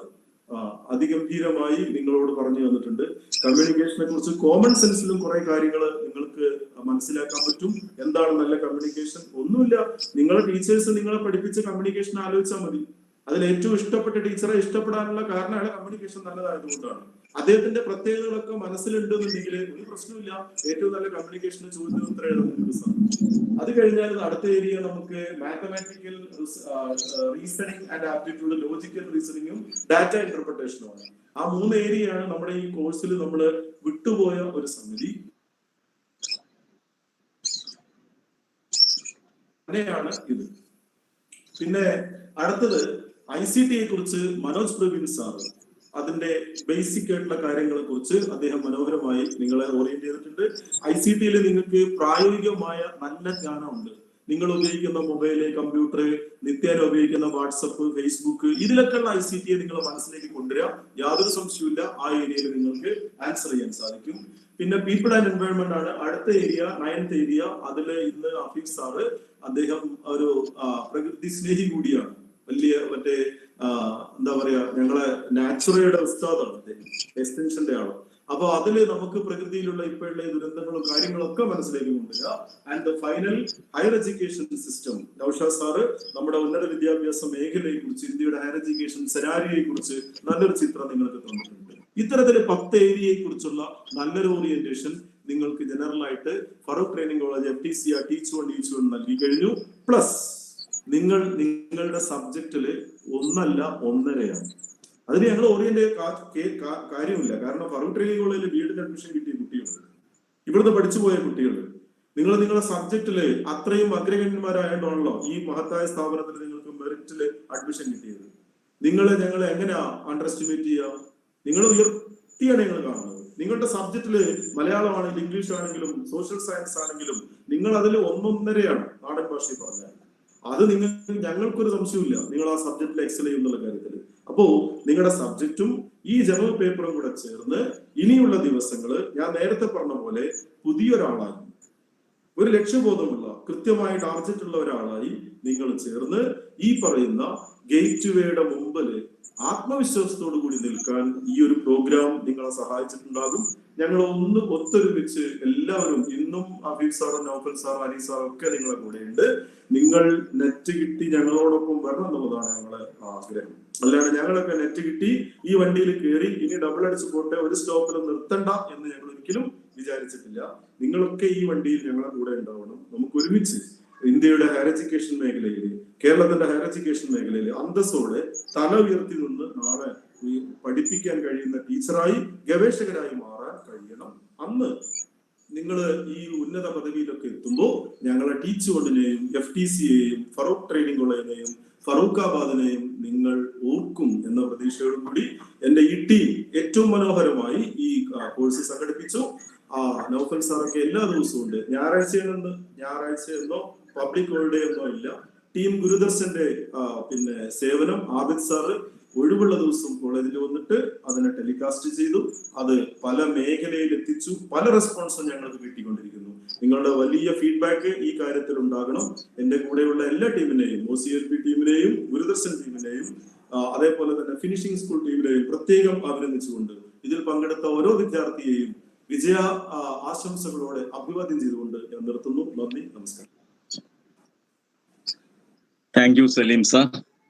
അതിഗംഭീരമായി നിങ്ങളോട് പറഞ്ഞു തന്നിട്ടുണ്ട്. കമ്മ്യൂണിക്കേഷനെ കുറിച്ച് കോമൺ സെൻസിലും കുറെ കാര്യങ്ങൾ നിങ്ങൾക്ക് മനസ്സിലാക്കാൻ പറ്റും. എന്താണ് നല്ല കമ്മ്യൂണിക്കേഷൻ? ഒന്നുമില്ല, നിങ്ങളെ ടീച്ചേഴ്സ് നിങ്ങളെ പഠിപ്പിച്ച കമ്മ്യൂണിക്കേഷൻ ആലോചിച്ചാൽ മതി. അതിൽ ഏറ്റവും ഇഷ്ടപ്പെട്ട ടീച്ചറെ ഇഷ്ടപ്പെടാനുള്ള കാരണം അയാളെ കമ്മ്യൂണിക്കേഷൻ നല്ലതായതുകൊണ്ടാണ്. അദ്ദേഹത്തിന്റെ പ്രത്യേകതകളൊക്കെ മനസ്സിലുണ്ട് എന്നുണ്ടെങ്കിൽ ഒരു പ്രശ്നമില്ല, ഏറ്റവും നല്ല കമ്മ്യൂണിക്കേഷൻ ചോദ്യം ഉത്തരം എഴുതാൻ നിങ്ങൾക്ക് സാധിക്കും. അത് കഴിഞ്ഞാൽ അടുത്ത ഏരിയ നമുക്ക് mathematical reasoning and aptitude, logical റീസണിങ്ങും ഡാറ്റ ഇന്റർപ്രിട്ടേഷനുമാണ്. ആ 3 ഏരിയയാണ് നമ്മുടെ ഈ കോഴ്സിൽ നമ്മൾ വിട്ടുപോയ ഒരു സംഗതി. അങ്ങനെയാണ് ഇത്. പിന്നെ അടുത്തത് ICT യെ കുറിച്ച് മനോജ് പ്രവീൺ സാർ അതിന്റെ ബേസിക് ആയിട്ടുള്ള കാര്യങ്ങളെ കുറിച്ച് അദ്ദേഹം മനോഹരമായി നിങ്ങളെ ഓറിയന്റ് ചെയ്തിട്ടുണ്ട്. ICT യിൽ നിങ്ങൾക്ക് പ്രായോഗികമായ നല്ല ജ്ഞാനമുണ്ട്. നിങ്ങൾ ഉപയോഗിക്കുന്ന മൊബൈല്, കമ്പ്യൂട്ടർ, നിത്യേന ഉപയോഗിക്കുന്ന വാട്സപ്പ്, ഫേസ്ബുക്ക്, ഇതിലൊക്കെയുള്ള ICT യെ നിങ്ങൾ മനസ്സിലേക്ക് കൊണ്ടുവരിക. യാതൊരു സംശയവുമില്ല, ആ ഏരിയയിൽ നിങ്ങൾക്ക് ആൻസർ ചെയ്യാൻ സാധിക്കും. പിന്നെ പീപ്പിൾ ആൻഡ് എൻവയോൺമെന്റ് ആണ് അടുത്ത ഏരിയ, 9th ഏരിയ. അതില് ഇന്ന് ഹഫീസ് സാറ് അദ്ദേഹം ഒരു പ്രകൃതി സ്നേഹി കൂടിയാണ്. വലിയ മറ്റേ എന്താ പറയാ, ഞങ്ങളെ നാച്ചുറയുടെ ഉസ്താദാണ് അദ്ദേഹം, എക്സ്റ്റൻഷന്റെ ആള്. അപ്പൊ അതില് നമുക്ക് പ്രകൃതിയിലുള്ള ഇപ്പോഴുള്ള ദുരന്തങ്ങളും കാര്യങ്ങളൊക്കെ മനസ്സിലേക്ക് കൊണ്ടുവരിക. And the final higher education system. Naushad sir നമ്മുടെ ഉന്നത വിദ്യാഭ്യാസ മേഖലയെ കുറിച്ച്, ഇന്ത്യയുടെ ഹയർ എഡ്യൂക്കേഷൻ സെനാരിയെ കുറിച്ച് നല്ലൊരു ചിത്രം നിങ്ങൾക്ക് തന്നിട്ടുണ്ട്. ഇത്തരത്തില് 10 ഏരിയയെ കുറിച്ചുള്ള നല്ലൊരു ഓറിയന്റേഷൻ നിങ്ങൾക്ക് ജനറൽ ആയിട്ട് Farook training college FTCR teach 1 നൽകി കഴിഞ്ഞു. പ്ലസ് നിങ്ങളുടെ സബ്ജക്റ്റില് 1 അല്ല 1.5 അതിന് ഞങ്ങൾ ഓറിയന്റ് കാര്യമില്ല. കാരണം ഫറൂഖ് ട്രെയിനിങ് കോളേജിൽ വീടിന് അഡ്മിഷൻ കിട്ടിയ കുട്ടികളുണ്ട്, ഇവിടുന്ന് പഠിച്ചു പോയ കുട്ടികൾ. നിങ്ങളുടെ സബ്ജക്റ്റില് അത്രയും അഗ്രഗണ്യന്മാരായതുകൊണ്ടാണല്ലോ ഈ മഹത്തായ സ്ഥാപനത്തിൽ നിങ്ങൾക്ക് മെറിറ്റില് അഡ്മിഷൻ കിട്ടിയത്. ഞങ്ങളെ എങ്ങനെയാ അണ്ടർ എസ്റ്റിമേറ്റ് ചെയ്യുക? നിങ്ങൾ ഉയർത്തിയാണ് ഞങ്ങൾ കാണുന്നത്. നിങ്ങളുടെ സബ്ജക്റ്റില് മലയാളമാണെങ്കിലും ഇംഗ്ലീഷ് ആണെങ്കിലും സോഷ്യൽ സയൻസ് ആണെങ്കിലും നിങ്ങൾ അതിൽ 1.5 നാടൻ ഭാഷയിൽ പറഞ്ഞാൽ. അത് ഞങ്ങൾക്കൊരു സംശയമില്ല, നിങ്ങൾ ആ സബ്ജക്റ്റിൽ എക്സൽ ചെയ്യുന്നുള്ള കാര്യത്തിൽ. അപ്പോ നിങ്ങളുടെ സബ്ജക്റ്റും ഈ ജനറൽ പേപ്പറും കൂടെ ചേർന്ന് ഇനിയുള്ള ദിവസങ്ങള് ഞാൻ നേരത്തെ പറഞ്ഞ പോലെ പുതിയൊരാളായി, ഒരു ലക്ഷ്യബോധമുള്ള കൃത്യമായി ടാർജറ്റ് ഉള്ള ഒരാളായി നിങ്ങൾ ചേർന്ന് ഈ പറയുന്ന ഗേറ്റ് വേയുടെ മുമ്പില് ആത്മവിശ്വാസത്തോടു കൂടി നിൽക്കാൻ ഈ ഒരു പ്രോഗ്രാം നിങ്ങളെ സഹായിച്ചിട്ടുണ്ടാകും. ഞങ്ങൾ ഒത്തൊരുമിച്ച് എല്ലാവരും, ഇന്നും ഹഫീസ് സാറും നൗഫൽ സാർ, അലി സാർ ഒക്കെ നിങ്ങളെ കൂടെയുണ്ട്. നിങ്ങൾ നെറ്റ് കിട്ടി ഞങ്ങളോടൊപ്പം വരണം എന്നുള്ളതാണ് ഞങ്ങളെ ആഗ്രഹം. അല്ലാണ്ട് ഞങ്ങളൊക്കെ നെറ്റ് കിട്ടി ഈ വണ്ടിയിൽ കയറി ഇനി ഡബിൾ അടിച്ച് പോട്ടെ, ഒരു സ്റ്റോപ്പിലും നിർത്തണ്ട എന്ന് ഞങ്ങൾ ഒരിക്കലും വിചാരിച്ചിട്ടില്ല. നിങ്ങളൊക്കെ ഈ വണ്ടിയിൽ ഞങ്ങളെ കൂടെ ഉണ്ടാവണം. നമുക്ക് ഒരുമിച്ച് ഇന്ത്യയുടെ ഹയർ എഡ്യൂക്കേഷൻ മേഖലയിൽ, കേരളത്തിന്റെ ഹയർ എഡ്യൂക്കേഷൻ മേഖലയിൽ അന്തസ്സോടെ തല ഉയർത്തി നിന്ന് നാളെ പഠിപ്പിക്കാൻ കഴിയുന്ന ടീച്ചറായി, ഗവേഷകരായി മാറാൻ കഴിയണം. അന്ന് നിങ്ങൾ ഈ ഉന്നത പദവിയിലൊക്കെ എത്തുമ്പോൾ ഞങ്ങളെ ടീച്ച് കൊണ്ടിനെയും FTCയെയും ഫറൂഖ് ട്രെയിനിങ് കോളേജിനെയും ഫറൂഖാബാദിനെയും നിങ്ങൾ ഓർക്കും എന്ന പ്രതീക്ഷയോടുകൂടി എന്റെ ഈ ടീം ഏറ്റവും മനോഹരമായി ഈ കോഴ്സ് സംഘടിപ്പിച്ചു. നൗഫൽ സാറൊക്കെ എല്ലാ ദിവസവും ഉണ്ട്. ഞായറാഴ്ച എന്നോ പബ്ലിക് ഹോളിഡേ ഒന്നും ഇല്ല. ടീം ഗുരുദർശന്റെ പിന്നെ സേവനം, ആബിദ് സാറ് ഒഴിവുള്ള ദിവസം കോളേജിൽ വന്നിട്ട് അതിനെ ടെലികാസ്റ്റ് ചെയ്തു. അത് പല മേഖലയിൽ എത്തിച്ചു. പല റെസ്പോൺസും ഞങ്ങൾക്ക് കിട്ടിക്കൊണ്ടിരിക്കുന്നു. നിങ്ങളുടെ വലിയ ഫീഡ്ബാക്ക് ഈ കാര്യത്തിൽ ഉണ്ടാകണം. എന്റെ കൂടെയുള്ള എല്ലാ ടീമിനെയും, OCLP ടീമിനെയും ഗുരുദർശൻ ടീമിനെയും അതേപോലെ തന്നെ ഫിനിഷിംഗ് സ്കൂൾ ടീമിനെയും പ്രത്യേകം അഭിനന്ദിച്ചുകൊണ്ട് ഇതിൽ പങ്കെടുത്ത ഓരോ വിദ്യാർത്ഥിയെയും വിജയ ആശംസകളോടെ അഭിവാദ്യം ചെയ്തുകൊണ്ട് ഞാൻ നിർത്തുന്നു. നന്ദി, നമസ്കാരം. Thank you Saleem sir.